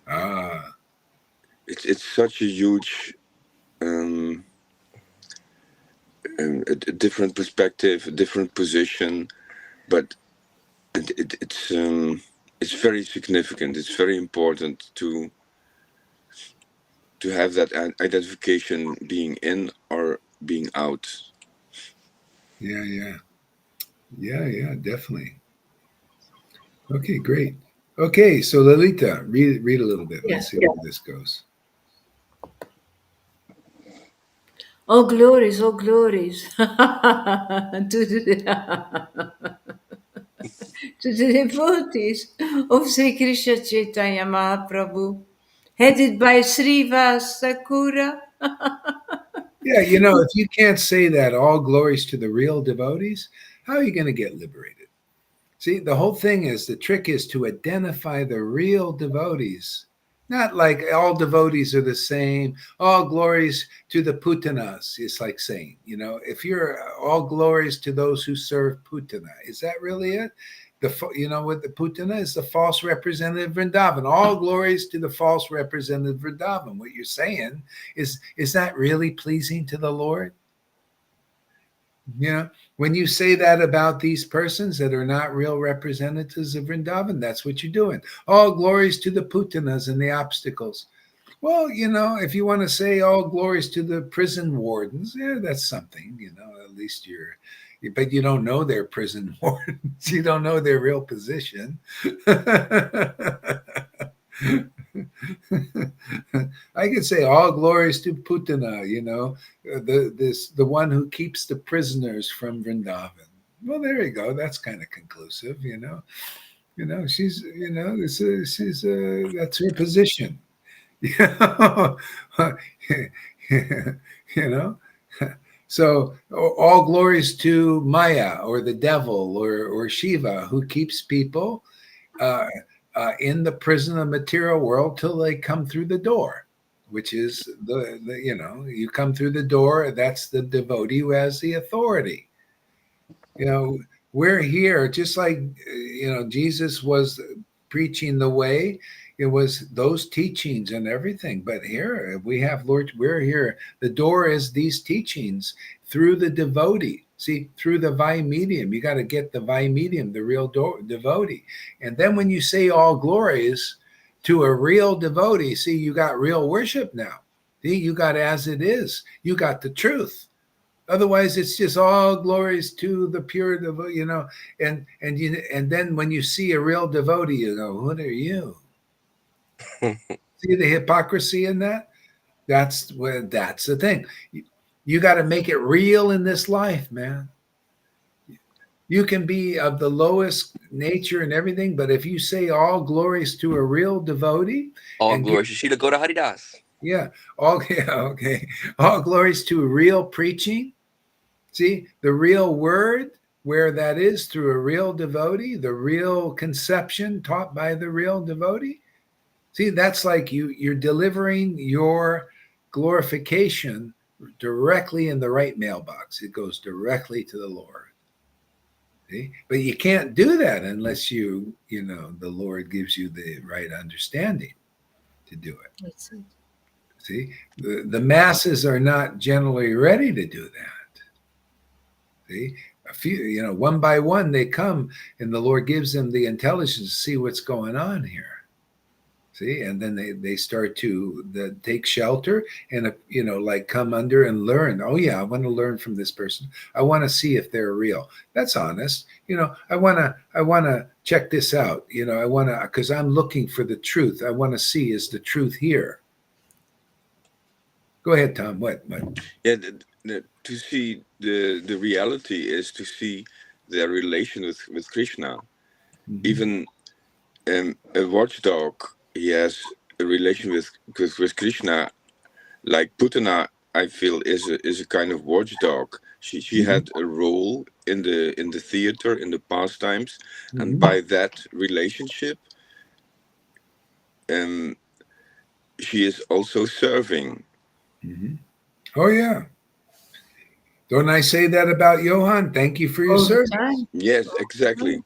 Ah, It's such a huge a different perspective, a different position, but it's very significant. It's very important to have that identification being in or being out. yeah, yeah, yeah, yeah, definitely. Okay, great. Okay, so Lalita, read a little bit. Yeah. Let's see where this goes. Oh glories, oh glories to the devotees of Sri Krishna Chaitanya Mahaprabhu, headed by Srivas Sakura. Yeah, you know, if you can't say that all glories to the real devotees, how are you going to get liberated? See, the whole thing is the trick is to identify the real devotees. Not like all devotees are the same, all glories to the Putanas. It's like saying, you know, if you're all glories to those who serve Putana, is that really it? You know what the Putana is? The false representative Vrindavan. All glories to the false representative Vrindavan. What you're saying is that really pleasing to the Lord? You know, when you say that about these persons that are not real representatives of Vrindavan, that's what you're doing. All glories to the Putanas and the obstacles. Well, you know, if you want to say all glories to the prison wardens, yeah, that's something, you know, at least but you don't know their prison wardens. You don't know their real position. I could say all glories to Putana, you know, the one who keeps the prisoners from Vrindavan. Well, there you go. That's kind of conclusive, you know. You know, she's, you know, she's that's her position. You know, you know. So all glories to Maya or the devil or Shiva who keeps people uh, in the prison of material world till they come through the door, which is the you know, you come through the door, that's the devotee who has the authority. You know, we're here just like you know, Jesus was preaching the way. It was those teachings and everything. But here we have Lord, we're here. The door is these teachings through the devotee. See, through the vi medium, you got to get the vi medium, the real devotee. And then when you say all glories to a real devotee, see, you got real worship now. See, you got as it is. You got the truth. Otherwise, it's just all glories to the pure devotee, you know. And then when you see a real devotee, you go, "What are you?" See the hypocrisy in that? That's the thing. You got to make it real in this life, man. You can be of the lowest nature and everything, but if you say all glories to a real devotee All and give, glory. Shishita go to Haridas. yeah, all yeah, okay, all glories to real preaching. See, the real word, where that is through a real devotee, the real conception taught by the real devotee. See, that's like you're delivering your glorification directly in the right mailbox. It goes directly to the Lord. See? But you can't do that unless you know, the Lord gives you the right understanding to do it. That's it. See, the masses are not generally ready to do that. See, a few, you know, one by one they come, and the Lord gives them the intelligence to see what's going on here. See, and then they start to take shelter and you know, like come under and learn. Oh yeah, I want to learn from this person. I want to see if they're real. That's honest. You know, I wanna check this out. You know, I wanna because I'm looking for the truth. I want to see is the truth here. Go ahead, Tom. What? Yeah, to see the reality is to see their relation with Krishna. Mhm. Even a watchdog, he has a relation with Krishna. Like Putana, I feel is a kind of watchdog. She Mhm. had a role in the theater in the pastimes, and Mhm. by that relationship, um, she is also serving. Mhm. Oh yeah. Don't I say that about Johan? Thank you for your All the service. time. Yes, exactly.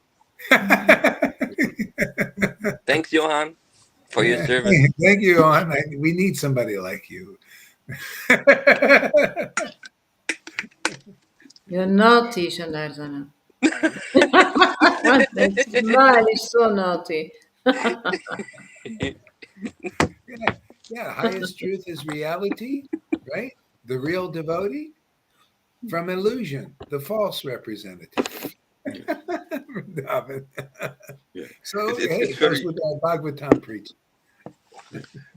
Thanks, Johan, for your Yeah. service. Thank you, Johan. We need somebody like you. You're naughty, Shandarzana. That's really so naughty. Yeah, yeah. Highest truth is reality, right? The real devotee from illusion, the false representative. Vrindavan. Yeah, So, hey, it's it goes very with our Bhagavatam preaching.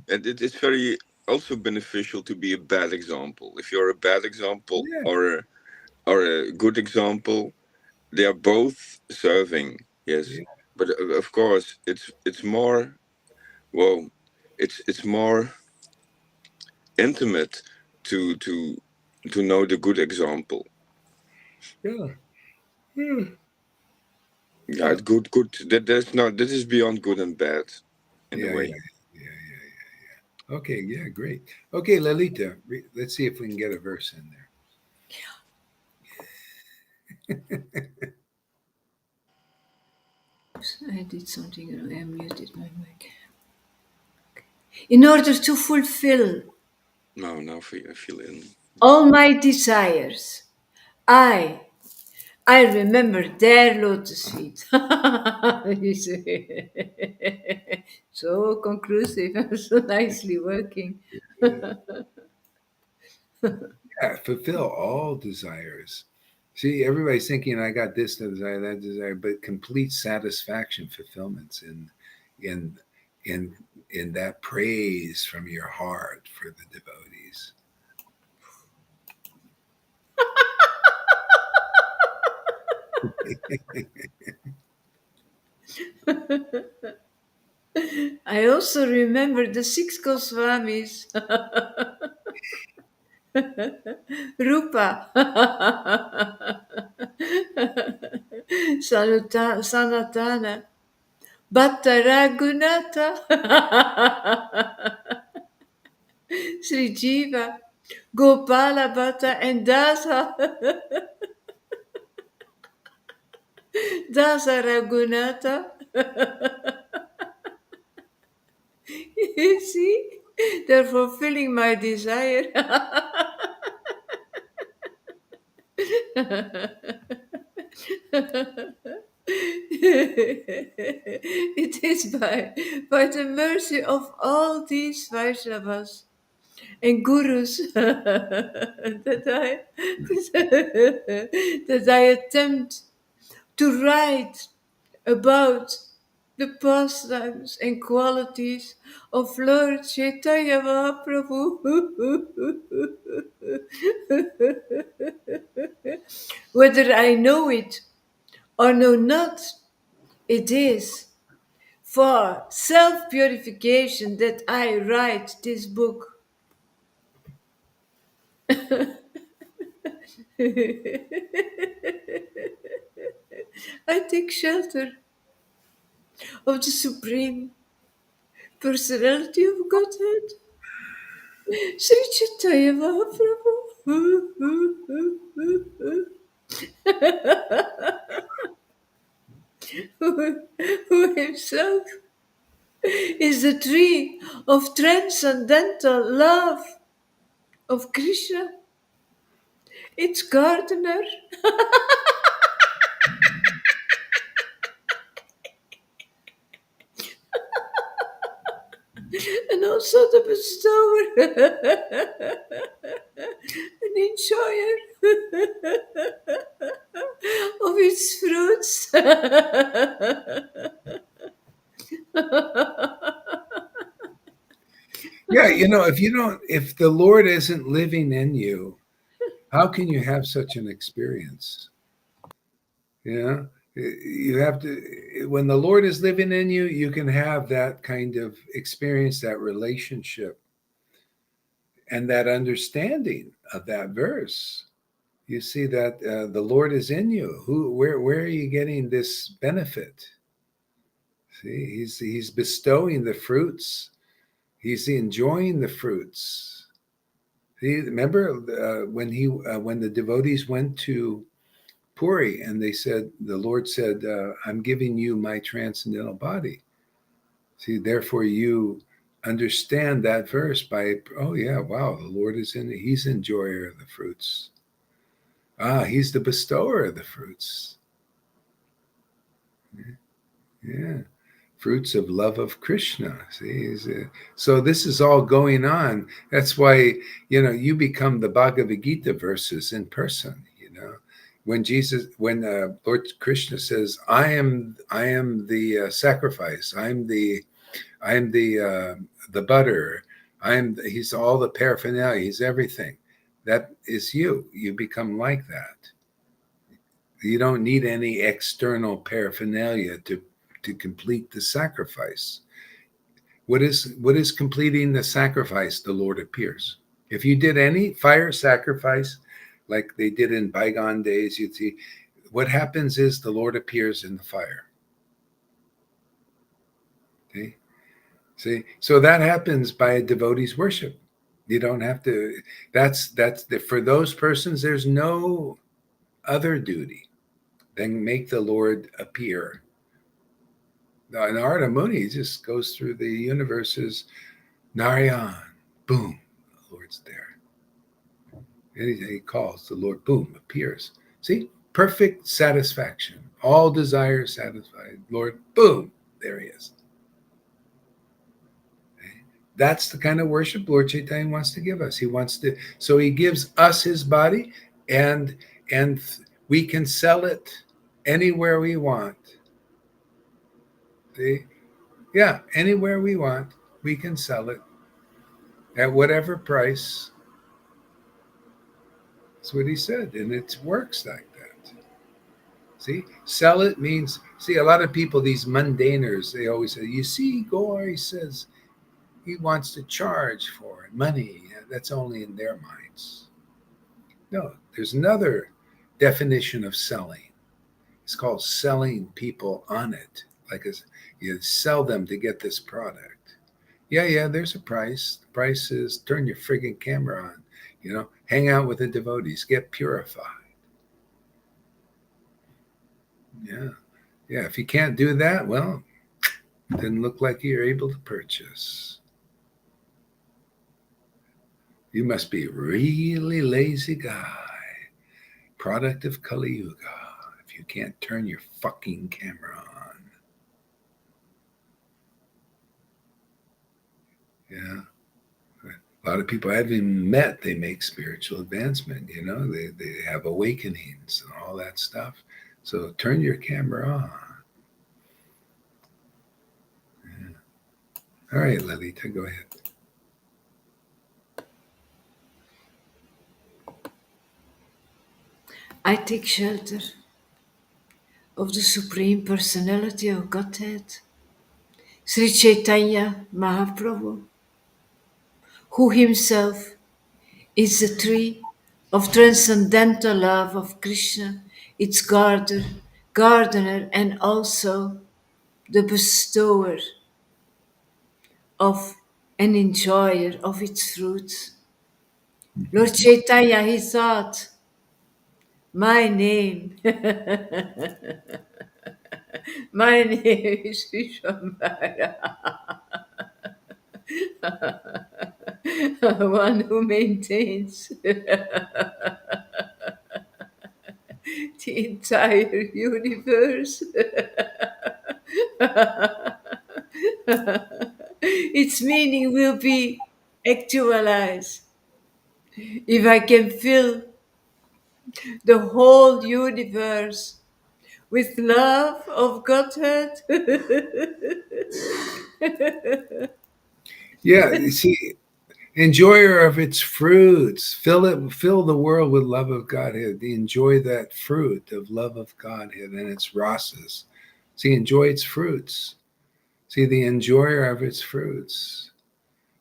and it's very also beneficial to be a bad example. If you're a bad example Yeah, or a good example, they are both serving. Yes, yeah, but of course, it's more well, it's more intimate to to to know the good example. yeah, yeah. Yeah, Yeah, it's good. That's not. This is beyond good and bad, in a yeah, yeah, way. yeah, yeah. Okay, yeah, great. Okay, Lalita, let's see if we can get a verse in there. I did something wrong. I muted my mic. In order to fulfill No, now I feel in. all my desires, I I remember their lotus feet. You see. So conclusive and so nicely working. Yeah, fulfill all desires. See, everybody's thinking I got this desire, that desire, but complete satisfaction, fulfillments in in in that praise from your heart for the devotees. I also remember the six Goswamis. Rupa. Sanatana. Bhatta Raghunatha. Sri Jiva. Gopala Bhatta and Dasa. Dasa Raghunatha. You see? They're fulfilling my desire. It is by the mercy of all these Vaishnavas and Gurus that that I attempt to write about the pastimes and qualities of Lord Chaitanya Mahaprabhu. Whether I know it or know not, it is for self purification that I write this book. I take shelter of the Supreme Personality of Godhead, Sri Chaitanya Mahaprabhu, who himself is the tree of transcendental love of Krishna, its gardener, and also the bestower, an enjoyer of its fruits. Yeah, if the Lord isn't living in you, how can you have such an experience? You know, you have to, when the Lord is living in you, you can have that kind of experience, that relationship, and that understanding of that verse. You see that the Lord is in you. Where are you getting this benefit? See, he's bestowing the fruits. He's enjoying the fruits. See, remember when the devotees went to Puri, and they said, the Lord said, I'm giving you my transcendental body. See, therefore you understand that verse by, oh yeah, wow, the Lord is in it. He's enjoyer of the fruits. He's the bestower of the fruits. Yeah. Fruits of love of Krishna. See, so this is all going on. That's why, you become the Bhagavad Gita verses in person. When Lord Krishna says, "I am the sacrifice. I'm the butter. He's all the paraphernalia. He's everything." That is you. You become like that. You don't need any external paraphernalia to complete the sacrifice. What is completing the sacrifice? The Lord appears. If you did any fire sacrifice, like they did in bygone days, you'd see what happens is the Lord appears in the fire. Okay? See, so that happens by a devotee's worship. You don't have to. For those persons. There's no other duty than make the Lord appear. Now, Narada Muni just goes through the universes. Narayan, boom, the Lord's there. Anything he calls, the Lord, boom, appears. See, perfect satisfaction. All desires satisfied. Lord, boom, there he is. That's the kind of worship Lord Chaitanya wants to give us. So he gives us his body, and we can sell it anywhere we want. See? Yeah, anywhere we want, we can sell it at whatever price. That's what he said, and it works like that. See, sell it means, a lot of people, these mundaners, they always say, you see, Gore, he says, he wants to charge for it, money. That's only in their minds. No, there's another definition of selling. It's called selling people on it. Like you sell them to get this product. Yeah, there's a price. The price is turn your friggin' camera on, hang out with the devotees, get purified. Yeah. If you can't do that, well, it didn't look like you're able to purchase. You must be a really lazy guy, product of Kali Yuga, if you can't turn your fucking camera on. Yeah. A lot of people I haven't met, they make spiritual advancement, they have awakenings and all that stuff. So turn your camera on. Yeah. All right, Lalita, go ahead. I take shelter of the Supreme Personality of Godhead, Sri Chaitanya Mahaprabhu, who himself is the tree of transcendental love of Krishna, its gardener, and also the bestower of and enjoyer of its fruits. Lord Chaitanya, he thought, my name, my name is Vishwambara, one who maintains the entire universe. Its meaning will be actualized if I can fill the whole universe with love of Godhead. Yeah, you see, enjoyer of its fruits. Fill the world with love of Godhead. Enjoy that fruit of love of Godhead and its rasas. See, enjoy its fruits. See, the enjoyer of its fruits.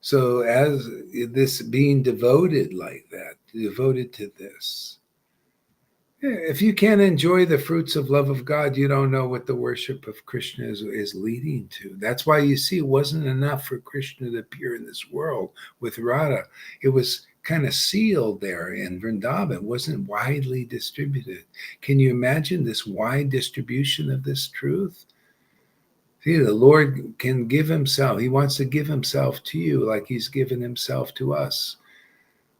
So as this being devoted like that, devoted to this. If you can't enjoy the fruits of love of God, you don't know what the worship of Krishna is leading to. That's why you see it wasn't enough for Krishna to appear in this world with Radha. It was kind of sealed there in Vrindavan. It wasn't widely distributed. Can you imagine this wide distribution of this truth? See, the Lord can give himself. He wants to give himself to you like he's given himself to us.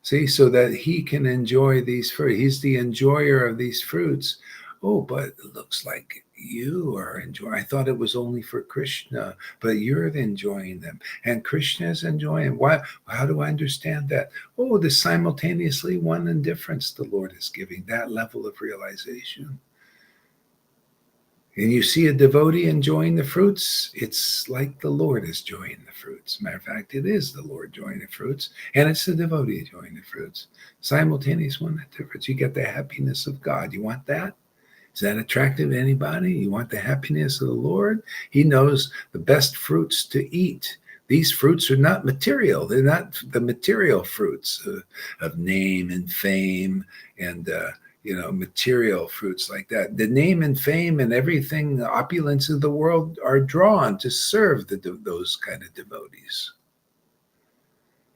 See, so that he can enjoy these fruits. He's the enjoyer of these fruits. Oh, but it looks like you are enjoying. I thought it was only for Krishna, but you're enjoying them, and Krishna is enjoying. Why? How do I understand that? Oh, the simultaneously one and difference the Lord is giving, that level of realization. And you see a devotee enjoying the fruits, it's like the Lord is enjoying the fruits. Matter of fact, it is the Lord enjoying the fruits, and it's the devotee enjoying the fruits. Simultaneous one difference. You get the happiness of God. You want that? Is that attractive to anybody? You want the happiness of the Lord? He knows the best fruits to eat. These fruits are not material. They're not the material fruits of name and fame and material fruits like that. The name and fame and everything, the opulence of the world are drawn to serve those kind of devotees.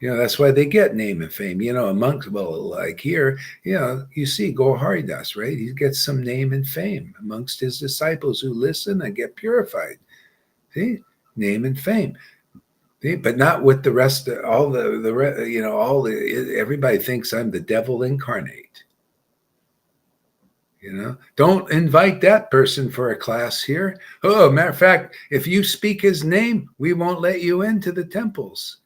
That's why they get name and fame. Amongst, well, like here, you see Gaur Haridas, right? He gets some name and fame amongst his disciples who listen and get purified. See, name and fame. See? But not with the rest of all everybody thinks I'm the devil incarnate. Don't invite that person for a class here. Oh, matter of fact, if you speak his name, we won't let you into the temples.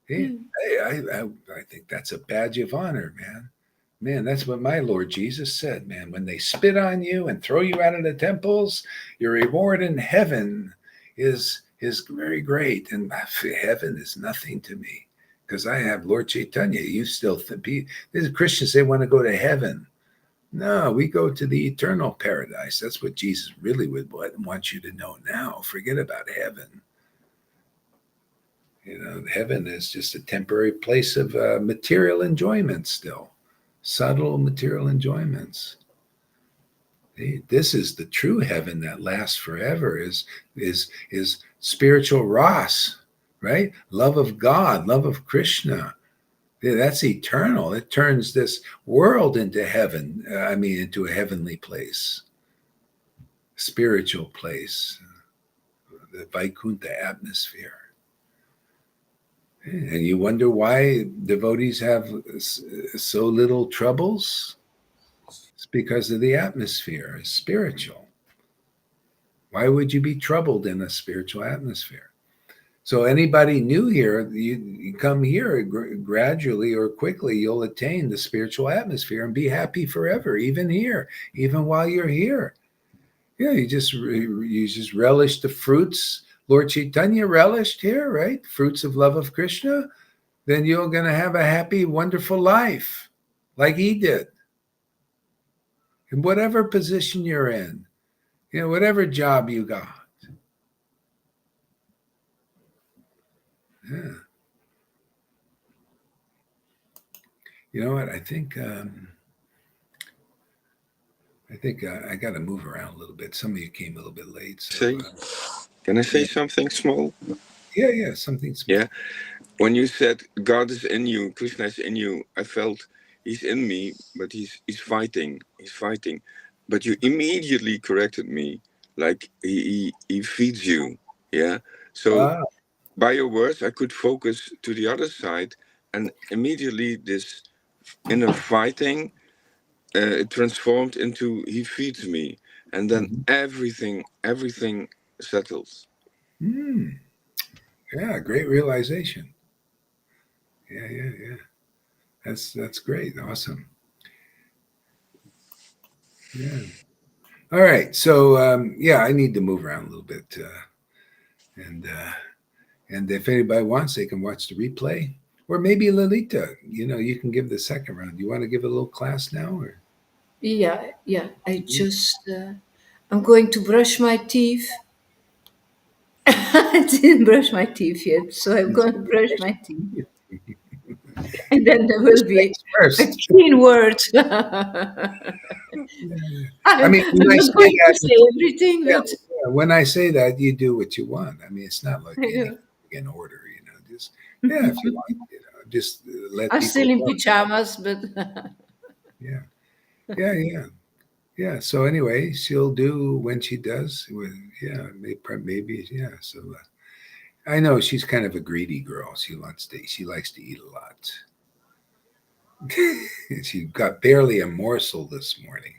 Hey, I think that's a badge of honor, man. Man, that's what my Lord Jesus said, man. When they spit on you and throw you out of the temples, your reward in heaven is very great. And heaven is nothing to me because I have Lord Chaitanya. You still think these Christians, they want to go to heaven. No, we go to the eternal paradise. That's what Jesus really would want you to know now. Forget about heaven. Heaven is just a temporary place of material enjoyment still, subtle material enjoyments. This is the true heaven that lasts forever, is spiritual ras, right? Love of God, love of Krishna. That's eternal. It turns this world into heaven. Into a heavenly place, spiritual place, the Vaikuntha atmosphere. And you wonder why devotees have so little troubles? It's because of the atmosphere. It's spiritual. Why would you be troubled in a spiritual atmosphere? So anybody new here, you come here gradually or quickly, you'll attain the spiritual atmosphere and be happy forever, even here, even while you're here. You just relish the fruits Lord Chaitanya relished here, right? Fruits of love of Krishna. Then you're going to have a happy, wonderful life like he did. In whatever position you're in, whatever job you got. Yeah. You know what? I think I got to move around a little bit. Some of you came a little bit late. So, Can I say something small? Yeah, something small. Yeah. When you said God is in you, Krishna is in you, I felt he's in me, but he's fighting. He's fighting. But you immediately corrected me, like he feeds you. Yeah. So by your words, I could focus to the other side, and immediately this inner fighting transformed into he feeds me, and then everything settles. Yeah, great realization. Yeah. That's great. Awesome. Yeah. All right. So I need to move around a little bit, and if anybody wants, they can watch the replay, or maybe Lalita. You can give the second round. You want to give a little class now, or? Yeah. I'm going to brush my teeth. I didn't brush my teeth yet, so I'm going to brush my teeth. And then there will First be things a first. clean word. I'm When I not say going to that, say everything, yeah, but when I say that, you do what you want. It's not like anything in order, just if you want, just let I'm people still in go. pajamas, but Yeah, yeah, yeah, yeah. So anyway, she'll do when she does. Yeah, maybe yeah. So I know she's kind of a greedy girl. She likes to eat a lot. She got barely a morsel this morning.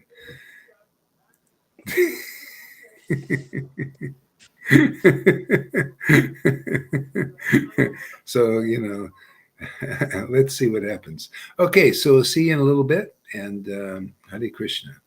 So, let's see what happens. Okay, so see you in a little bit. And Hare Krishna.